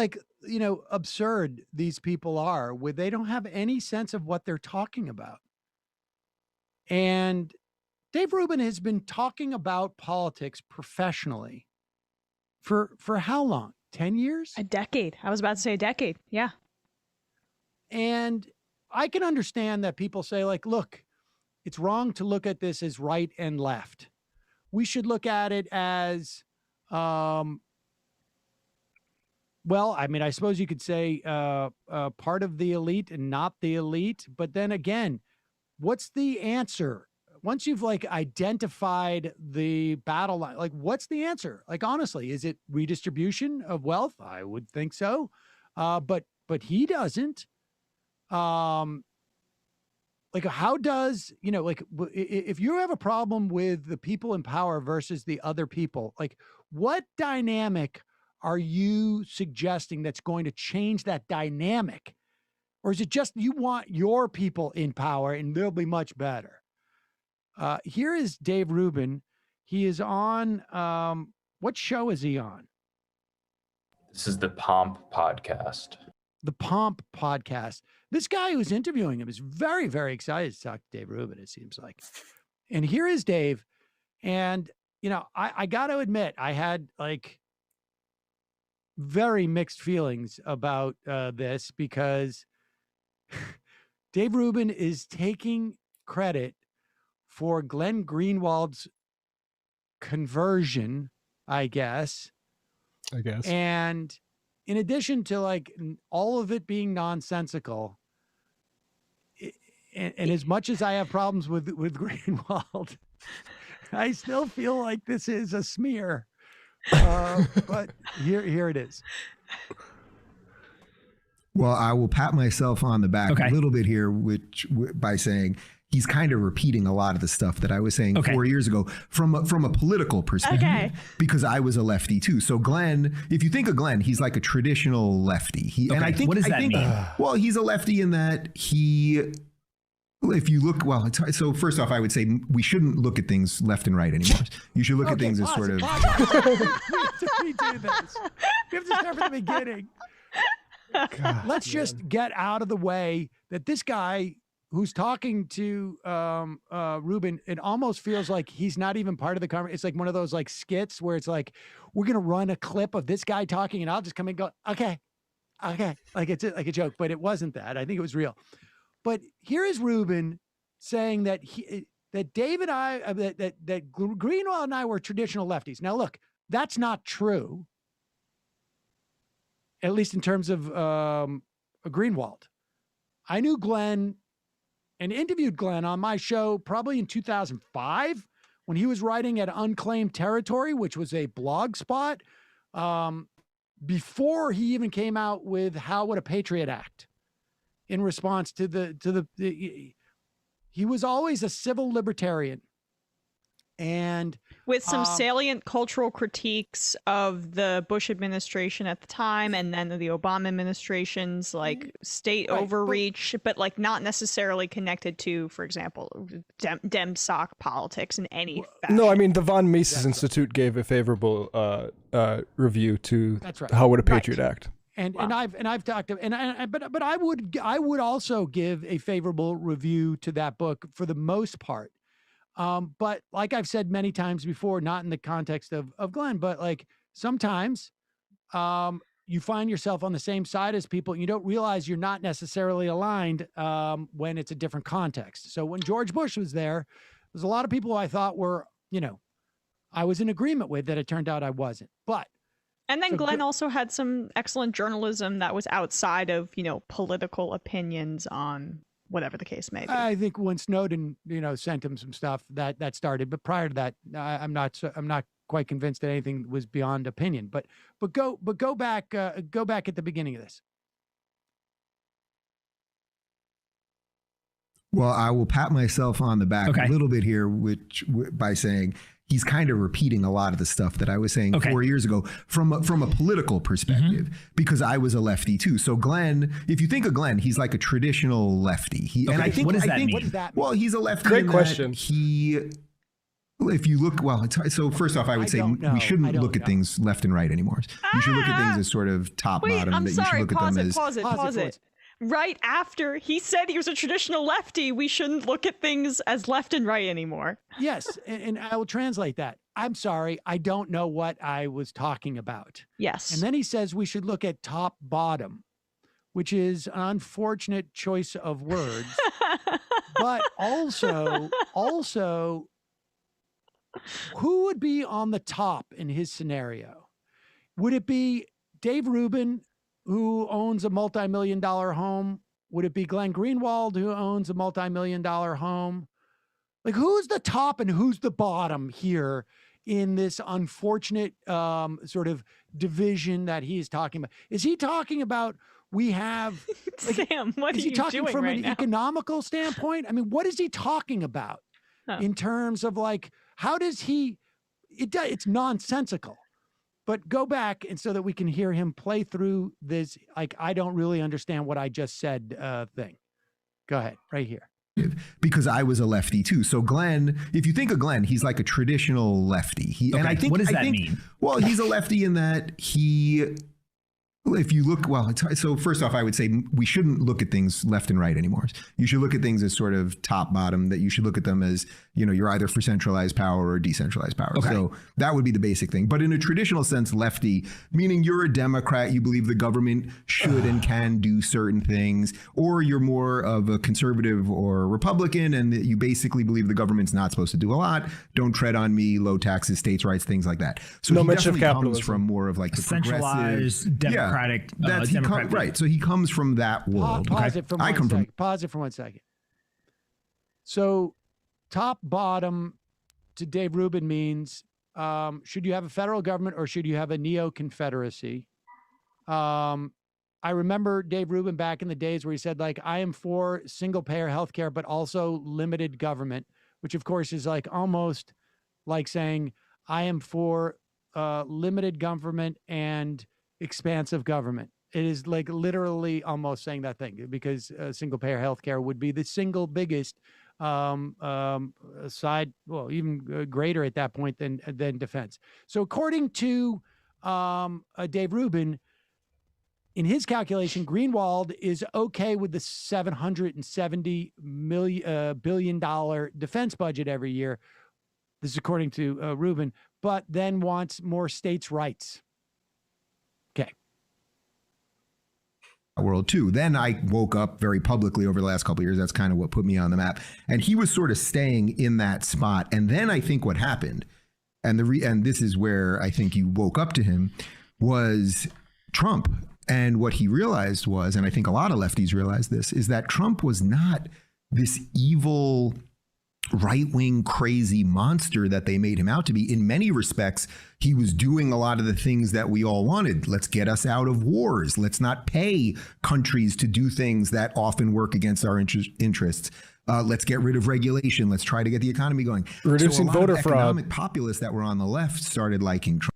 absurd these people are, where they don't have any sense of what they're talking about. And Dave Rubin has been talking about politics professionally for how long? 10 years? A decade. I was about to say a decade. Yeah. And I can understand that people say look, it's wrong to look at this as right and left. We should look at it as, I suppose you could say part of the elite and not the elite. But then again, what's the answer? Once you've identified the battle line, what's the answer? Honestly, is it redistribution of wealth? I would think so. But he doesn't. How does, if you have a problem with the people in power versus the other people, what dynamic are you suggesting that's going to change that dynamic? Or is it just you want your people in power and they'll be much better? Here is Dave Rubin. He is on, what show is he on? This is the Pomp podcast. The Pomp podcast. This guy who's interviewing him is very, very excited to talk to Dave Rubin, it seems like. And here is Dave. And, I got to admit, I had very mixed feelings about this because Dave Rubin is taking credit for Glenn Greenwald's conversion, I guess. And in addition to all of it being nonsensical, and as much as I have problems with Greenwald, I still feel like this is a smear. But here it is. Well, I will pat myself on the back a little bit here, by saying he's kind of repeating a lot of the stuff that I was saying 4 years ago from a political perspective, because I was a lefty too. So Glenn, if you think of Glenn, he's like a traditional lefty. And I think, what does that mean? Well, he's a lefty in that if you look, so first off, I would say we shouldn't look at things left and right anymore. You should look at things as sort of. We have to redo this. We have to start from the beginning. God, let's just get out of the way that this guy who's talking to Rubin, it almost feels like he's not even part of the conversation. It's like one of those skits where it's we're going to run a clip of this guy talking and I'll just come in and go, okay. Like it's like a joke, but it wasn't that. I think it was real. But here is Rubin saying that Dave and I, that Greenwald and I were traditional lefties. Now, look, that's not true, at least in terms of Greenwald. I knew Glenn and interviewed Glenn on my show probably in 2005 when he was writing at Unclaimed Territory, which was a blog spot, before he even came out with How Would a Patriot Act? In response to he was always a civil libertarian. And with some salient cultural critiques of the Bush administration at the time, and then the Obama administration's like state overreach, but like not necessarily connected to, for example, Dem sock politics in any fashion. No, I mean the von Mises Institute gave a favorable review to How Would a Patriot Act. And I've talked to, but I would also give a favorable review to that book for the most part. But like I've said many times before, not in the context of Glenn, but like sometimes you find yourself on the same side as people and you don't realize you're not necessarily aligned when it's a different context. So when George Bush was there's a lot of people who I thought were, I was in agreement with that it turned out I wasn't. And then Glenn also had some excellent journalism that was outside of, political opinions on whatever the case may be. I think when Snowden, sent him some stuff that started, but prior to that, I'm not quite convinced that anything was beyond opinion. But go back at the beginning of this. Well, I will pat myself on the back a little bit here, by saying he's kind of repeating a lot of the stuff that I was saying 4 years ago from a political perspective, because I was a lefty too. So Glenn, if you think of Glenn, he's like a traditional lefty. What does that mean? Well, he's a lefty. Great question. If you look, so first off, I would say we shouldn't look at things left and right anymore. You should look at things as sort of top bottom. I'm sorry, you should look at them as pause it. Right after he said he was a traditional lefty, we shouldn't look at things as left and right anymore. Yes, and I will translate that. I'm sorry, I don't know what I was talking about. Yes. And then he says we should look at top bottom, which is an unfortunate choice of words. But also, who would be on the top in his scenario? Would it be Dave Rubin, who owns a multi-million-dollar home? Would it be Glenn Greenwald, who owns a multi-million-dollar home? Like, who's the top and who's the bottom here in this unfortunate sort of division that he is talking about? Is he talking about we have... Like, Sam, what are you doing right now? Is he talking from an economical standpoint? I mean, what is he talking about in terms of like, how does he... It's nonsensical. But go back and so that we can hear him play through this, like, I don't really understand what I just said thing. Go ahead, right here. Because I was a lefty too. So Glenn, if you think of Glenn, he's like a traditional lefty. And I think, what does that mean? Well, he's a lefty in that if you look, so first off, I would say we shouldn't look at things left and right anymore. You should look at things as sort of top bottom, that you should look at them as, you're either for centralized power or decentralized power. So that would be the basic thing. But in a traditional sense, lefty, meaning you're a Democrat, you believe the government should and can do certain things, or you're more of a conservative or Republican, and that you basically believe the government's not supposed to do a lot. Don't tread on me, low taxes, states' rights, things like that. So no he mention of definitely comes capitalism. from more of like the centralized Democratic. Right. So he comes from that world. Pause it for 1 second. So top bottom to Dave Rubin means should you have a federal government or should you have a neo-confederacy? I remember Dave Rubin back in the days where he said, like, I am for single-payer healthcare, but also limited government, which of course is like almost like saying I am for limited government and expansive government. It is like literally almost saying that thing, because single-payer healthcare would be the single biggest side, well, even greater at that point than defense. So according to Dave Rubin, in his calculation, Greenwald is okay with the $770 billion defense budget every year. This is according to Rubin, but then wants more states' rights. Okay. World too. Then I woke up very publicly over the last couple of years. That's kind of what put me on the map. And he was sort of staying in that spot. And then I think what happened, and this is where I think you woke up to him, was Trump. And what he realized was, and I think a lot of lefties realized this, is that Trump was not this evil right-wing crazy monster that they made him out to be. In many respects, he was doing a lot of the things that we all wanted. Let's get us out of wars. Let's not pay countries to do things that often work against our interests. Let's get rid of regulation. Let's try to get the economy going. Reducing voter fraud. Economic populists that were on the left started liking Trump.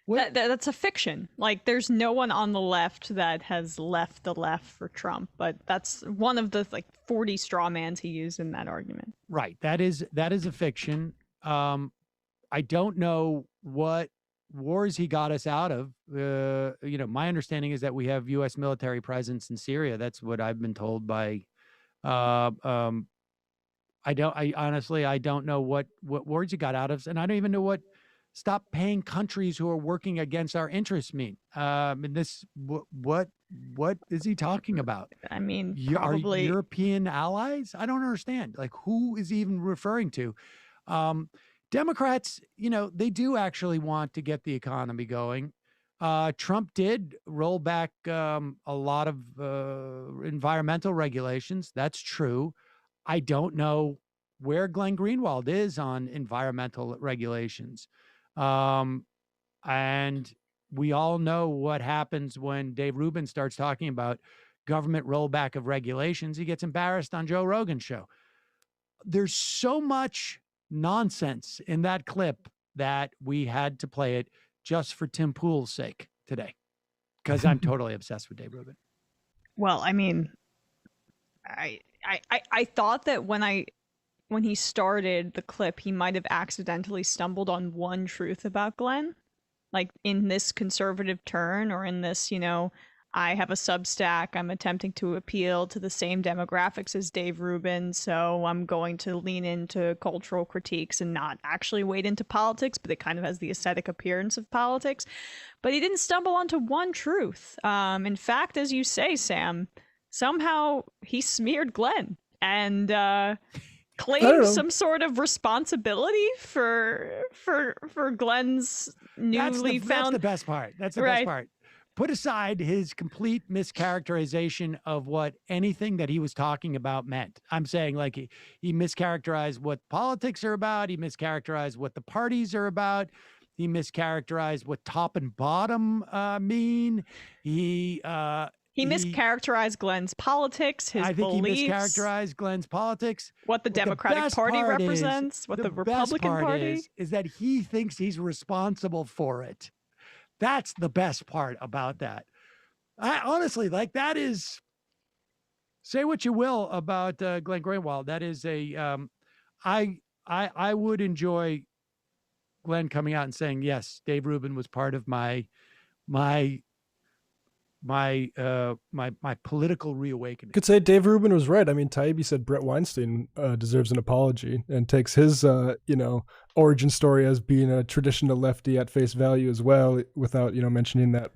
That's a fiction. Like, there's no one on the left that has left the left for Trump, but that's one of the 40 straw mans he used in that argument. Right. That is a fiction. I don't know what wars he got us out of. My understanding is that we have U.S. military presence in Syria. That's what I've been told by. I honestly don't know what wars he got out of, and I don't even know what stop paying countries who are working against our interests mean. What is he talking about? I mean, Are European allies? I don't understand. Like, who is he even referring to? Democrats, they do actually want to get the economy going. Trump did roll back a lot of environmental regulations. That's true. I don't know where Glenn Greenwald is on environmental regulations. And we all know what happens when Dave Rubin starts talking about government rollback of regulations. He gets embarrassed on Joe Rogan's show. There's so much nonsense in that clip that we had to play it just for Tim Pool's sake today, because I'm totally obsessed with Dave Rubin. Well, I mean, I thought that when he started the clip, he might have accidentally stumbled on one truth about Glenn, like in this conservative turn, or in this, I have a Substack, I'm attempting to appeal to the same demographics as Dave Rubin, so I'm going to lean into cultural critiques and not actually wade into politics, but it kind of has the aesthetic appearance of politics. But he didn't stumble onto one truth. In fact, as you say, Sam, somehow he smeared Glenn and claimed some sort of responsibility for Glenn's newly found. That's the best part. That's the best part. Put aside his complete mischaracterization of what anything that he was talking about meant. I'm saying, like, he mischaracterized what politics are about. He mischaracterized what the parties are about. He mischaracterized what top and bottom mean. He mischaracterized Glenn's politics, his beliefs. I think he mischaracterized Glenn's politics. What the Democratic Party represents, what the Republican Party is that he thinks he's responsible for it. That's the best part about that. I honestly, that is, say what you will about Glenn Greenwald. That is I would enjoy Glenn coming out and saying, yes, Dave Rubin was part of my political reawakening. Could say Dave Rubin was right. I mean, Taibbi said Brett Weinstein deserves an apology, and takes his origin story as being a traditional lefty at face value as well, without mentioning that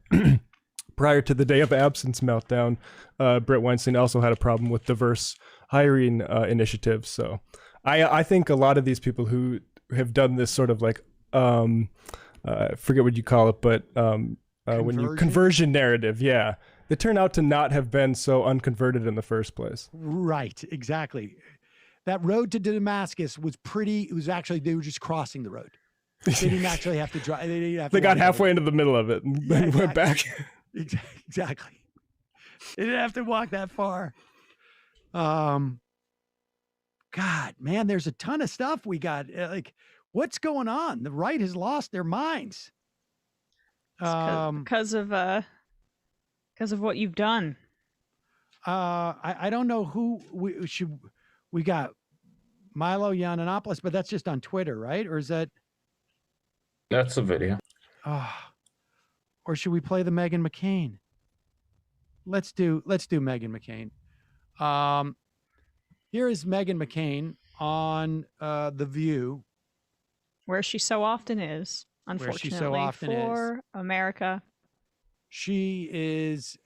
prior to the day of absence meltdown, Brett Weinstein also had a problem with diverse hiring initiatives. So I think a lot of these people who have done this sort of forget what you call it, but conversion narrative, they turn out to not have been so unconverted in the first place. Right, exactly. That road to Damascus was it was actually, they were just crossing the road. They didn't actually have to drive. They got halfway into the middle of it and then went back. Exactly. They didn't have to walk that far. God, man, there's a ton of stuff we got. What's going on? The right has lost their minds. Because of what you've done. I don't know who we got. Milo Yiannopoulos, but that's just on Twitter, right? Or is that? That's a video. Or should we play the Meghan McCain? Let's do Meghan McCain. Here is Meghan McCain on The View, where she so often is. Unfortunately for America. She is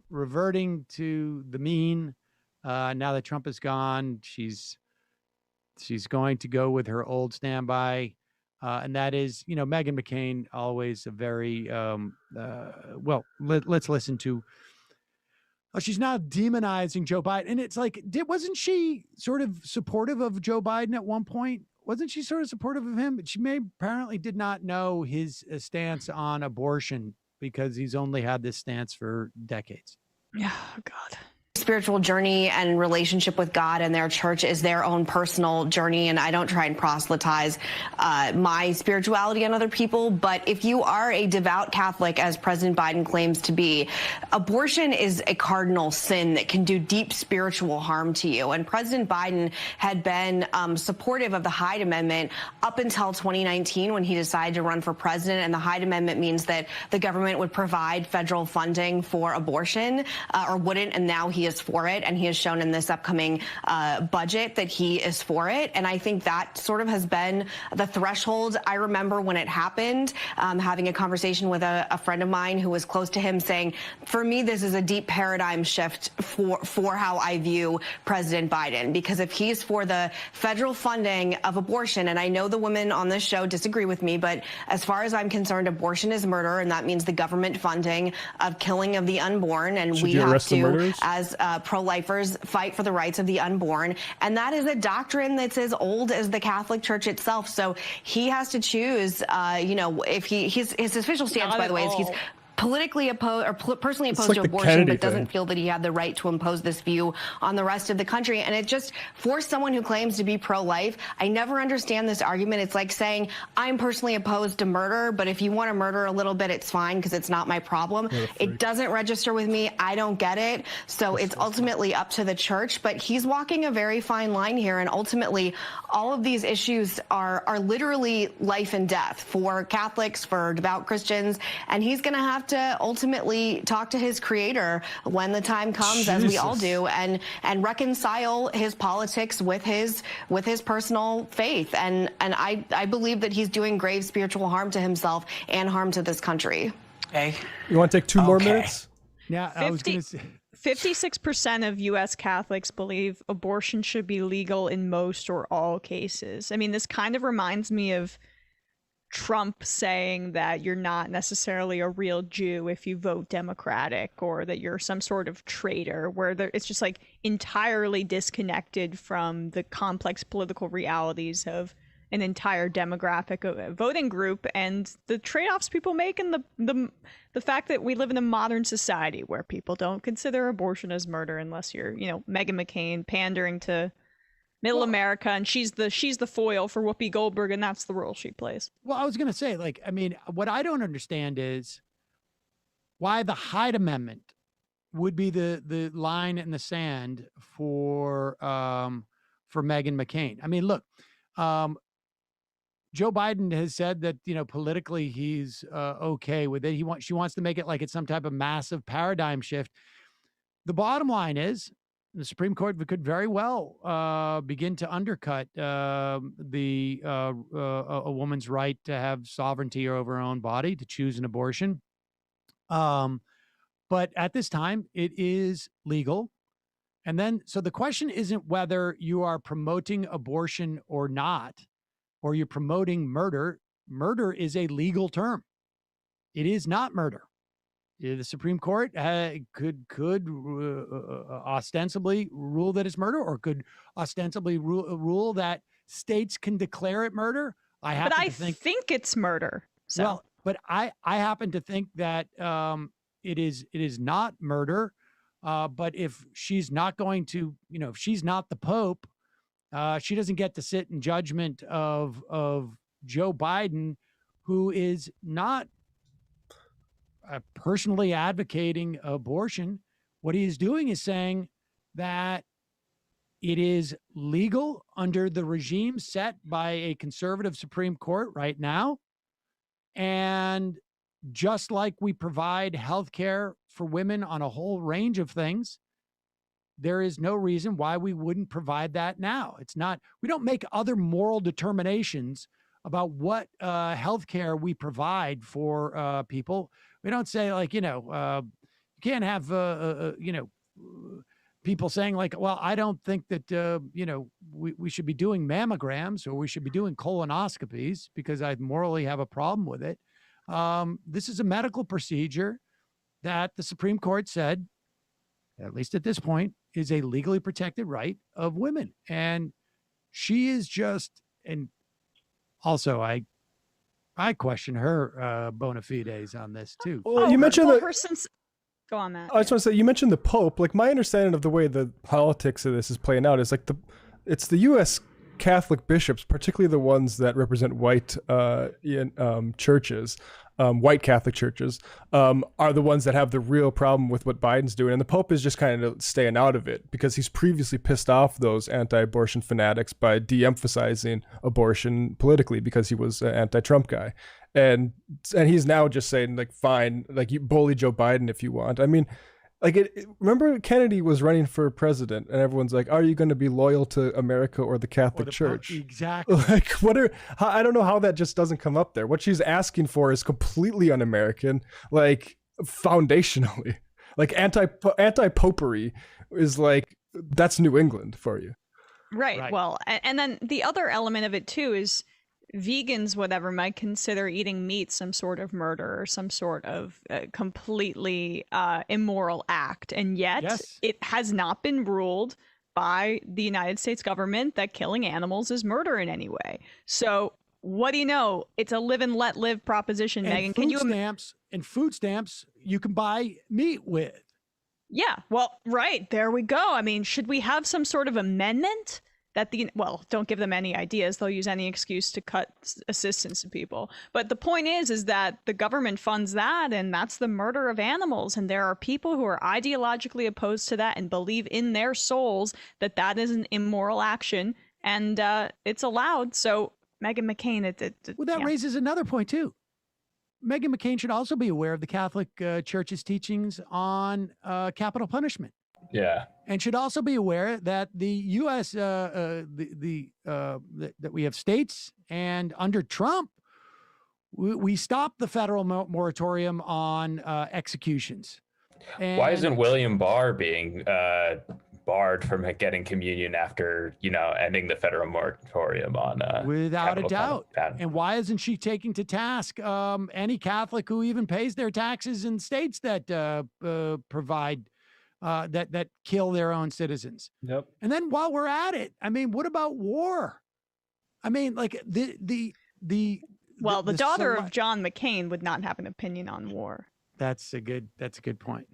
reverting to the mean. Now that Trump is gone, she's going to go with her old standby. And that is, Meghan McCain, always a very, let's listen to she's now demonizing Joe Biden. And it's like, wasn't she sort of supportive of Joe Biden at one point? Wasn't she sort of supportive of him? But she apparently did not know his stance on abortion because he's only had this stance for decades. Yeah, God. Spiritual journey and relationship with God and their church is their own personal journey, and I don't try and proselytize my spirituality on other people. But if you are a devout Catholic, as President Biden claims to be, abortion is a cardinal sin that can do deep spiritual harm to you. And President Biden had been supportive of the Hyde Amendment up until 2019 when he decided to run for president. And the Hyde Amendment means that the government would provide federal funding for abortion, or wouldn't, and now he is for it, and he has shown in this upcoming budget that he is for it. And I think that sort of has been the threshold. I remember when it happened, having a conversation with a friend of mine who was close to him saying, for me, this is a deep paradigm shift for how I view President Biden, because if he's for the federal funding of abortion, and I know the women on this show disagree with me, but as far as I'm concerned, abortion is murder, and that means the government funding of killing of the unborn, and we have to, as pro-lifers, fight for the rights of the unborn. And that is a doctrine that's as old as the Catholic Church itself. So he has to choose, if his official stance, by the way, is he's politically opposed or personally opposed to abortion, but doesn't feel that he had the right to impose this view on the rest of the country. And it just, for someone who claims to be pro-life, I never understand this argument. It's like saying, I'm personally opposed to murder, but if you want to murder a little bit, it's fine because it's not my problem. It doesn't register with me. I don't get it. So it's ultimately up to the church, but he's walking a very fine line here. And ultimately, all of these issues are literally life and death for Catholics, for devout Christians, and he's going to have to ultimately talk to his creator when the time comes, as we all do, and reconcile his politics with his personal faith. And I believe that he's doing grave spiritual harm to himself and harm to this country. Okay. You want to take 2 more minutes? Yeah, I was going to say 56% of U.S. Catholics believe abortion should be legal in most or all cases. I mean, this kind of reminds me of Trump saying that you're not necessarily a real Jew if you vote Democratic, or that you're some sort of traitor, where it's just like entirely disconnected from the complex political realities of an entire demographic of voting group and the trade-offs people make, and the fact that we live in a modern society where people don't consider abortion as murder unless you're, Meghan McCain pandering to Middle America, and she's the foil for Whoopi Goldberg, and that's the role she plays. Well, I was going to say, what I don't understand is why the Hyde Amendment would be the line in the sand for Meghan McCain. I mean, look, Joe Biden has said that, politically he's okay with it. She wants to make it like it's some type of massive paradigm shift. The bottom line is, the Supreme Court could very well begin to undercut a woman's right to have sovereignty over her own body, to choose an abortion. But at this time, it is legal. And then, so the question isn't whether you are promoting abortion or not, or you're promoting murder. Murder is a legal term. It is not murder. The Supreme Court could ostensibly rule that it's murder, or could ostensibly rule that states can declare it murder. I think it's murder. So. Well, but I happen to think that it is not murder. But if she's not going to, if she's not the Pope, she doesn't get to sit in judgment of Joe Biden, who is not personally advocating abortion. What he is doing is saying that it is legal under the regime set by a conservative Supreme Court right now. And just like we provide health care for women on a whole range of things, there is no reason why we wouldn't provide that now. We don't make other moral determinations about what health care we provide for people. We don't say, you can't have, people saying well, I don't think that, we should be doing mammograms, or we should be doing colonoscopies because I morally have a problem with it. This is a medical procedure that the Supreme Court said at least at this point, is a legally protected right of women. And she is just, and also I question her bona fides on this too. Well, you mentioned that. Go on, Matt. I just want to say, you mentioned the Pope. Like, my understanding of the way the politics of this is playing out is like it's the U.S. Catholic bishops, particularly the ones that represent white churches, white Catholic churches, are the ones that have the real problem with what Biden's doing. And the Pope is just kind of staying out of it because he's previously pissed off those anti-abortion fanatics by de-emphasizing abortion politically because he was an anti-Trump guy. And he's now just saying, like, fine, like, you bully Joe Biden if you want. I mean, like, remember Kennedy was running for president and everyone's like, are you going to be loyal to America or the Catholic Church? Exactly. Like, I don't know how that just doesn't come up there. What she's asking for is completely un-American, like, foundationally. Like, anti-popery is like, that's New England for you. Right. Well, and then the other element of it too is vegans, whatever, might consider eating meat some sort of murder or some sort of completely immoral act. And yet it has not been ruled by the United States government that killing animals is murder in any way. So what do you know? It's a live and let live proposition, and Megan. Can you food stamps you can buy meat with? Yeah, well, right. There we go. I mean, should we have some sort of amendment that don't give them any ideas. They'll use any excuse to cut assistance to people. But the point is that the government funds that, and that's the murder of animals. And there are people who are ideologically opposed to that and believe in their souls that that is an immoral action, and it's allowed. So Meghan McCain, that raises another point too. Meghan McCain should also be aware of the Catholic Church's teachings on capital punishment. Yeah. And should also be aware that the U.S. That we have states, and under Trump, we stopped the federal moratorium on executions. And why isn't William Barr being barred from getting communion after ending the federal moratorium on without a doubt? And why isn't she taking to task any Catholic who even pays their taxes in states that provide that kill their own citizens? Yep. And then while we're at it, I mean, what about war? I mean, like the daughter of John McCain would not have an opinion on war. That's a good point.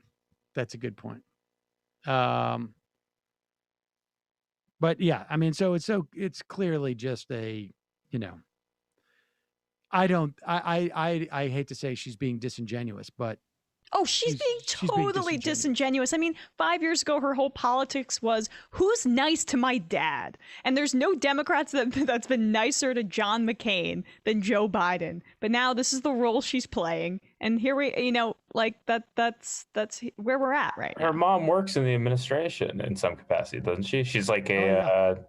That's a good point. But yeah, I mean, so it's clearly just a, I hate to say she's being disingenuous, but oh, she's being totally disingenuous. I mean, 5 years ago, her whole politics was, who's nice to my dad? And there's no Democrats that's been nicer to John McCain than Joe Biden. But now this is the role she's playing. And here that's where we're at right now. Her mom works in the administration in some capacity, doesn't she? She's like a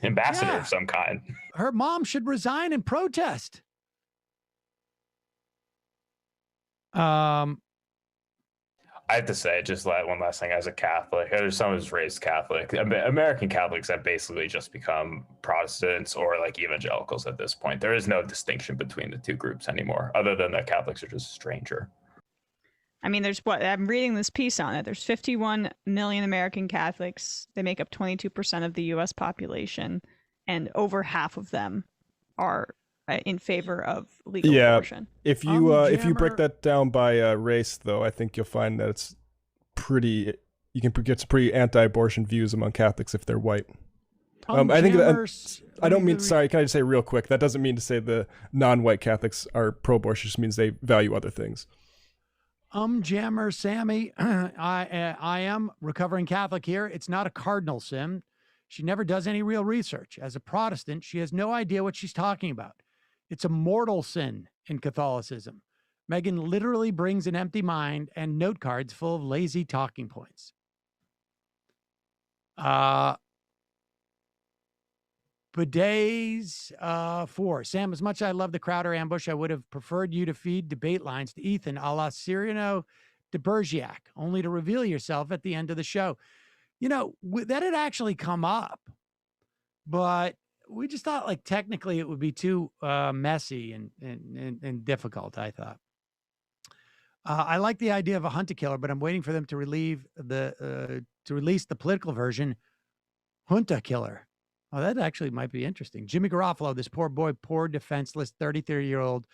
ambassador of some kind. Her mom should resign and protest. I have to say, just one last thing, as a Catholic, as someone who's raised Catholic, American Catholics have basically just become Protestants or like evangelicals at this point. There is no distinction between the two groups anymore, other than that Catholics are just a stranger. I mean, I'm reading this piece on it. There's 51 million American Catholics. They make up 22% of the U.S. population, and over half of them are in favor of legal abortion. If you break that down by race, though, I think you'll find that it's pretty. You can get some pretty anti-abortion views among Catholics if they're white. I think I don't mean. Sorry, can I just say real quick? That doesn't mean to say the non-white Catholics are pro-abortion. It just means they value other things. Jammer Sammy, I am recovering Catholic here. It's not a cardinal sin. She never does any real research. As a Protestant, she has no idea what she's talking about. It's a mortal sin in Catholicism. Meghan literally brings an empty mind and note cards full of lazy talking points. Bidets 4. Sam, as much as I love the Crowder ambush, I would have preferred you to feed debate lines to Ethan a la Cyrano de Bergerac, only to reveal yourself at the end of the show. That had actually come up, but we just thought, like, technically it would be too messy and difficult, I thought. I like the idea of a hunter-killer, but I'm waiting for them to release the political version, Junta-killer. Oh, that actually might be interesting. Jimmy Garofalo, this poor boy, poor defenseless 33-year-old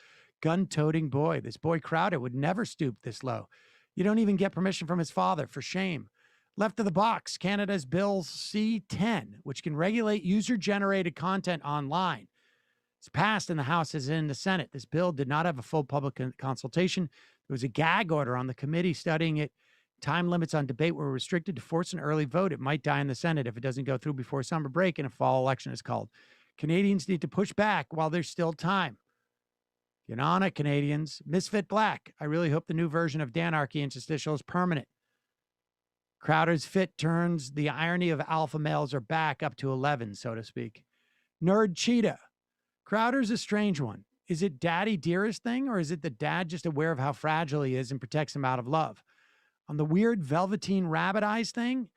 gun-toting boy. This boy Crowder would never stoop this low. You don't even get permission from his father, for shame. Left of the box, Canada's Bill C-10, which can regulate user-generated content online. It's passed in the House as in the Senate. This bill did not have a full public consultation. There was a gag order on the committee studying it. Time limits on debate were restricted to force an early vote. It might die in the Senate if it doesn't go through before summer break and a fall election is called. Canadians need to push back while there's still time. Get on it, Canadians. Misfit Black. I really hope the new version of Danarchy Interstitial is permanent. Crowder's fit turns the irony of alpha males are back up to 11, so to speak. Nerd Cheetah. Crowder's a strange one. Is it daddy dearest thing, or is it the dad just aware of how fragile he is and protects him out of love? On the weird velveteen rabbit eyes thing,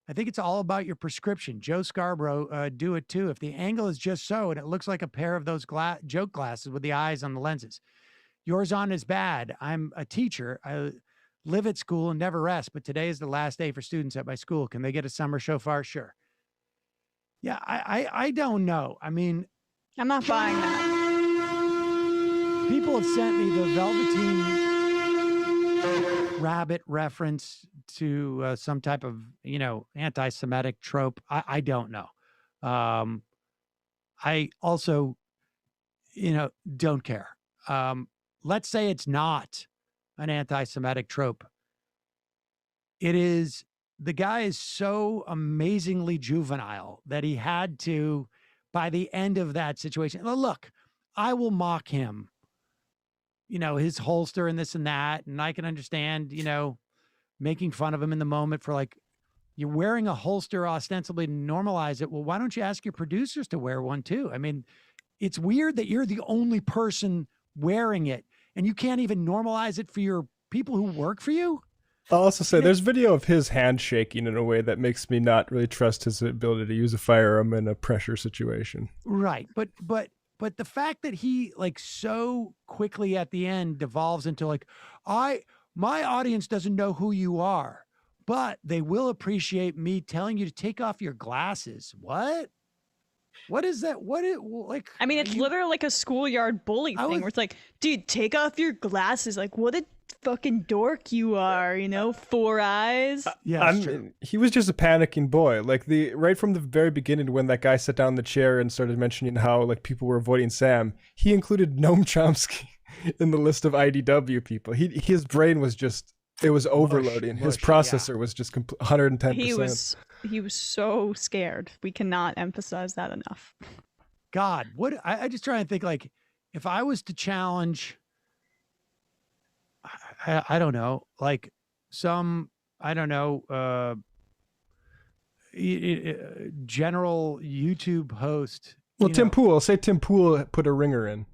I think it's all about your prescription. Joe Scarborough do it too. If the angle is just so and it looks like a pair of those joke glasses with the eyes on the lenses. Yours on is bad. I'm a teacher. I live at school and never rest, but today is the last day for students at my school. Can they get a summer shofar? Sure. Yeah, I don't know. I mean, I'm not buying that. People have sent me the velveteen rabbit reference to some type of, anti-Semitic trope. I don't know. I also, don't care. Let's say it's not an anti-Semitic trope. It is, the guy is so amazingly juvenile that he had to, by the end of that situation, look, I will mock him, his holster and this and that. And I can understand, making fun of him in the moment for like, you're wearing a holster ostensibly to normalize it. Well, why don't you ask your producers to wear one too? I mean, it's weird that you're the only person wearing it and you can't even normalize it for your people who work for you. I'll also say there's video of his hand shaking in a way that makes me not really trust his ability to use a firearm in a pressure situation. Right. But the fact that he like so quickly at the end devolves into like, my audience doesn't know who you are, but they will appreciate me telling you to take off your glasses. What? What is that? I mean, it's literally like a schoolyard bully thing where it's like, dude, take off your glasses. Like, what a fucking dork you are, 4 eyes. He was just a panicking boy. Like right from the very beginning, when that guy sat down in the chair and started mentioning how like people were avoiding Sam, he included Noam Chomsky in the list of IDW people. His brain was just, it was overloading. His processor was just 110%. He was so scared. We cannot emphasize that enough. God, what I just try and think like, if I was to challenge, I don't know, like some, general YouTube host. Well, Tim Pool, say Tim Pool put a ringer in.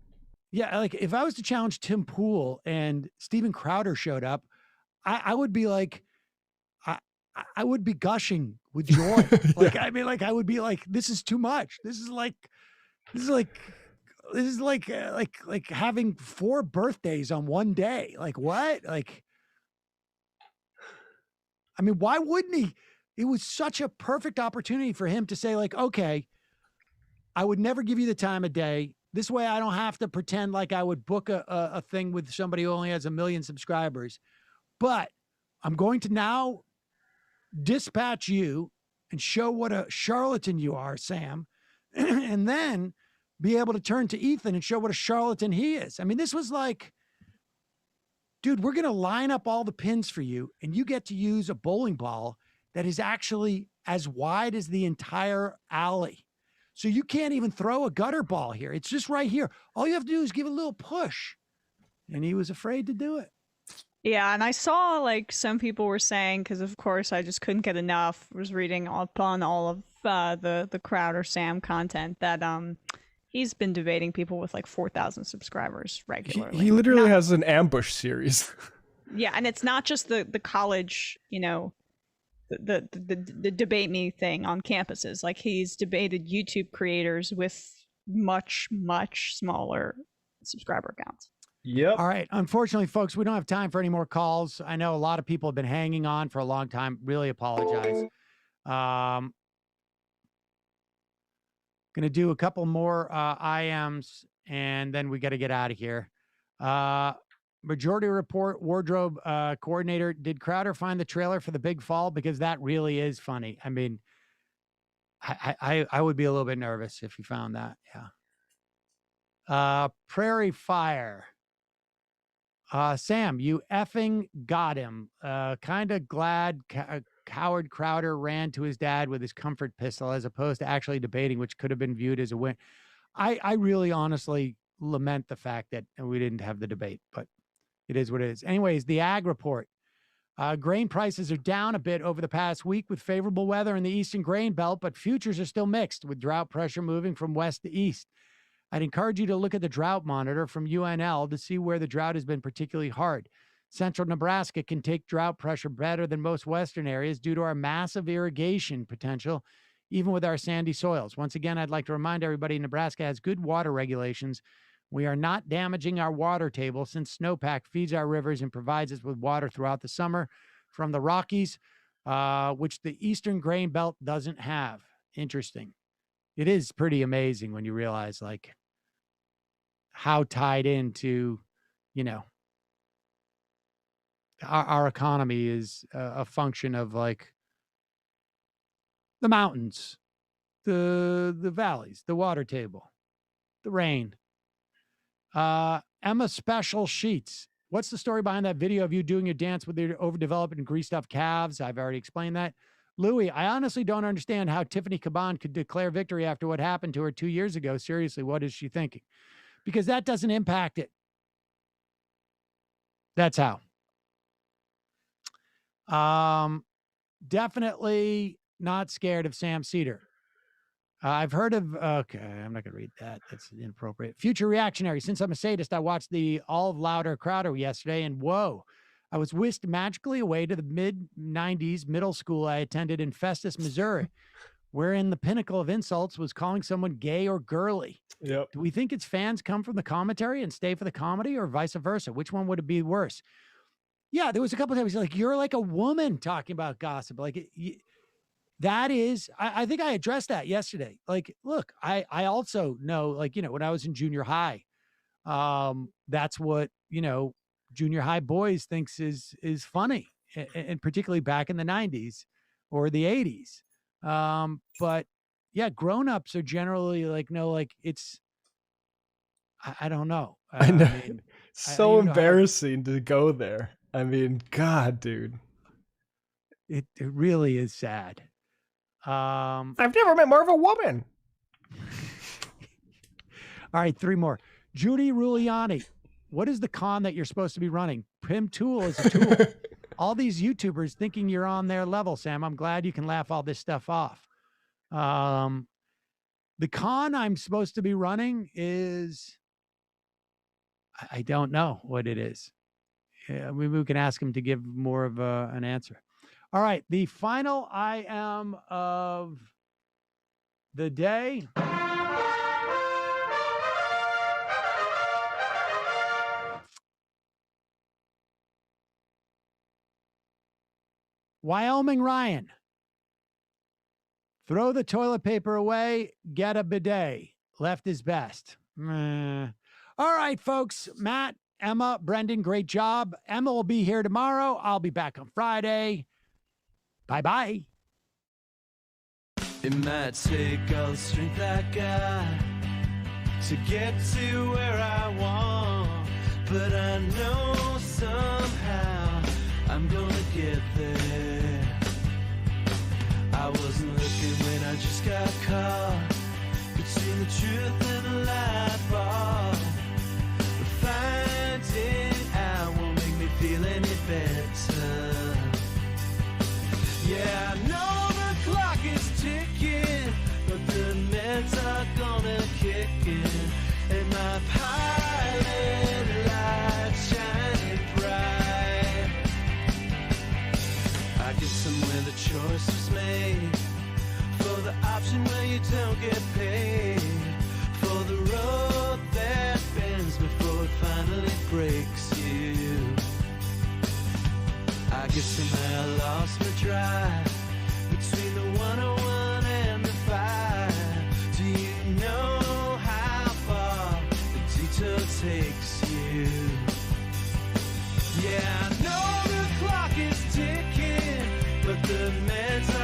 Yeah, like if I was to challenge Tim Pool and Steven Crowder showed up, I would be like, I would be gushing with joy. Like, I mean, like I would be like, this is too much. This is like having 4 birthdays on one day. Like what? Like, I mean, why wouldn't he? It was such a perfect opportunity for him to say like, okay, I would never give you the time of day. This way I don't have to pretend like I would book a thing with somebody who only has 1 million subscribers, but I'm going to now dispatch you and show what a charlatan you are, Sam, and then be able to turn to Ethan and show what a charlatan he is. I mean, this was like, dude, we're going to line up all the pins for you and you get to use a bowling ball that is actually as wide as the entire alley. So you can't even throw a gutter ball here. It's just right here. All you have to do is give it a little push. And he was afraid to do it. Yeah, and I saw like some people were saying, because of course I just couldn't get enough, was reading up on all of the Crowder Sam content, that he's been debating people with like 4,000 subscribers regularly. He literally has an ambush series. Yeah, and it's not just the college, the debate me thing on campuses. Like he's debated YouTube creators with much, much smaller subscriber counts. Yep. All right. Unfortunately, folks, we don't have time for any more calls. I know a lot of people have been hanging on for a long time. Really apologize. Going to do a couple more IMs, and then we got to get out of here. Majority Report wardrobe coordinator, did Crowder find the trailer for the big fall? Because that really is funny. I mean, I would be a little bit nervous if you found that. Yeah. Prairie Fire. Sam, you effing got him. Kind of glad Howard Crowder ran to his dad with his comfort pistol as opposed to actually debating, which could have been viewed as a win. I really honestly lament the fact that we didn't have the debate, but it is what it is. Anyways, the Ag Report. Grain prices are down a bit over the past week with favorable weather in the eastern grain belt, but futures are still mixed with drought pressure moving from west to east. I'd encourage you to look at the drought monitor from UNL to see where the drought has been particularly hard. Central Nebraska can take drought pressure better than most western areas due to our massive irrigation potential, even with our sandy soils. Once again, I'd like to remind everybody Nebraska has good water regulations. We are not damaging our water table since snowpack feeds our rivers and provides us with water throughout the summer from the Rockies, which the eastern grain belt doesn't have. Interesting. It is pretty amazing when you realize, like, how tied into, you know, our economy is a function of, like, the mountains, the valleys, the water table, the rain. Emma Special Sheets. What's the story behind that video of you doing your dance with your overdeveloped and greased up calves? I've already explained that. Louis, I honestly don't understand how Tiffany Caban could declare victory after what happened to her 2 years ago. Seriously, what is she thinking? Because that doesn't impact it. That's how. Definitely not scared of Sam Seder. I've heard of, okay, I'm not going to read that. That's inappropriate. Future Reactionary. Since I'm a sadist, I watched the All of Louder Crowder yesterday, and whoa, I was whisked magically away to the mid-90s middle school I attended in Festus, Missouri, wherein the pinnacle of insults was calling someone gay or girly. Yep. Do we think its fans come from the commentary and stay for the comedy, or vice versa? Which one would it be worse? Yeah, there was a couple of times like, you're like a woman talking about gossip. Like, that is, I think I addressed that yesterday. Like, look, I also know, like, you know, when I was in junior high, that's what, you know, junior high boys thinks is funny, and particularly back in the 90s or the 80s. But yeah, grown-ups are generally like, no, like, it's, I don't know. I know. I mean, so embarrassing to go there. I mean, God, dude. It really is sad. I've never met more of a woman. All right, 3 more. Judy Ruliani. What is the con that you're supposed to be running? Pim Tool is a tool. All these YouTubers thinking you're on their level, Sam. I'm glad you can laugh all this stuff off. The con I'm supposed to be running is, I don't know what it is. We can ask him to give more of an answer. All right, the final IM of the day. Wyoming Ryan. Throw the toilet paper away, get a bidet. Left is best. All right, folks. Matt, Emma, Brendan, great job. Emma will be here tomorrow. I'll be back on Friday. Bye-bye. It might take all the strength I got to get to where I want, but I know somehow I'm gonna get there. I wasn't looking when I just got caught between the truth and the light bar. But finding out won't make me feel any better. Yeah, I know the clock is ticking, but the meds are gonna kick in, and my pilot light shining bright. I get somewhere the choice was made, for the option where you don't get paid, for the road that bends before it finally breaks you. I guess somehow I lost my drive between the 101 and the 5. Do you know how far the detour takes you? Yeah, I know the clock is ticking, but the meds